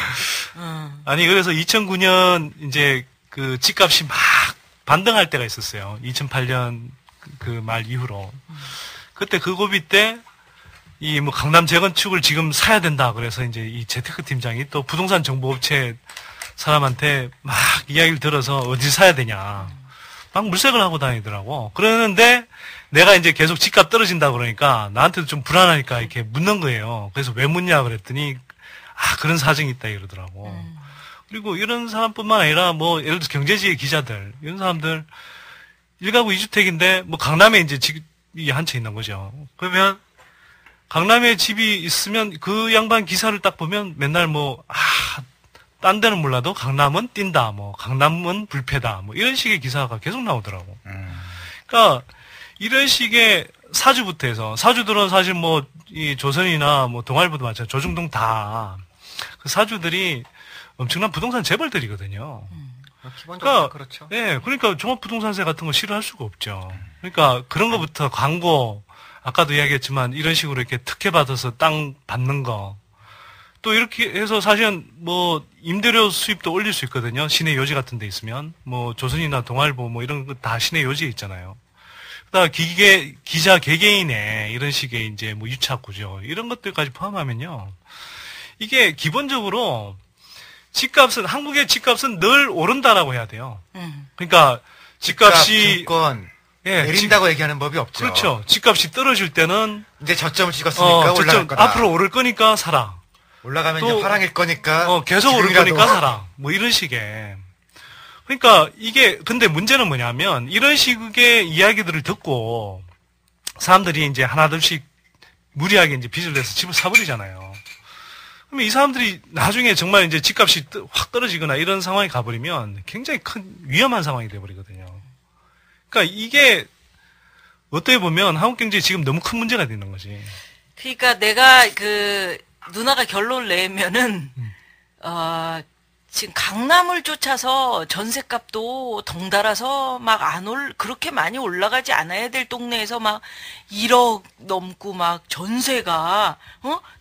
아니 그래서 2009년 이제 그 집값이 막 반등할 때가 있었어요. 2008년 그 말 이후로. 그때 그 고비 때 이 강남 재건축을 지금 사야 된다. 그래서 이제 이 재테크 팀장이 또 부동산 정보업체 사람한테 막 이야기를 들어서 어디 사야 되냐. 막 물색을 하고 다니더라고. 그러는데 내가 이제 계속 집값 떨어진다 그러니까 나한테도 좀 불안하니까 이렇게 묻는 거예요. 그래서 왜 묻냐 그랬더니 그런 사정이 있다 이러더라고. 그리고 이런 사람뿐만 아니라 예를 들어 경제지의 기자들 이런 사람들 1가구 2주택인데 뭐 강남에 이제 집이 한 채 있는 거죠. 그러면 강남에 집이 있으면 그 양반 기사를 딱 보면 맨날 뭐 딴 데는 몰라도 강남은 뛴다, 뭐 강남은 불패다, 뭐 이런 식의 기사가 계속 나오더라고. 그러니까 이런 식의 사주부터 해서 사주들은 사실 뭐 이 조선이나 뭐 동아일보도 마찬가지, 조중동 다 그 사주들이 엄청난 부동산 재벌들이거든요. 기본적으로 그렇죠. 예, 그러니까 종합부동산세 같은 거 싫어할 수가 없죠. 그러니까 그런 거부터 광고, 아까도 이야기했지만 이런 식으로 이렇게 특혜 받아서 땅 받는 거. 또 이렇게 해서 사실은 뭐 임대료 수입도 올릴 수 있거든요. 시내 요지 같은 데 있으면. 뭐 조선이나 동아일보 뭐 이런 거 다 시내 요지에 있잖아요. 그다음 기자 개개인의 이런 식의 이제 뭐 유착 구조 이런 것들까지 포함하면요. 이게 기본적으로 집값은, 한국의 집값은 늘 오른다라고 해야 돼요. 그러니까 집값이 증권 내린다고 얘기하는 법이 없죠. 그렇죠. 집값이 떨어질 때는 이제 저점을 찍었으니까 올라갈 거다. 앞으로 오를 거니까 사라. 올라가면 이제 화랑일 거니까 계속 오를 거니까 사라. 뭐 이런 식의. 그러니까 이게 근데 문제는 뭐냐면 이런 식의 이야기들을 듣고 사람들이 이제 하나둘씩 무리하게 이제 빚을 내서 집을 사버리잖아요. 그러면 이 사람들이 나중에 정말 이제 집값이 확 떨어지거나 이런 상황이 가버리면 굉장히 큰 위험한 상황이 돼버리거든요. 그러니까 이게 어떻게 보면 한국 경제에 지금 너무 큰 문제가 되는 거지. 그러니까 내가 누나가 결론을 내면은 지금 강남을 쫓아서 전셋값도 덩달아서 막 그렇게 많이 올라가지 않아야 될 동네에서 막 1억 넘고 막 전세가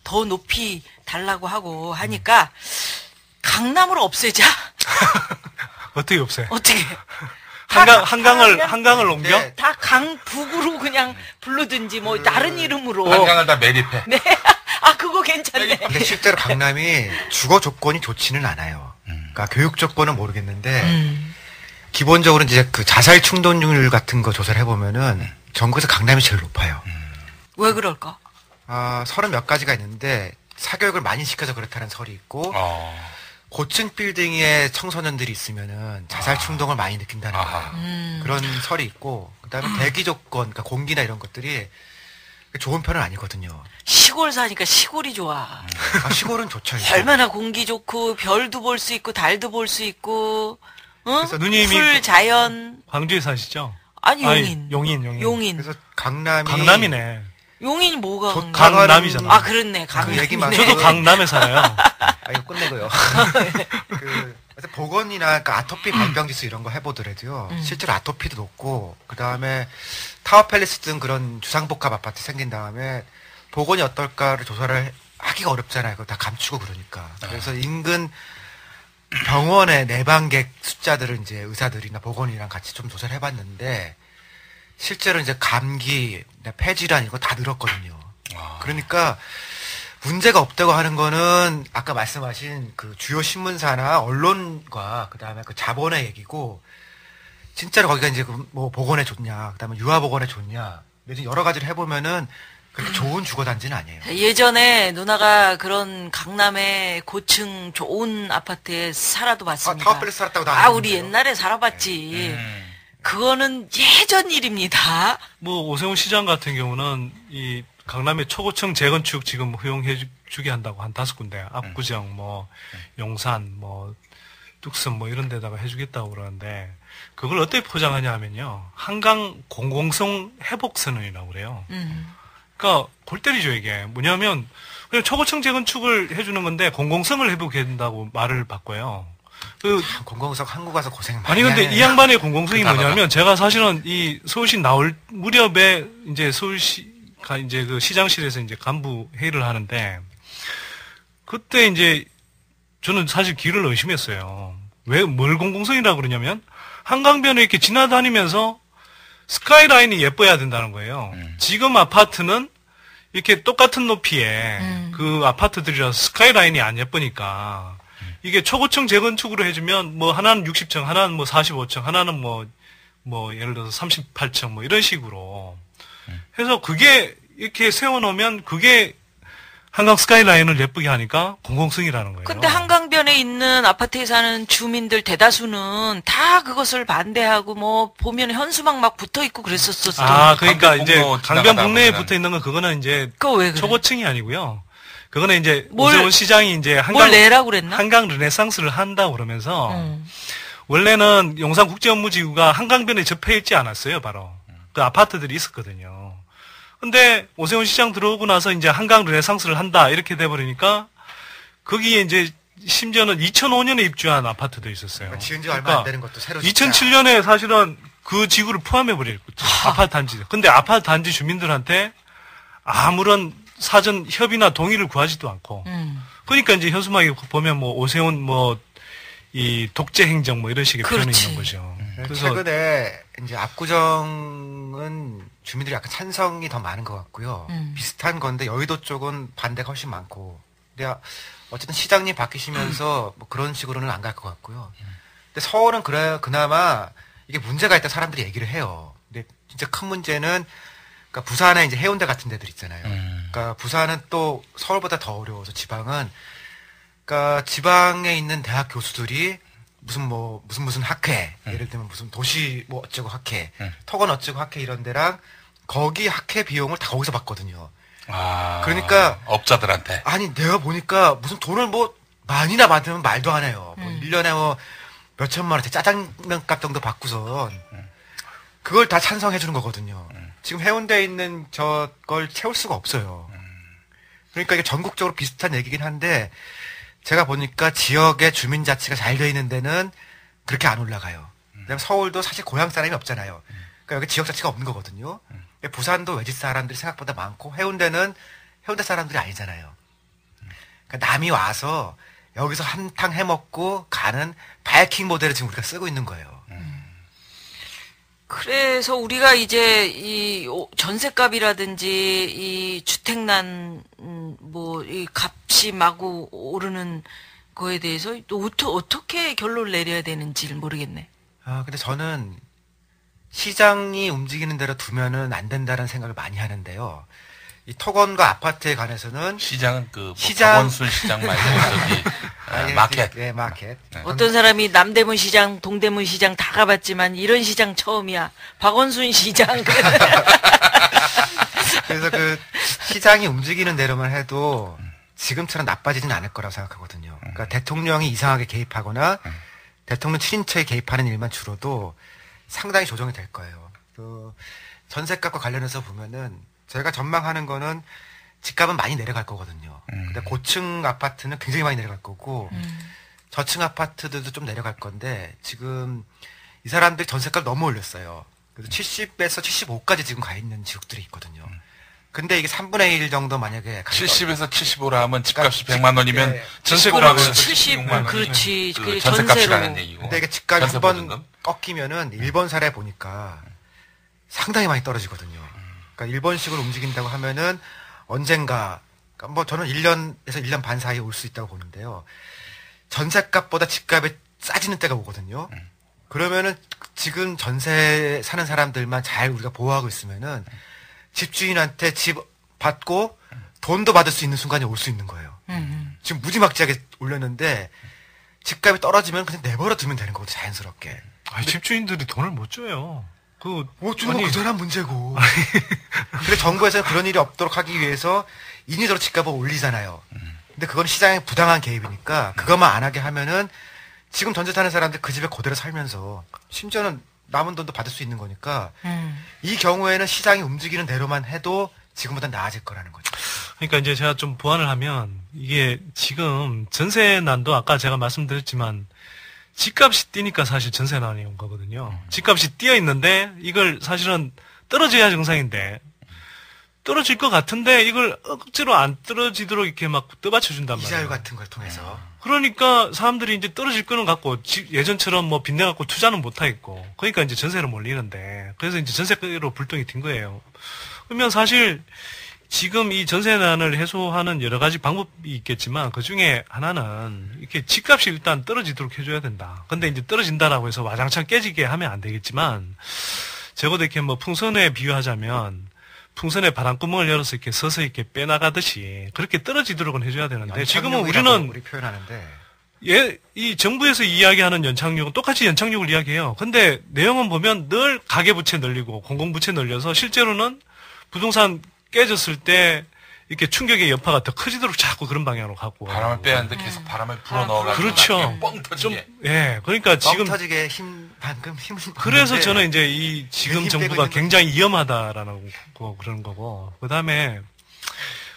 더 높이 달라고 하고 하니까 강남을 없애자. 어떻게 없애? 어떻게? 한강을 옮겨? 다 강북으로 그냥 부르든지 뭐 다른 이름으로. 한강을 다 매립해. 네. 그거 괜찮네. 근데 실제로 강남이 주거 조건이 좋지는 않아요. 그러니까 교육 조건은 모르겠는데 기본적으로 이제 그 자살 충동률 같은 거 조사를 해보면은 전국에서 강남이 제일 높아요. 왜 그럴까? 30몇 가지가 있는데 사교육을 많이 시켜서 그렇다는 설이 있고 고층 빌딩에 청소년들이 있으면은 자살 충동을 많이 느낀다는 거예요. 그런 설이 있고 그다음에 대기 조건, 그러니까 공기나 이런 것들이 좋은 편은 아니거든요. 시골 사니까 시골이 좋아. 시골은 좋죠. 이제. 얼마나 공기 좋고 별도 볼 수 있고 달도 볼 수 있고, 그래서 누님이 풀 자연. 광주에 사시죠? 아니 용인. 용인. 그래서 강남이 강남이네. 용인이 뭐가 강남이잖아. 그렇네. 강남. 그 얘기만 저도 강남에 살아요. 이거 끝내고요. 그래서 보건이나 그러니까 아토피 발병 지수 이런 거 해보더라도요. 실제로 아토피도 높고 그 다음에 타워팰리스 등 그런 주상복합 아파트 생긴 다음에 보건이 어떨까를 조사를 하기가 어렵잖아요. 그거 다 감추고 그러니까. 그래서 인근 병원의 내방객 숫자들을 이제 의사들이나 보건이랑 같이 좀 조사를 해봤는데 실제로 이제 감기, 폐질환 이거 다 늘었거든요. 그러니까 문제가 없다고 하는 거는 아까 말씀하신 그 주요 신문사나 언론과 그 다음에 그 자본의 얘기고 진짜로 거기가 이제 뭐 보건에 좋냐, 그 다음에 유아보건에 좋냐, 여러 가지를 해보면은 그렇게 좋은 주거단지는 아니에요. 예전에 누나가 그런 강남의 고층 좋은 아파트에 살아도 봤습니다. 타워팰리스 살았다고 나. 우리 옛날에 살아봤지. 그거는 예전 일입니다. 뭐 오세훈 시장 같은 경우는 이 강남의 초고층 재건축 지금 허용해주게 한다고 한 5군데, 압구정, 뭐 용산, 뭐 뚝섬 뭐 이런 데다가 해주겠다고 그러는데 그걸 어떻게 포장하냐 하면요, 한강 공공성 회복선언이라고 그래요. 그러니까 골 때리죠 이게. 뭐냐면 그냥 초고층 재건축을 해주는 건데 공공성을 회복한다고 말을 바꿔요. 공공성 한국 가서 고생 많이. 아니 근데 이 양반의 공공성이 뭐냐면 제가 사실은 이 서울시 나올 무렵에 이제 서울시가 이제 그 시장실에서 이제 간부 회의를 하는데 그때 이제 저는 사실 길을 의심했어요. 왜 뭘 공공성이라고 그러냐면 한강변을 이렇게 지나다니면서 스카이라인이 예뻐야 된다는 거예요. 지금 아파트는 이렇게 똑같은 높이에 그 아파트들이라서 스카이라인이 안 예쁘니까 이게 초고층 재건축으로 해주면 뭐 하나는 60층, 하나는 뭐 45층, 하나는 뭐 예를 들어서 38층 뭐 이런 식으로 해서 그게 이렇게 세워놓으면 그게 한강 스카이라인을 예쁘게 하니까 공공성이라는 거예요. 근데 한강변에 있는 아파트에 사는 주민들 대다수는 다 그것을 반대하고 뭐 보면 현수막 막 붙어 있고 그랬었었어. 아, 그러니까 이제 강변북로 강변 북내에 보면은. 붙어 있는 건 그거는 이제 그거 왜 그래? 초고층이 아니고요. 그거는 이제 뭘- 오세훈 시장이 이제 뭘 내라고 그랬나? 한강 르네상스를 한다고 그러면서 원래는 용산국제업무지구가 한강변에 접해 있지 않았어요, 바로. 그 아파트들이 있었거든요. 근데 오세훈 시장 들어오고 나서 이제 한강 르네상스를 한다 이렇게 돼버리니까 거기에 이제 심지어는 2005년에 입주한 아파트도 있었어요. 그러니까 지은 지 얼마 안 되는 것도 새로 2007년에 사실은 그 지구를 포함해버렸죠. 아파트 단지. 근데 아파트 단지 주민들한테 아무런 사전 협의나 동의를 구하지도 않고. 그러니까 이제 현수막에 보면 뭐 오세훈 뭐 이 독재 행정 뭐 이런 식의 표현이 그렇지. 있는 거죠. 그래서 최근에 이제 압구정은 주민들이 약간 찬성이 더 많은 것 같고요. 비슷한 건데 여의도 쪽은 반대가 훨씬 많고. 근데 어쨌든 시장님 바뀌시면서 뭐 그런 식으로는 안 갈 것 같고요. 근데 서울은 그나마 이게 문제가 있다 사람들이 얘기를 해요. 근데 진짜 큰 문제는 그러니까 부산에 이제 해운대 같은 데들 있잖아요. 그러니까 부산은 또 서울보다 더 어려워서 지방은 그러니까 지방에 있는 대학 교수들이 무슨 학회, 예를 들면 무슨 도시 뭐 어쩌고 학회, 토건 어쩌고 학회 이런 데랑 거기 학회 비용을 다 거기서 받거든요. 아, 그러니까 업자들한테. 아니 내가 보니까 무슨 돈을 뭐 많이나 받으면 말도 안 해요. 뭐 1년에 뭐 몇천만 원짜리 짜장면 값 정도 받고선 그걸 다 찬성해 주는 거거든요. 지금 해운대에 있는 저걸 채울 수가 없어요. 그러니까 이게 전국적으로 비슷한 얘기긴 한데 제가 보니까 지역의 주민자치가 잘 돼 있는 데는 그렇게 안 올라가요. 왜냐면 서울도 사실 고향 사람이 없잖아요. 그러니까 여기 지역자치가 없는 거거든요. 부산도 외지 사람들이 생각보다 많고 해운대는 해운대 사람들이 아니잖아요. 그러니까 남이 와서 여기서 한탕 해먹고 가는 바이킹 모델을 지금 우리가 쓰고 있는 거예요. 그래서 우리가 이제 이 전셋값이라든지 이 주택난 뭐 이 값이 마구 오르는 거에 대해서 또 어떻게 결론을 내려야 되는지를 모르겠네. 아, 근데 저는 시장이 움직이는 대로 두면은 안 된다는 생각을 많이 하는데요. 이 토건과 아파트에 관해서는 시장은 그, 뭐 시장- 박원순 시장 말고 저기, 마켓. 네, 마켓. 어떤 사람이 남대문 시장, 동대문 시장 다 가봤지만 이런 시장 처음이야. 박원순 시장. 그래서 그 시장이 움직이는 대로만 해도 지금처럼 나빠지진 않을 거라고 생각하거든요. 그러니까 대통령이 이상하게 개입하거나 대통령 친인척이 개입하는 일만 줄어도 상당히 조정이 될 거예요. 그 전셋값과 관련해서 보면은 제가 전망하는 거는 집값은 많이 내려갈 거거든요. 근데 고층 아파트는 굉장히 많이 내려갈 거고 저층 아파트들도 좀 내려갈 건데 지금 이 사람들이 전셋값 너무 올렸어요. 그래서 70에서 75까지 지금 가 있는 지역들이 있거든요. 근데 이게 3분의 1 정도 만약에 70에서 75라 하면 집값이 100만 원이면 네. 전세가 그렇지, 70, 그렇지. 그게 전세값이라는 전세로. 얘기고. 근데 이게 집값이 전세 한번 보증금? 꺾이면은 일본 사례 보니까 상당히 많이 떨어지거든요. 그러니까 일본식으로 움직인다고 하면은 언젠가 그러니까 뭐 저는 1년에서 1년 반 사이에 올 수 있다고 보는데요. 전세값보다 집값이 싸지는 때가 오거든요. 그러면은 지금 전세 사는 사람들만 잘 우리가 보호하고 있으면은 집주인한테 집 받고 돈도 받을 수 있는 순간이 올 수 있는 거예요. 지금 무지막지하게 올렸는데 집값이 떨어지면 그냥 내버려 두면 되는 거거든요. 자연스럽게. 아니, 집주인들이 돈을 못 줘요. 못 주는 그 사람 문제고. 근데 정부에서는 그런 일이 없도록 하기 위해서 인위적으로 집값을 올리잖아요. 근데 그건 시장의 부당한 개입이니까 그것만 안 하게 하면은 지금 전세 사는 사람들 그 집에 그대로 살면서 심지어는 남은 돈도 받을 수 있는 거니까 이 경우에는 시장이 움직이는 대로만 해도 지금보다 나아질 거라는 거죠. 그러니까 이제 제가 좀 보완을 하면 이게 지금 전세난도 아까 제가 말씀드렸지만 집값이 뛰니까 사실 전세난이 온 거거든요. 집값이 뛰어 있는데 이걸 사실은 떨어져야 정상인데 떨어질 것 같은데 이걸 억지로 안 떨어지도록 이렇게 막 떠받쳐 준단 말이에요. 이자율 같은 걸 통해서. 그러니까 사람들이 이제 떨어질 거는 갖고 예전처럼 뭐 빚내 갖고 투자는 못 하겠고 그러니까 이제 전세로 몰리는데 그래서 이제 전세로 불똥이 튄 거예요. 그러면 사실 지금 이 전세난을 해소하는 여러 가지 방법이 있겠지만 그 중에 하나는 이렇게 집값이 일단 떨어지도록 해줘야 된다. 근데 이제 떨어진다라고 해서 와장창 깨지게 하면 안 되겠지만 적어도 이렇게 뭐 풍선에 비유하자면 풍선에 바람구멍을 열어서 이렇게 서서히 이렇게 빼나가듯이 그렇게 떨어지도록은 해줘야 되는데 지금은 우리는 우리 표현하는데 이 정부에서 이야기하는 연착륙은 똑같이 연착륙을 이야기해요. 근데 내용은 보면 늘 가계부채 늘리고 공공부채 늘려서 실제로는 부동산 깨졌을 때 이렇게 충격의 여파가 더 커지도록 자꾸 그런 방향으로 가고. 바람을 빼야하는데 계속 바람을 불어넣어가지고. 그렇죠. 뻥 터지게. 예. 그러니까 지금. 뻥 터지게 방금 힘을. 그래서 저는 이제 이 지금 정부가 굉장히 위험하다라는 거 그런 거고. 그 다음에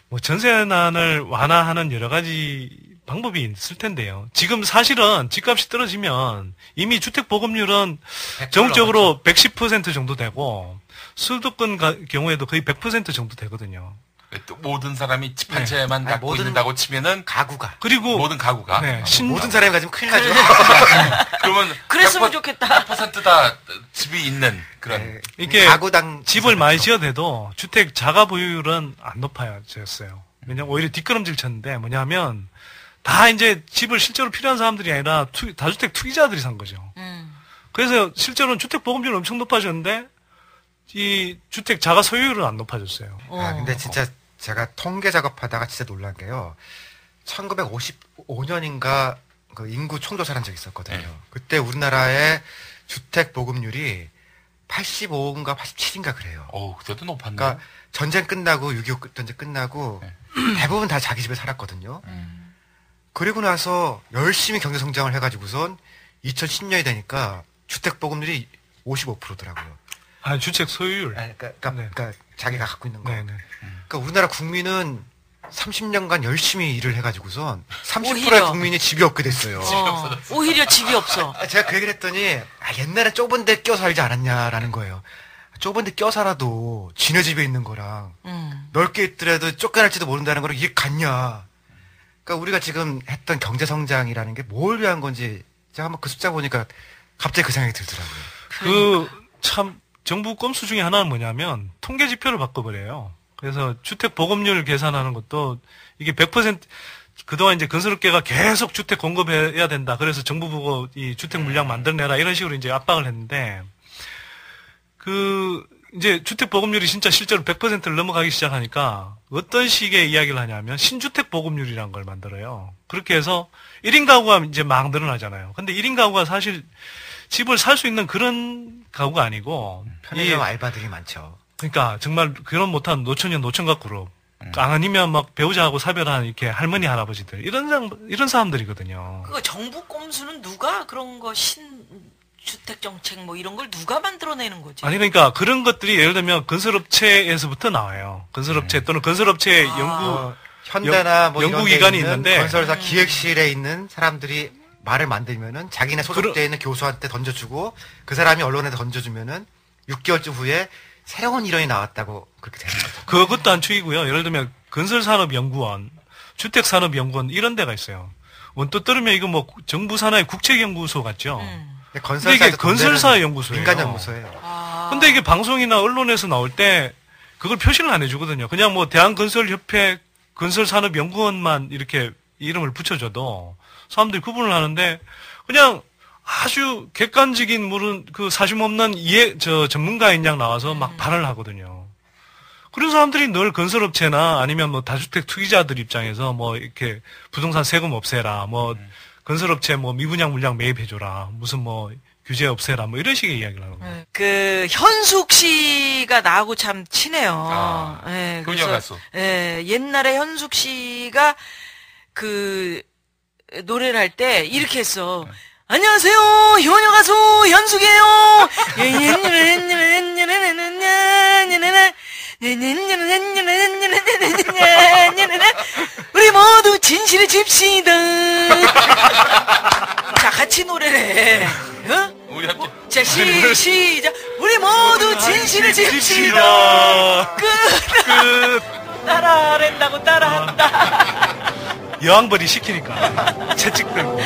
뭐 전세난을 완화하는 여러 가지 방법이 있을 텐데요. 지금 사실은 집값이 떨어지면 이미 주택보급률은 전국적으로 110% 정도 되고 수도권 경우에도 거의 100% 정도 되거든요. 또 모든 사람이 집 한 채만 갖고 있는다고 치면은 가구가 그리고 모든 가구가 모든 사람이 가지면 큰일 나죠. 그러면 그랬으면 좋겠다. 100%다 집이 있는 그런 이게 가구당 집을 많이 지어대도 주택 자가 보유율은 안 높아졌어요. 왜냐면 오히려 뒷걸음질 쳤는데 뭐냐면 다 이제 집을 실제로 필요한 사람들이 아니라 다주택 투기자들이 산 거죠. 그래서 실제로는 주택 보급률은 엄청 높아졌는데 이 주택 자가 소유율은 안 높아졌어요. 근데 진짜 제가 통계 작업하다가 진짜 놀란 게요. 1955년인가 그 인구 총조사를 한 적이 있었거든요. 네. 그때 우리나라의 주택 보급률이 85인가 87인가 그래요. 그때도 높았네. 그러니까 전쟁 끝나고 6.25 전쟁 끝나고 대부분 다 자기 집에 살았거든요. 그리고 나서 열심히 경제 성장을 해가지고선 2010년이 되니까 주택 보급률이 55%더라고요. 주택 소유율. 그러니까 자기가 갖고 있는 거. 네네. 그러니까 우리나라 국민은 30년간 열심히 일을 해가지고선 30%의 오히려. 국민이 집이 없게 됐어요. 오히려 집이 없어. 제가 그 얘기를 했더니 옛날에 좁은 데 껴 살지 않았냐라는 거예요. 좁은 데 껴 살아도 지네 집에 있는 거랑 넓게 있더라도 쫓겨날지도 모른다는 거랑 이게 같냐. 그러니까 우리가 지금 했던 경제 성장이라는 게 뭘 위한 건지 제가 한번 그 숫자 보니까 갑자기 그 생각이 들더라고요. 참 정부 꼼수 중에 하나는 뭐냐면 통계 지표를 바꿔버려요. 그래서 주택 보급률 계산하는 것도 이게 100% 그동안 이제 건설업계가 계속 주택 공급해야 된다. 그래서 정부 보고 이 주택 물량 만들어내라 이런 식으로 이제 압박을 했는데 이제 주택 보급률이 진짜 실제로 100%를 넘어가기 시작하니까 어떤 식의 이야기를 하냐면 신주택 보급률이라는 걸 만들어요. 그렇게 해서 1인 가구가 이제 막 늘어나잖아요. 근데 1인 가구가 사실 집을 살 수 있는 그런 가구가 아니고 편의점 알바들이 많죠. 그러니까 정말 그런 못한 노처녀 노총각 그룹 아니면 막 배우자하고 사별한 이렇게 할머니 할아버지들 이런 사람들이거든요. 그거 정부 꼼수는 누가 그런 거 신주택 정책 뭐 이런 걸 누가 만들어내는 거지? 아니 그러니까 그런 것들이 예를 들면 건설업체에서부터 나와요. 건설업체 또는 건설업체 현대나 뭐 연구기관이 있는데 건설사 기획실에 있는 사람들이 말을 만들면은 자기네 소속되어 있는 교수한테 던져주고 그 사람이 언론에 던져주면은 6개월쯤 후에 새로운 이론이 나왔다고 그렇게 되는 거죠. 그것도 한 축이고요. 예를 들면 건설산업연구원, 주택산업연구원 이런 데가 있어요. 원뜻 들으면 이거 뭐 정부 산하의 국책연구소 같죠. 근데 이게 건설사 연구소예요. 민간 연구소예요. 근데 이게 방송이나 언론에서 나올 때 그걸 표시를 안 해주거든요. 그냥 뭐 대한건설협회 건설산업연구원만 이렇게 이름을 붙여줘도 사람들이 구분을 하는데 그냥 아주 객관적인 물은 그 사심 없는 전문가인 양 나와서 막 발언을 하거든요. 그런 사람들이 늘 건설업체나 아니면 뭐 다주택 투기자들 입장에서 뭐 이렇게 부동산 세금 없애라, 뭐 건설업체 뭐 미분양 물량 매입해줘라, 무슨 뭐 규제 없애라, 뭐 이런 식의 이야기를 하는 거예요. 그 현숙 씨가 나하고 참 친해요. 예, 효녀 가수. 예, 옛날에 현숙 씨가 그 노래를 할 때 이렇게 했어. 안녕하세요, 효녀 가수 현숙이에요. 우리 모두 진실을 집시다. 자, 같이 노래를 해. 어? 우리 함께. 자, 시작. 우리 모두 진실을 집시다. 끝. 따라한다고 따라한다. 여왕벌이 시키니까 채찍 들고.